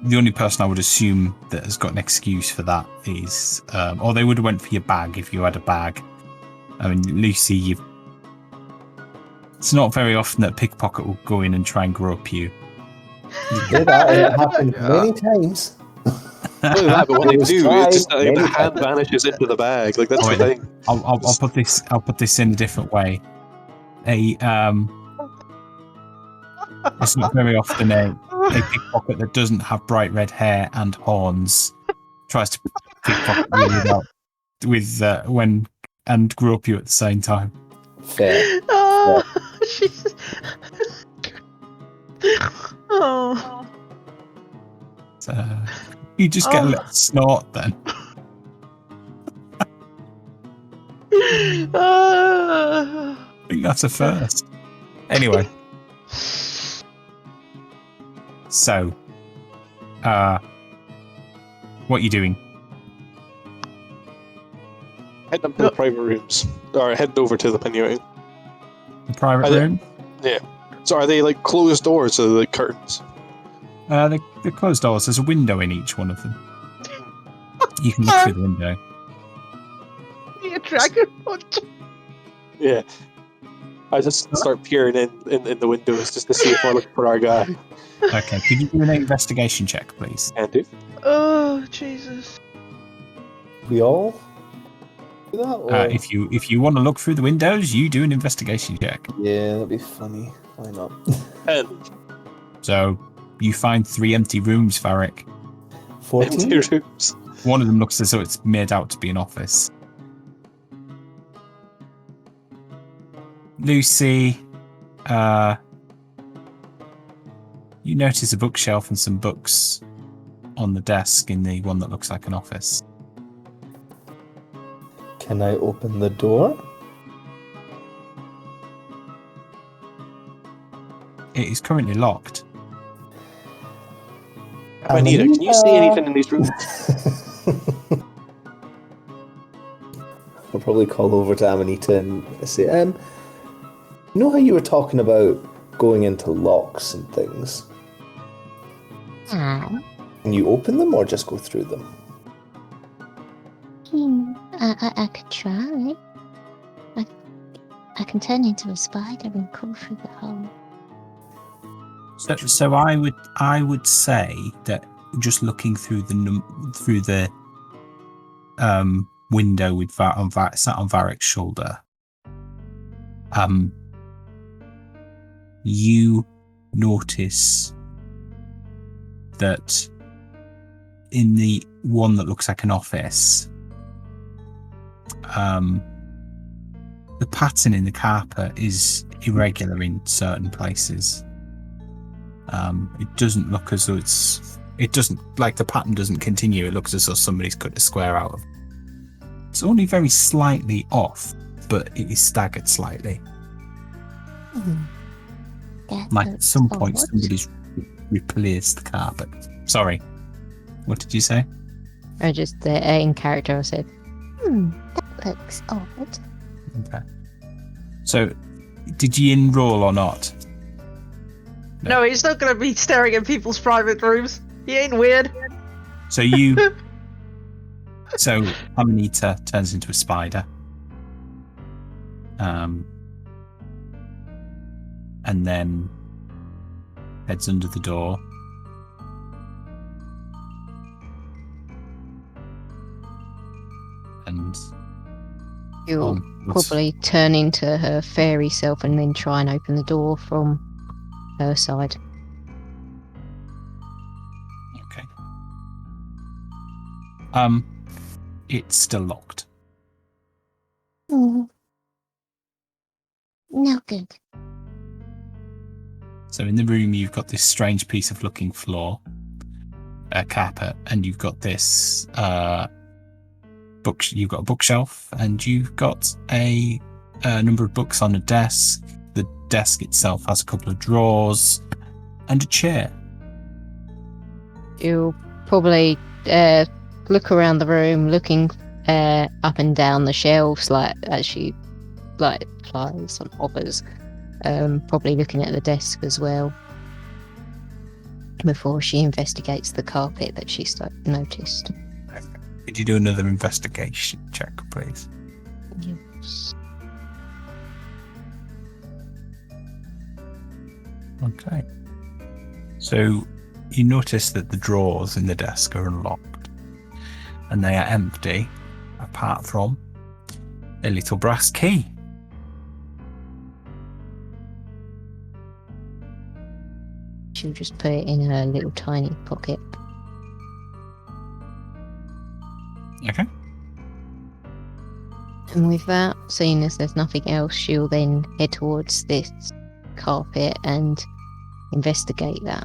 the only person I would assume that has got an excuse for that is, or they would have went for your bag if you had a bag. I mean, Lucy, it's not very often that a pickpocket will go in and try and grope you. You did that, and it happened many times. Not only that, but when they It was do, tried it's just like the many hand times. vanishes into the bag. Like that's Oh, the wait. thing. I'll put this in a different way. It's not very often a pickpocket that doesn't have bright red hair and horns tries to pickpocket you and grope you at the same time. Fair. Oh, Jesus. Oh. So you just get a little snort then. I think that's a first. Anyway. So, what are you doing? Heading up to the private rooms, or heading over to them anyway. The private room? So are they like closed doors or like curtains? They're closed doors. There's a window in each one of them. You can look through the window. A dragon punch. Yeah. I just start peering in the windows just to see if we're looking for our guy. Okay, could you do an investigation check, please? Can do. Oh, Jesus. We all do that? Or... If you want to look through the windows, you do an investigation check. Yeah, that'd be funny. Why not? 10. So you find 3 empty rooms, Varric. 14? Empty rooms. One of them looks as though it's made out to be an office. Lucy, you notice a bookshelf and some books on the desk in the one that looks like an office. Can I open the door? It is currently locked. Amanita, can you see anything in these rooms? I'll probably call over to Amanita and say, you know how you were talking about going into locks and things? Ah, Can you open them or just go through them? I could try. I can turn into a spider and crawl through the hole. So I would say that just looking through the window with sat on Varric's shoulder, you notice that in the one that looks like an office, the pattern in the carpet is irregular in certain places. It doesn't look as though the pattern doesn't continue. It looks as though somebody's cut a square out of it. It's only very slightly off, but it is staggered slightly. Like at some point somebody's replaced the carpet. Sorry, what did you say? I just in character I said, That looks odd. Okay. So, did you enroll or not? No, he's not going to be staring at people's private rooms. He ain't weird. So so Amanita turns into a spider. And then heads under the door. And you'll probably turn into her fairy self and then try and open the door from her side. Okay. It's still locked. No good. So in the room, you've got this strange piece of looking floor, a carpet, and you've got this you've got a bookshelf, and you've got a number of books on a desk. The desk itself has a couple of drawers and a chair. You'll probably look around the room, looking up and down the shelves, like as she flies and hovers. Probably looking at the desk as well. before she investigates the carpet that she noticed. Could you do another investigation check, please? Yes. Okay. So you notice that the drawers in the desk are unlocked, and they are empty, apart from a little brass key. She'll just put it in her little tiny pocket. Okay. And with that, seeing as there's nothing else, she'll then head towards this carpet and investigate that.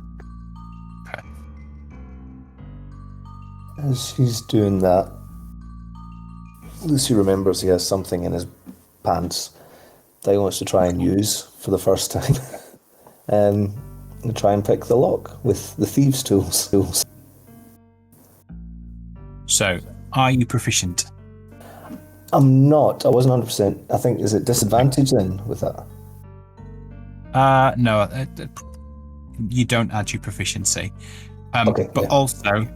As she's doing that, Lucy remembers he has something in his pants that he wants to try and use for the first time. And try and pick the lock with the thieves' tools. So, are you proficient? I'm not. I wasn't 100%. I think, is it disadvantage then with that? No. You don't add your proficiency. Okay, but yeah. also,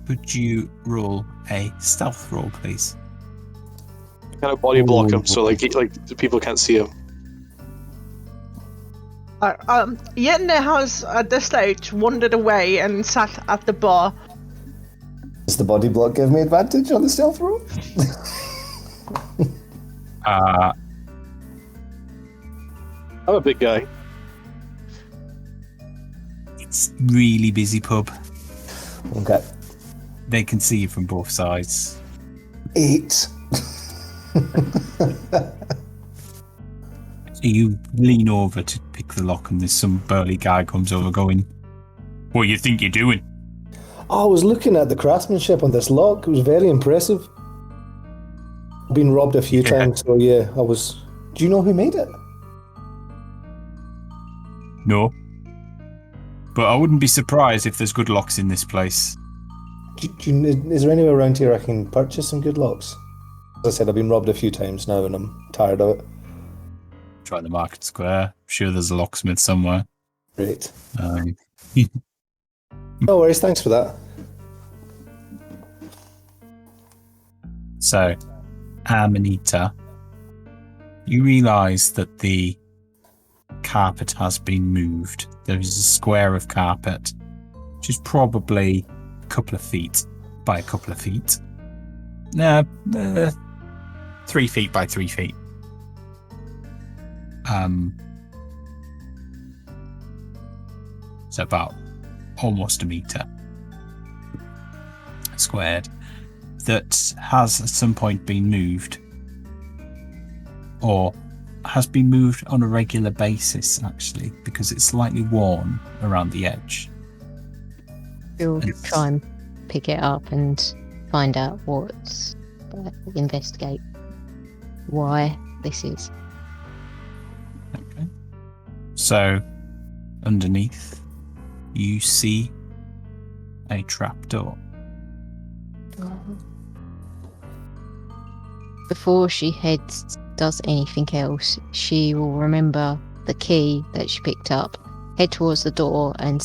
could you roll a stealth roll, please? Kind of body block him so like people can't see him. Yetna has, at this stage, wandered away and sat at the bar. Does the body block give me advantage on the stealth roll? I'm a big guy. It's really busy pub. Okay. They can see you from both sides. 8. So you lean over to pick the lock, and there's some burly guy comes over going, "What do you think you're doing?" I was looking at the craftsmanship on this lock. It was very impressive. I've been robbed a few times, so yeah, I was... Do you know who made it? No. But I wouldn't be surprised if there's good locks in this place. Is there anywhere around here I can purchase some good locks? As I said, I've been robbed a few times now and I'm tired of it. Try the market square. I'm sure there's a locksmith somewhere. Great. No worries, thanks for that. So, Amanita, you realise that the carpet has been moved. There is a square of carpet, which is probably a couple of feet by a couple of feet. 3 feet by 3 feet. So about almost a meter squared, that has at some point been moved, or has been moved on a regular basis, actually, because it's slightly worn around the edge. We'll try and pick it up and find out investigate why this is. Okay. So, underneath, you see a trapdoor. Before she does anything else, she will remember the key that she picked up, head towards the door and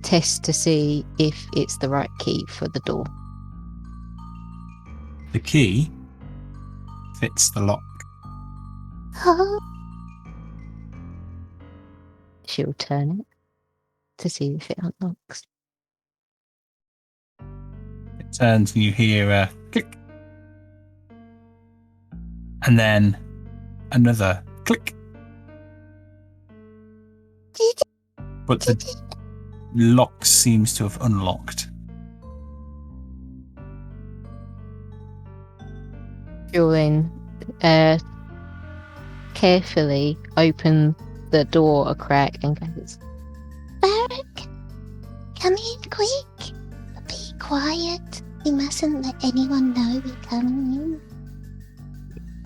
test to see if it's the right key for the door. The key fits the lock. She'll turn it to see if it unlocks. It turns and you hear a click. And then another click. But the lock seems to have unlocked. She'll then carefully open the door a crack and goes, Barak, come in quick. Be quiet. We mustn't let anyone know we're coming in.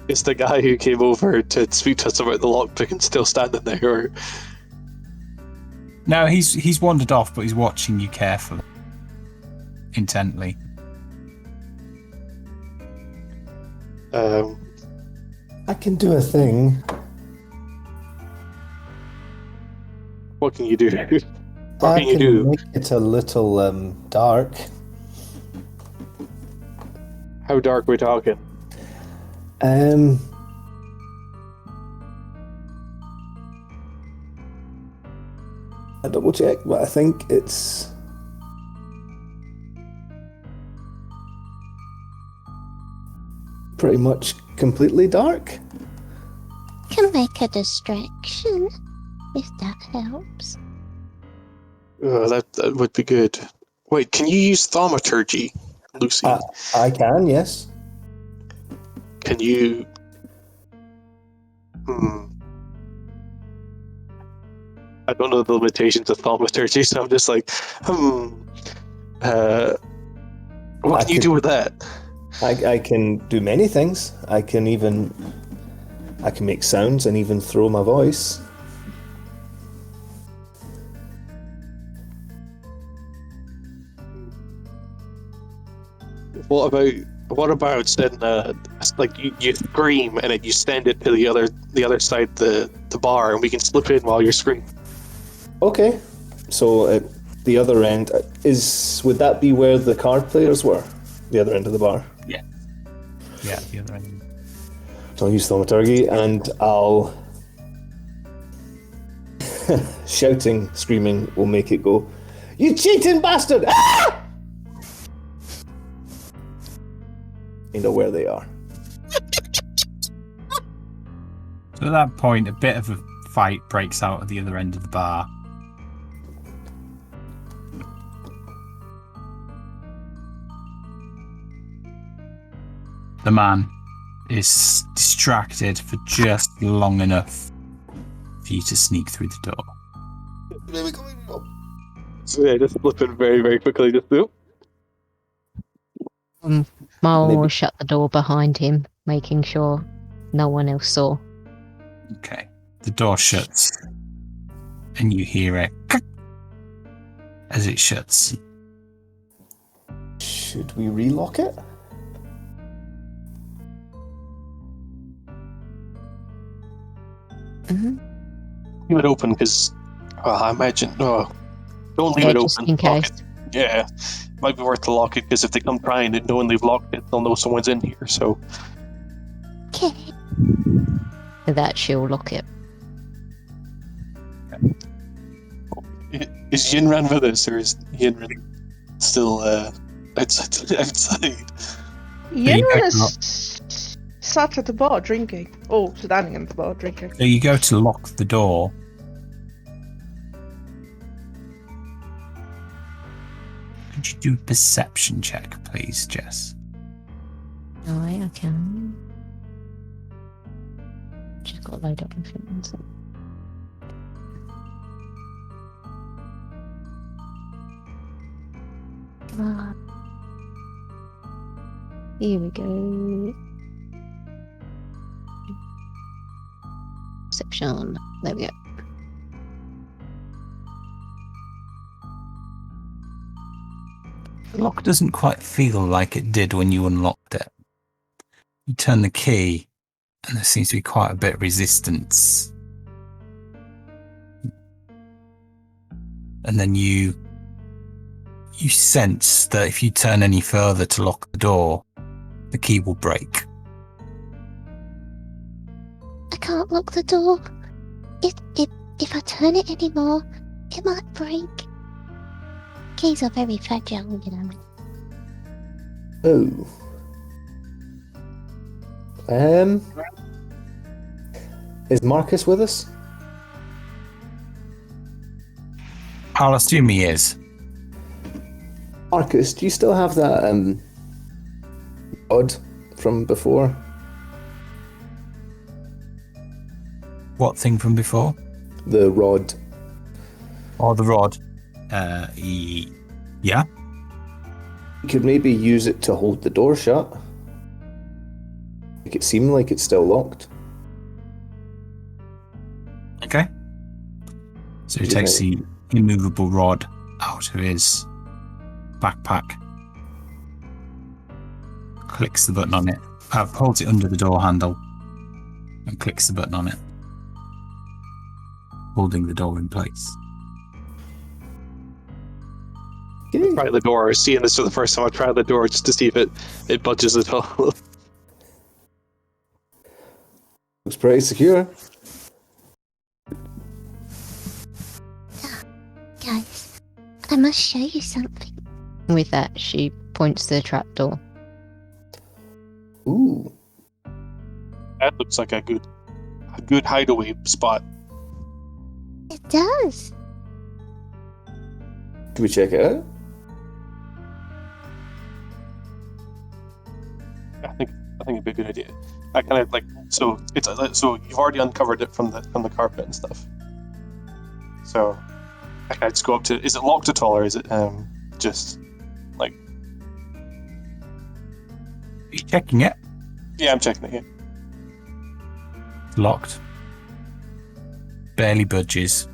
Is the guy who came over to speak to us about the lockpick still standing there? Or... No, he's wandered off, but he's watching you carefully, intently. I can do a thing. What can you do? What can you do? Make it a little dark. How dark are we talking? I double check, but I think it's pretty much completely dark. Can make a distraction, if that helps. That would be good. Wait, can you use thaumaturgy, Lucy? I can, yes. Can you... I don't know the limitations of thaumaturgy, so I'm just like, what can you do with that? I can do many things. I can make sounds and even throw my voice. What about then, like you scream and then you stand it to the other side the bar, and we can slip in while you're screaming. Okay, so at the other end would that be where the card players were? The other end of the bar. Yeah, the other end. So I'll use thaumaturgy and I'll screaming will make it go, "You cheating bastard!" Ah! You know where they are. So at that point, a bit of a fight breaks out at the other end of the bar. The man is distracted for just long enough for you to sneak through the door. So yeah, just slip in very, very quickly, just do. Mal will shut the door behind him, making sure no one else saw. Okay. The door shuts, and you hear it as it shuts. Should we relock it? Leave it open because I imagine. No, don't leave it just open. in Lock case. it. Yeah, might be worth to lock it because if they come trying and knowing they've locked it, they'll know someone's in here. So Okay. With that, she'll lock it. is Yinran with us, or is Yinran still outside? Yenran is sat at the bar drinking. Oh, standing at the bar drinking. So you go to lock the door. Could you do a perception check, please, Jess? Alright, I can. Just got to load up things. Here we go. Perception. There we go. The lock doesn't quite feel like it did when you unlocked it. You turn the key, and there seems to be quite a bit of resistance. And then you sense that if you turn any further to lock the door, the key will break. I can't lock the door. If I turn it anymore, it might break. Keys are very fragile, you know. Oh. Is Marcus with us? I'll assume he is. Marcus, do you still have that rod from before? What thing from before? The rod. Oh, the rod. Yeah. You could maybe use it to hold the door shut. Make it seem like it's still locked. Okay. So he takes the immovable rod out of his backpack, clicks the button on it, holds it under the door handle, and clicks the button on it, holding the door in place. Okay. Try the door, seeing this for the first time, I try the door just to see if it budges at all. Looks pretty secure. Guys, I must show you something. With that, she points to the trapdoor. Ooh. That looks like a good hideaway spot. It does. Do we check it out? I think it'd be a good idea. I kind of like so you've already uncovered it from the carpet and stuff. So I can just go up to. Is it locked at all, or is it just like? Are you checking it? Yeah, I'm checking it. Yeah. Locked. Barely budges.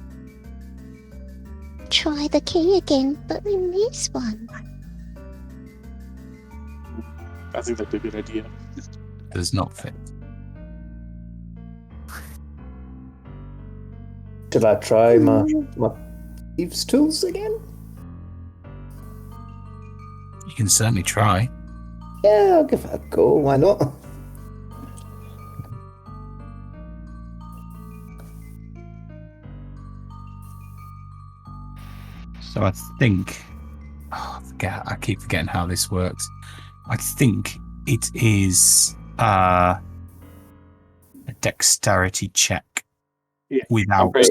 Try the key again, but in this one. I think that'd be a good idea. Does not fit. Should I try my thieves' tools again? You can certainly try. Yeah, I'll give it a go. Why not? So I think... I keep forgetting how this works. I think it is a dexterity check Yeah. without Okay.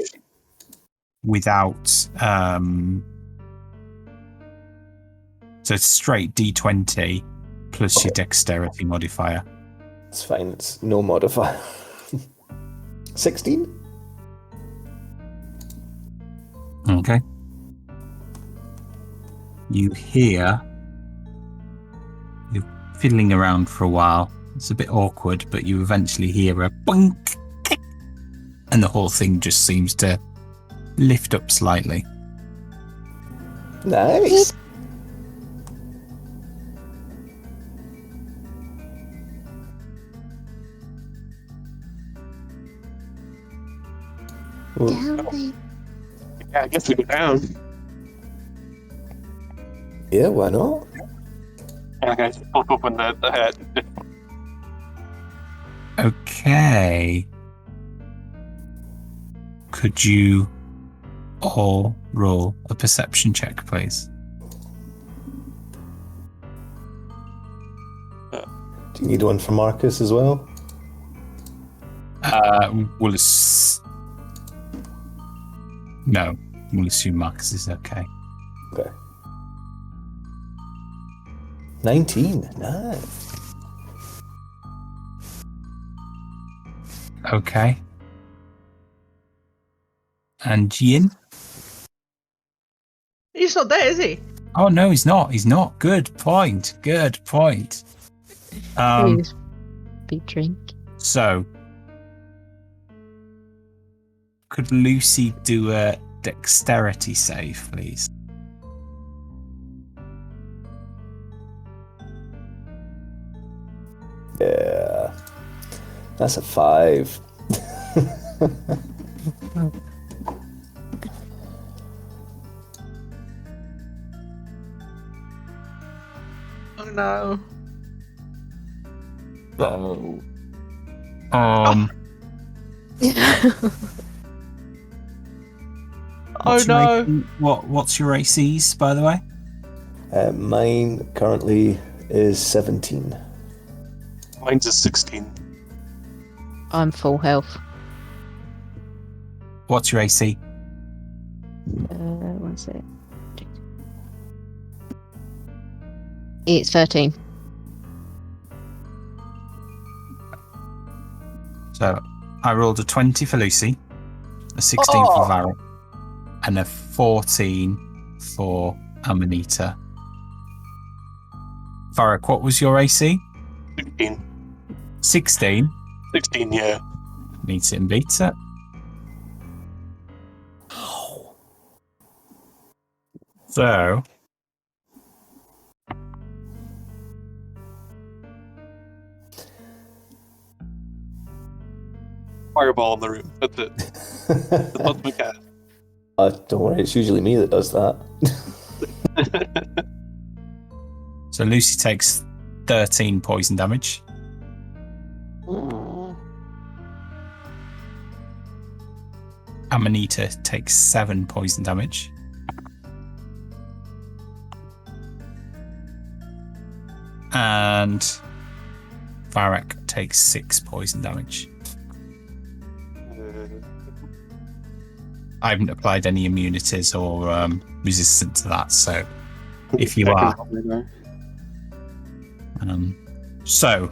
So it's straight D20 plus your dexterity modifier. It's fine. It's no modifier. 16? Okay. You hear... You're fiddling around for a while. It's a bit awkward, but you eventually hear a boink, and the whole thing just seems to lift up slightly. Nice. Ooh. Down there. Yeah, I guess we go down. Yeah, why not? Okay, poke open the head. Okay. Could you all roll a perception check, please? Do you need one for Marcus as well? No, we'll assume Marcus is okay. Okay. 19. Nice. Okay. And Yin? He's not there, is he? Oh no, he's not. He's not. Good point. Good point. Please. Big drink. So, could Lucy do a dexterity save, please? Yeah. That's a 5. Oh no. Oh. Oh no. What's your ACs, by the way? Mine currently is 17. Mine's a 16. I'm full health. What's your AC? One sec. It's 13. So, I rolled a 20 for Lucy, a 16 for Varric, and a 14 for Amanita. Varric, what was your AC? 16. 16. 16, yeah. Meets it and beats it. So, Fireball in the room. That's it. The ultimate cat. Don't worry, it's usually me that does that. So Lucy takes 13 poison damage. Amanita takes 7 poison damage. And Varek takes 6 poison damage. I haven't applied any immunities or resistance to that, so if you are. So,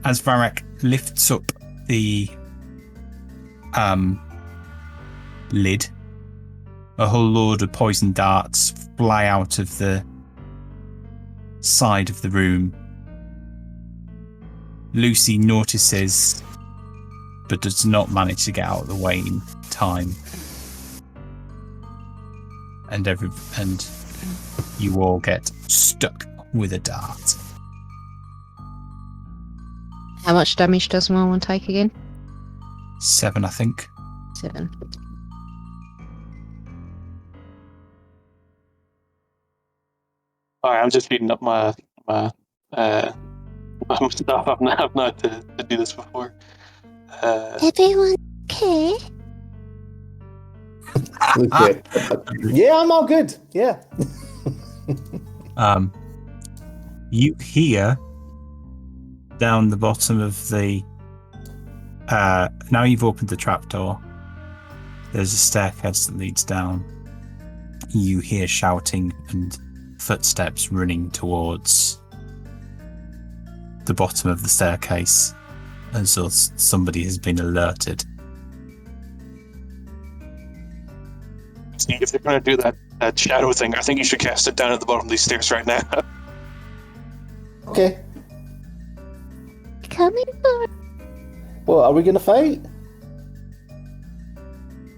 as Varek lifts up the lid, a whole load of poison darts fly out of the side of the room. Lucy notices, but does not manage to get out of the way in time. And you all get stuck with a dart. How much damage does my one take again? 7, I think. 7. Alright, I'm just reading up my stuff. I've not had to do this before. Everyone okay? Okay. Yeah, I'm all good. Yeah. You hear down the bottom of the now you've opened the trapdoor, there's a staircase that leads down. You hear shouting and footsteps running towards the bottom of the staircase, as though somebody has been alerted. See, if they're going to do that shadow thing, I think you should cast it down at the bottom of these stairs right now. Okay. Coming for Well, are we gonna fight?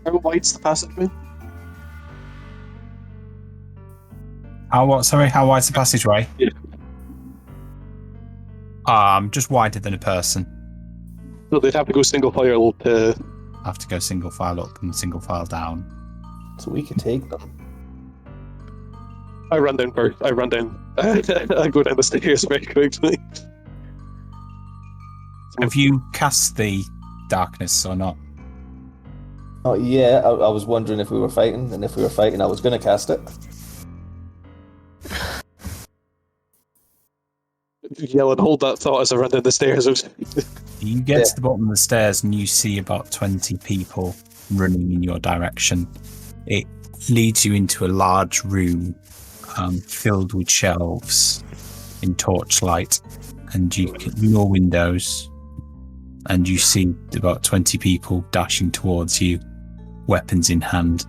How wide's the passageway? How wide's the passageway? Yeah. Just wider than a person. So they'd have to go single file to... Have to go single file up and single file down. So we can take them. I run down first. I go down the stairs very quickly. Have you cast the darkness or not? Oh yeah, I was wondering if we were fighting, and if we were fighting, I was gonna cast it. Yell and hold that thought as I run down the stairs. You get to the bottom of the stairs and you see about 20 people running in your direction. It leads you into a large room filled with shelves in torchlight, and no windows, and you see about 20 people dashing towards you, weapons in hand.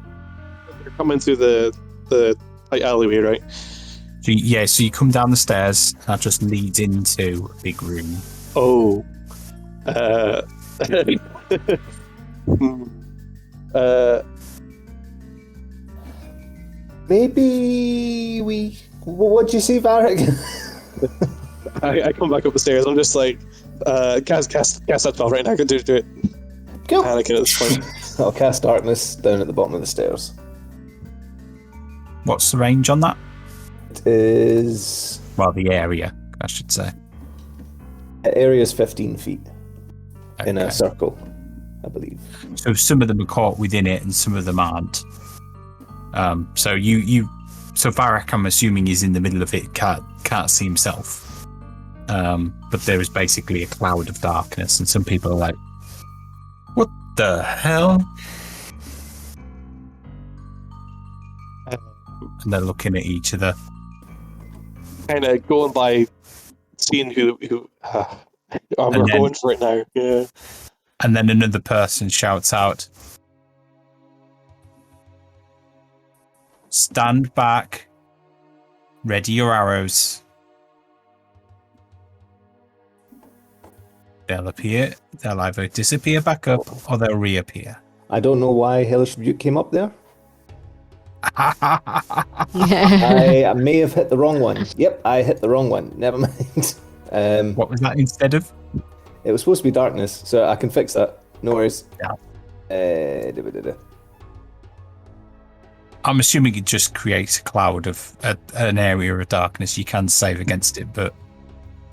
They're coming through the tight alleyway, right? So you come down the stairs, and that just leads into a big room. Oh. Maybe we... What'd you say, Varric? I come back up the stairs. I'm just like, cast that spell right now. I can do it. Go. Panicking at this point. I'll cast darkness down at the bottom of the stairs. What's the range on that? It is... Well, the area, I should say. The area is 15 feet in Okay. a circle, I believe. So some of them are caught within it, and some of them aren't. So Varric, I'm assuming, is in the middle of it. Can't see himself. But there is basically a cloud of darkness, and some people are like, "What the hell?" And they're looking at each other. Kind of going by, seeing who we're going for it now. Yeah. And then another person shouts out, "Stand back. Ready your arrows." They'll appear. They'll either disappear back up or they'll reappear. I don't know why Hellish Rebuke came up there. Yeah. I may have hit the wrong one. Yep, I hit the wrong one. Never mind. What was that instead of? It was supposed to be darkness, so I can fix that. No worries. Yeah. I'm assuming it just creates a cloud of an area of darkness. You can save against it, but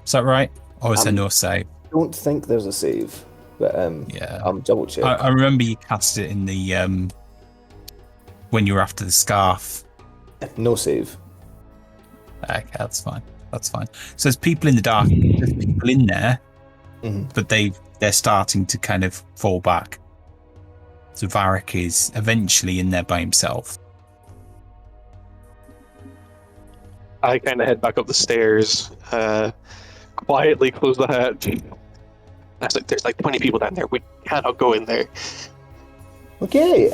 is that right? Or is there no save? I don't think there's a save, but Yeah. I'll double check. I remember you cast it in the when you were after the scarf. No save. Okay, that's fine. That's fine. So there's people in the dark. There's people in there, but they're starting to kind of fall back. So Varric is eventually in there by himself. I kind of head back up the stairs, quietly close the hatch. There's like 20 people down there. We cannot go in there. Okay.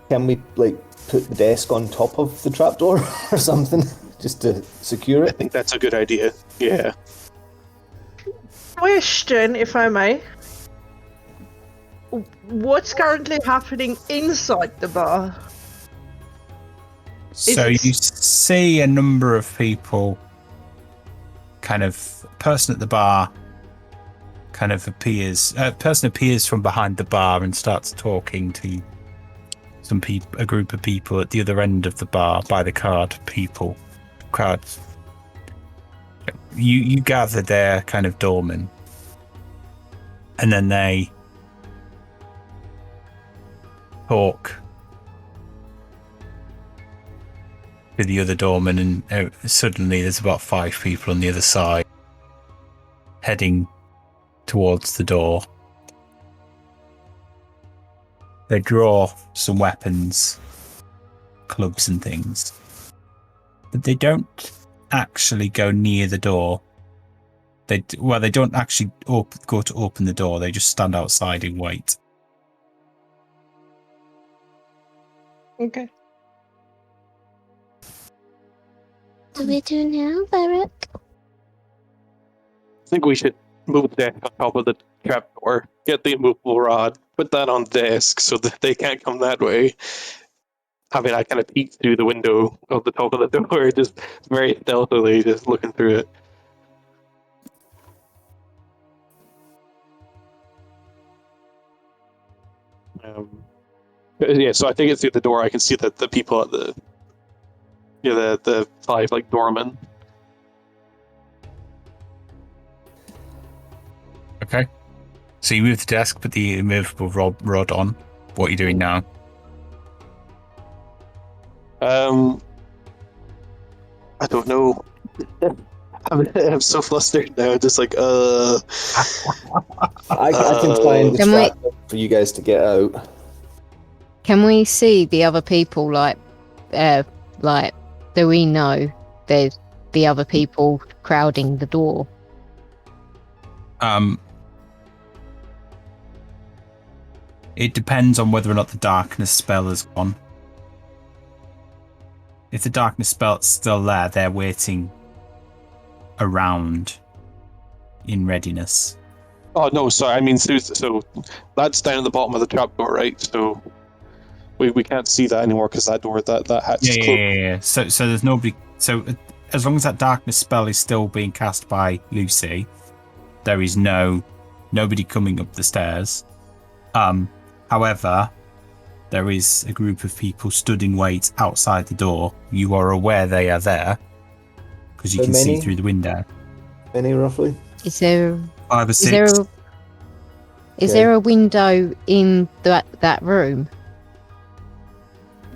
Can we like put the desk on top of the trapdoor or something just to secure I it? think that's a good idea. Yeah. Question, if I may. What's currently happening inside the bar? So you see a number of people, kind of, a person at the bar kind of appears, a person appears from behind the bar and starts talking to some people, a group of people at the other end of the bar by the cards. You gather their kind of doorman, and then they talk to the other doorman, and suddenly there's about 5 people on the other side heading towards the door. They draw some weapons, clubs and things, but they don't actually go near the door. They don't actually go to open the door. They just stand outside and wait. Okay. What do we do now, Varric? I think we should move the deck on top of the trapdoor, get the immovable rod, put that on the desk so that they can't come that way. I mean, I kind of peeked through the window of the top of the door, just very stealthily, just looking through it. Yeah, so I think it's through the door. I can see that the people at the 5 like doormen. Okay. So you move the desk, put the immovable rod on. What are you doing now? I don't know. I'm so flustered now. Just like I can try and Can distract them for you guys to get out. Can we see the other people? Like, do we know there's the other people crowding the door? It depends on whether or not the darkness spell has gone. If the darkness spell's still there, they're waiting around in readiness. Oh no, sorry. I mean, so that's down at the bottom of the trapdoor, right? So we can't see that anymore because that door, that hatch is closed. Yeah. So there's nobody. So as long as that darkness spell is still being cast by Lucy, there is nobody coming up the stairs. However, there is a group of people stood in wait outside the door. You are aware they are there because you How can see many? through the window. Any roughly? Is there 5 or is 6. there a window in that room?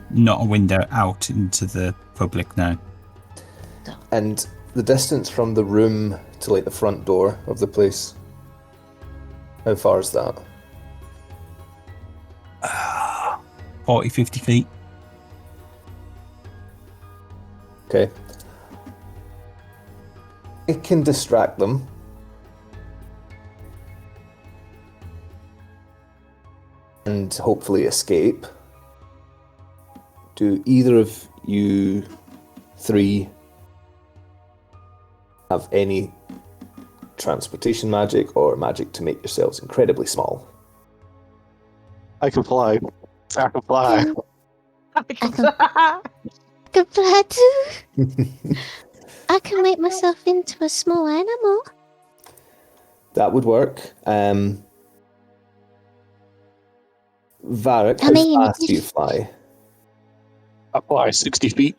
Not a window out into the public now. And the distance from the room to like the front door of the place, how far is that? 40, 50 feet. Okay. It can distract them. And hopefully escape. Do either of you 3 have any transportation magic or magic to make yourselves incredibly small? I can fly. I can fly. I can fly too. I can make myself into a small animal. That would work. Varric, I how mean, fast do you fly? Apply 60 feet.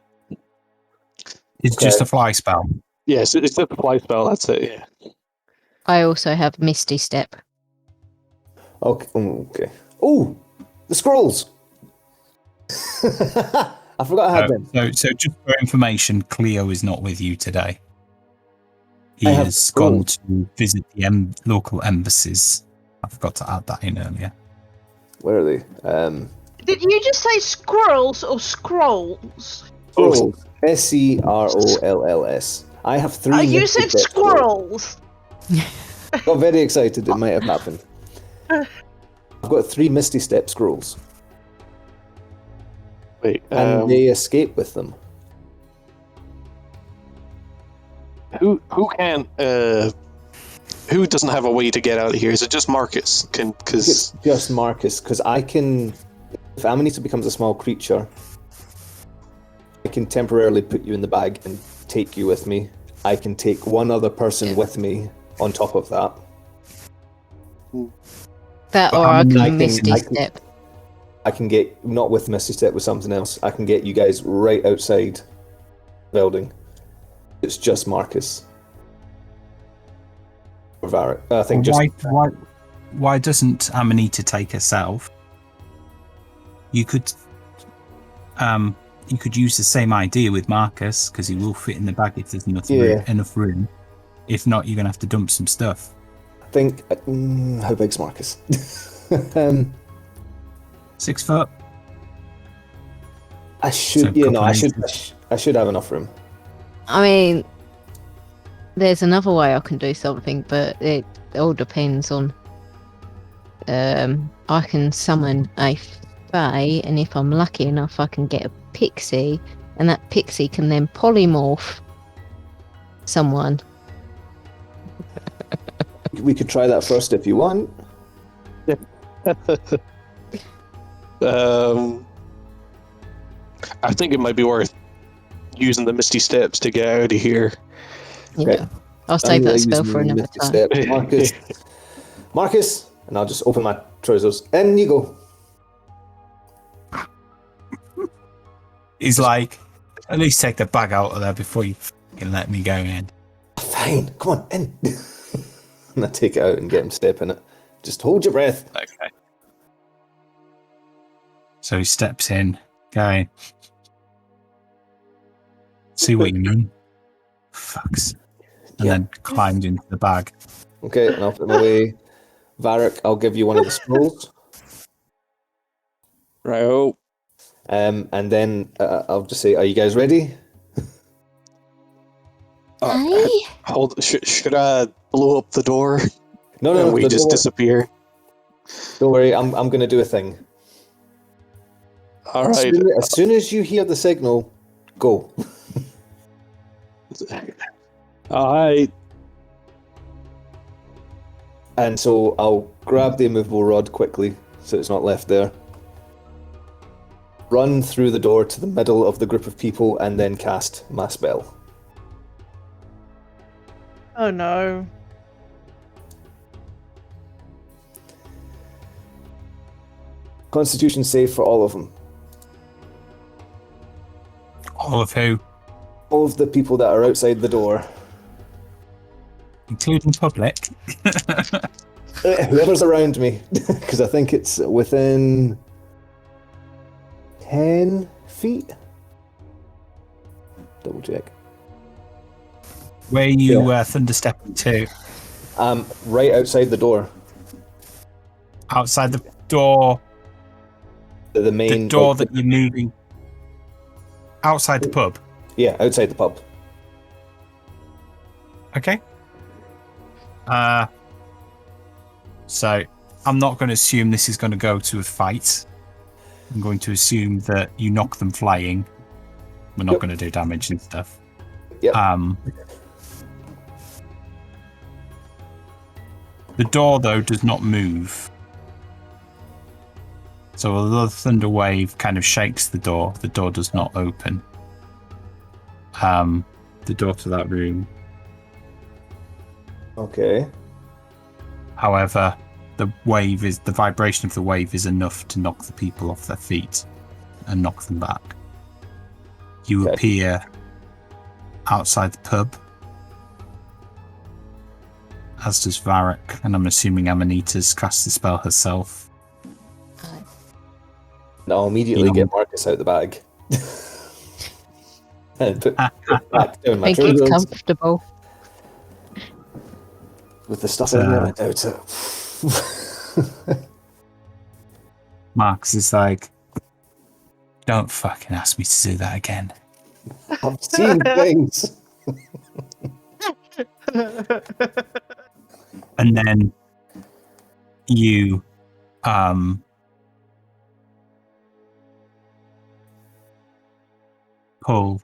It's Okay. just a fly spell. Yes, it's just a fly spell. That's it. Yeah. I also have Misty Step. Okay. Oh, the scrolls! I forgot I had them. So just for information, Cleo is not with you today. He I have has gone scrolls. to visit the local embassies. I forgot to add that in earlier. Where are they? Did you just say squirrels or scrolls? Scrolls. SCROLLS. I have 3 Oh, you Misty said Step squirrels! Got very excited. It might have happened. I've got 3 Misty Step scrolls, Wait. and they escape with them. Who can't? Who doesn't have a way to get out of here? Is it just Marcus? Because It's just Marcus, because I can. If Amanita becomes a small creature, I can temporarily put you in the bag and take you with me. I can take one other person with me on top of that. That But or how I many can I can- Misty I can- Step. I can get, not with Misty Step, with something else. I can get you guys right outside the building. It's just Marcus. Or Varric. I think just. Why doesn't Amanita take herself? You could use the same idea with Marcus, because he will fit in the bag if there's enough room. If not, you're gonna have to dump some stuff. I think. How big's Marcus? 6 foot. I should. So I should have enough room. I mean, there's another way I can do something, but it all depends on. I can summon a fae, and if I'm lucky enough, I can get a pixie, and that pixie can then polymorph someone. We could try that first if you want. I think it might be worth using the Misty Steps to get out of here. Yeah, Okay. I'll save that I'm spell using for another Misty time. Step. Marcus, and I'll just open my trousers. In you go. He's like, at least take the bag out of there before you fucking let me go in. Fine, come on, in. And I take it out and get him to step in it. Just hold your breath. Okay. So he steps in, going, see what you mean. Fucks. And Yeah. then climbed into the bag. Okay, and I'll put them away. Varric, I'll give you one of the scrolls. Right. Oh. And then I'll just say, are you guys ready? I Hold. Should I blow up the door? No, And we the just door- disappear. Don't worry, I'm going to do a thing. All As right. soon as you hear the signal, go. All right. And so I'll grab the immovable rod quickly, so it's not left there. Run through the door to the middle of the group of people, and then cast my spell. Oh no. Constitution save for all of them. All of who? All of the people that are outside the door. Including public. Whoever's around me, because I think it's within 10 feet. Double check. Where are you thunderstepping to? Right outside the door. Outside the door. The main The door that you're moving. Outside the pub. Yeah, outside the pub. Okay. So I'm not going to assume this is going to go to a fight. I'm going to assume that you knock them flying. We're not Yep. going to do damage and stuff. Yep. The door, though, does not move. So although the thunder wave kind of shakes the door does not open. The door to that room. Okay. However, the vibration of the wave is enough to knock the people off their feet and knock them back. You Okay. appear outside the pub, as does Varric, and I'm assuming Amanita's cast the spell herself. And I'll immediately get Marcus out the bag. And put it back down my I think he's trousers comfortable. with the stuff in there. I doubt it. Marcus is like, don't fucking ask me to do that again. I've seen things. And then you pull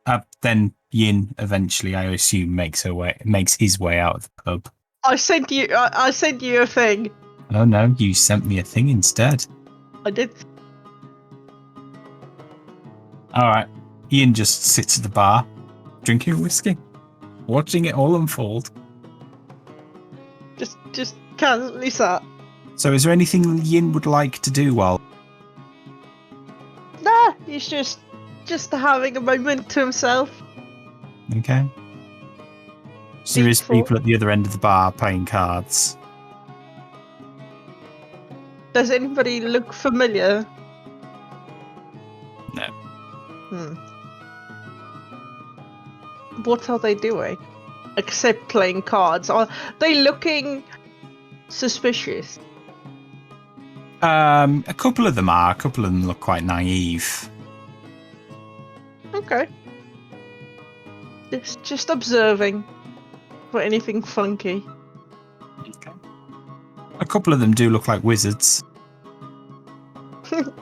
up. Then Yin eventually, I assume, makes his way out of the pub. I sent you a thing. Oh no, you sent me a thing instead. I did. Alright. Ian just sits at the bar, drinking whiskey, watching it all unfold. Just casually sat. So is there anything Yin would like to do while... Nah, he's just having a moment to himself. Okay. So there is people at the other end of the bar playing cards. Does anybody look familiar? No. What are they doing? Except playing cards. Are they looking suspicious? A couple of them are. A couple of them look quite naive. Okay. Just observing for anything funky. Okay. A couple of them do look like wizards.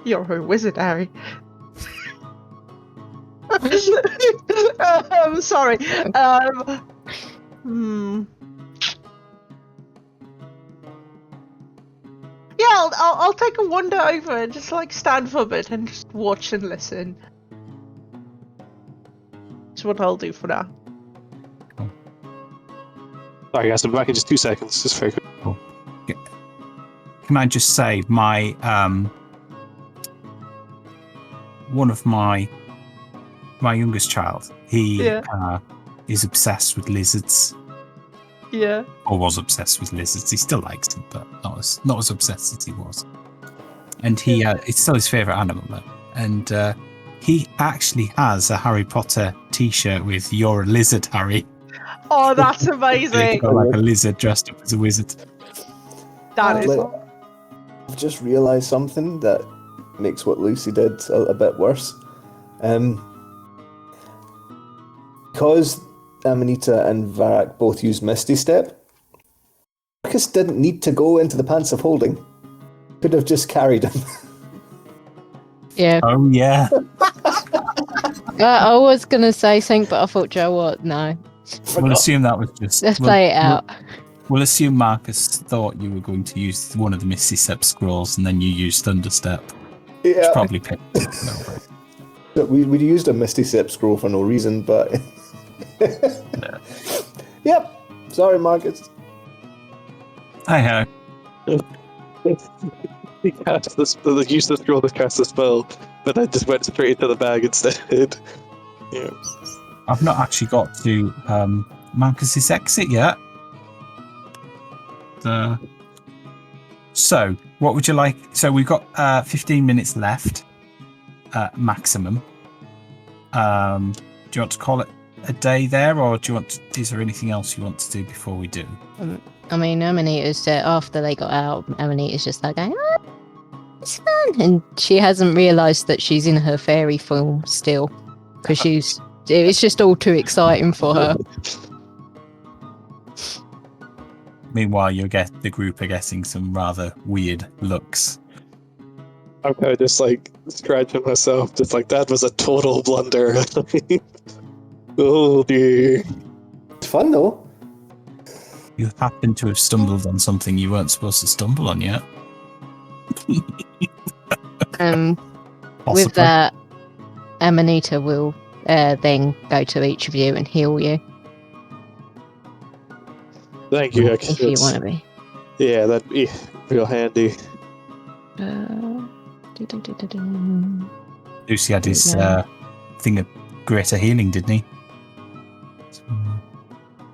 You're a wizard, Harry. I'm sorry. Yeah, I'll take a wander over and just like stand for a bit and just watch and listen. That's what I'll do for now. Sorry guys, I'll be back in just 2 seconds. Just very quick. Cool. Can I just say, my one of my youngest child, he is obsessed with lizards. Yeah. Or was obsessed with lizards. He still likes them, but not as obsessed as he was. And it's still his favourite animal though. And he actually has a Harry Potter t-shirt with "You're a lizard, Harry." Oh, that's amazing. He's got like a lizard dressed up as a wizard. That is. I've just realised something that makes what Lucy did a bit worse. Because Amanita and Varric both use Misty Step, Marcus didn't need to go into the pants of holding. Could have just carried him. Yeah. Oh yeah. I was going to say something, but I thought, Joe, what? No. We'll assume that was just... Let's play it out. We'll assume Marcus thought you were going to use one of the Misty Step scrolls and then you used Thunderstep. Yeah. Which probably picked it over. We used a Misty Step scroll for no reason, but... Yep. Sorry, Marcus. Hi-ho. He cast the use the scroll to cast the spell, but I just went straight into the bag instead. Yeah. I've not actually got to Marcus's exit yet. So, what would you like? So we've got 15 minutes left, maximum. Do you want to call it a day there, or is there anything else you want to do before we do? I mean, Amanita's after they got out, Amanita's just like going, oh, it's fun. And she hasn't realised that she's in her fairy form still. Because it's just all too exciting for her. Meanwhile, the group are getting some rather weird looks. I'm kind of just like scratching myself, just like that was a total blunder. Oh dear. It's fun though. You happen to have stumbled on something you weren't supposed to stumble on yet. With that, Amanita will then go to each of you and heal you. Thank you. If you want to be. Yeah, that'd be real handy. Lucy had his Yeah. thing of greater healing, didn't he?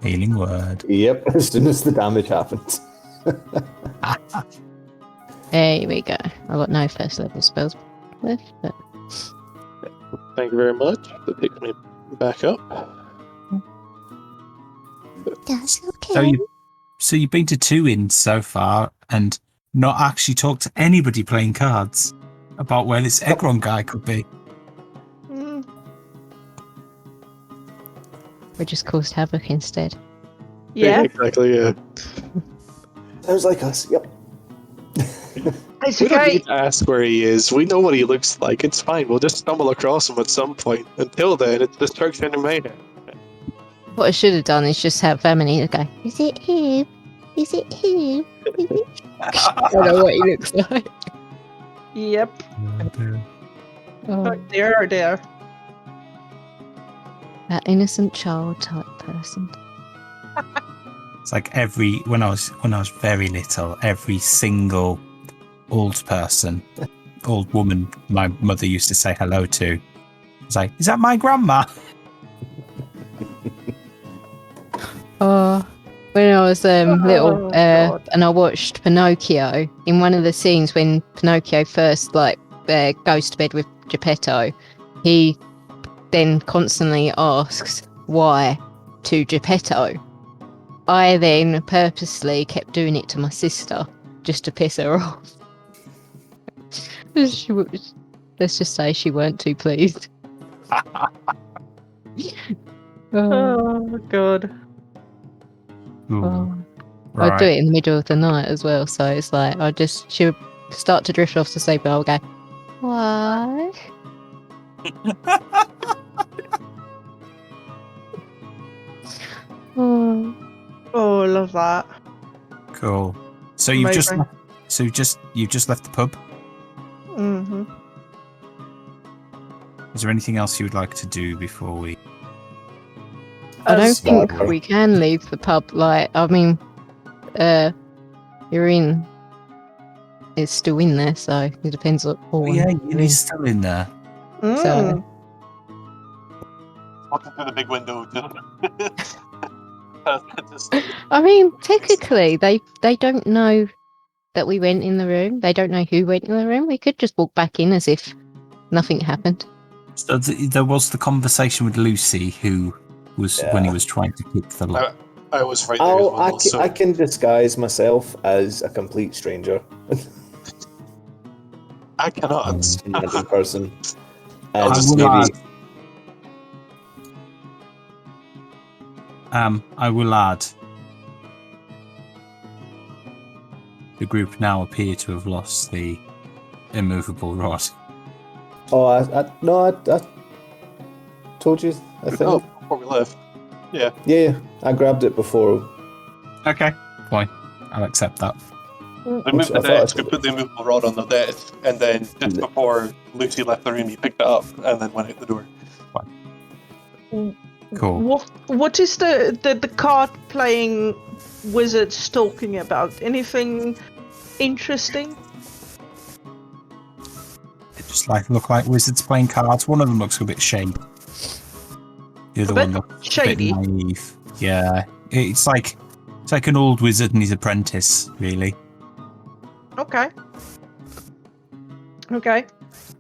Healing word. Yep, as soon as the damage happens. There we go. I've got no first level spells left, but Thank you very much. That picks me back up. That's okay. So you've been to 2 inns so far and not actually talked to anybody playing cards about where this Egron guy could be. Mm. we just caused havoc instead. Yeah, Exactly, yeah. Sounds like us, yep. it's We don't okay. need to ask where he is. We know what he looks like. It's fine. We'll just stumble across him at some point. Until then, it's destruction and mayhem. What I should have done is just have Amanita go, is it him? Is it him? Is it? I don't know what he looks like. Yep, Oh, there. that innocent child type person. It's like when I was very little, every single old woman my mother used to say hello to. It's like, is that my grandma? Oh, when I was little, God. and I watched Pinocchio, in one of the scenes when Pinocchio first goes to bed with Geppetto, he then constantly asks why to Geppetto. I then purposely kept doing it to my sister just to piss her off. Let's just say she weren't too pleased. Oh God. Ooh, Oh. right. I'd do it in the middle of the night as well, so it's like she would start to drift off to sleep, and I'll go, why? Oh. Oh, I love that. Cool. So you've Amazing. just left the pub. Mm-hmm. Is there anything else you would like to do before we? I don't think Slightly. we can leave the pub. Like, I mean, you're in. It's still in there, so it depends on. Oh yeah, Yinny's still in there. So- Walking through the big window. I mean, technically, they don't know that we went in the room. They don't know who went in the room. We could just walk back in as if nothing happened. So there was the conversation with Lucy, who was when he was trying to kick the lock. I was right there as well. So I can disguise myself as a complete stranger. I cannot. Random person. I'll And just maybe I will add. The group now appear to have lost the immovable rod. Oh, I told you, I think. Oh, before we left. Yeah. Yeah, I grabbed it before. Okay, fine. I'll accept that. We Which moved the I thought desk, we put the immovable rod on the desk, and then just before Lucy left the room, he picked it up and then went out the door. Cool. What is the card playing wizards talking about? Anything interesting? They just look like wizards playing cards. One of them looks a bit shady. The other one looks shady. a bit naive. Yeah, it's like an old wizard and his apprentice, really. Okay.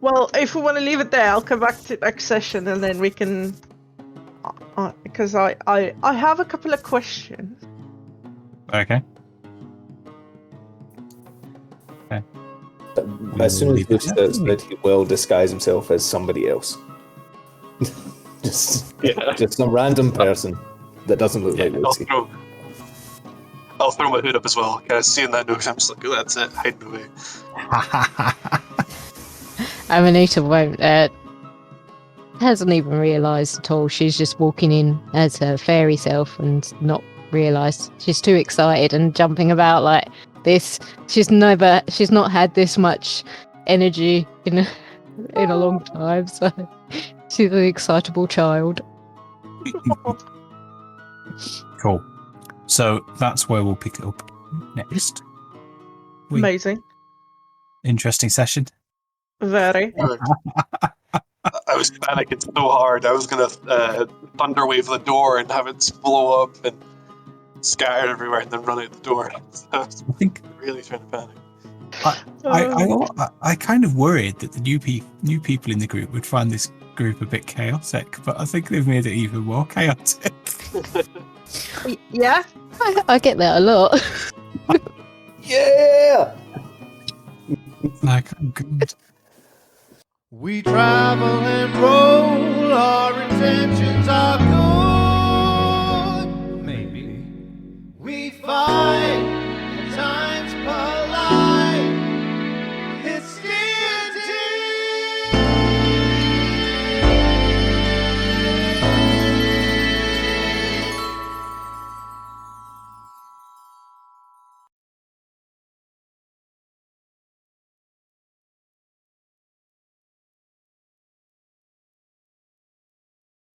Well, if we want to leave it there, I'll come back to next session and then we can. Because I have a couple of questions. Okay. As soon as Leave it Lucy there. says that he will disguise himself as somebody else. just some random person that doesn't look like Lucy. I'll throw my hood up as well. Guys, seeing that note, I'm just like, oh, that's it, hiding away. Amanita won't. Hasn't even realised at all. She's just walking in as her fairy self and not realised. She's too excited and jumping about like this. She's not had this much energy in a long time. So she's an excitable child. Cool. So that's where we'll pick it up next. Amazing. Interesting session. Very. I was panicking so hard. I was gonna thunderwave the door and have it blow up and scatter everywhere, and then run out the door. I was I think really trying to panic. I kind of worried that the new people in the group would find this group a bit chaotic, but I think they've made it even more chaotic. Yeah. I get that a lot. Yeah! Like, oh god. We travel and roll, our intentions are good. Maybe we find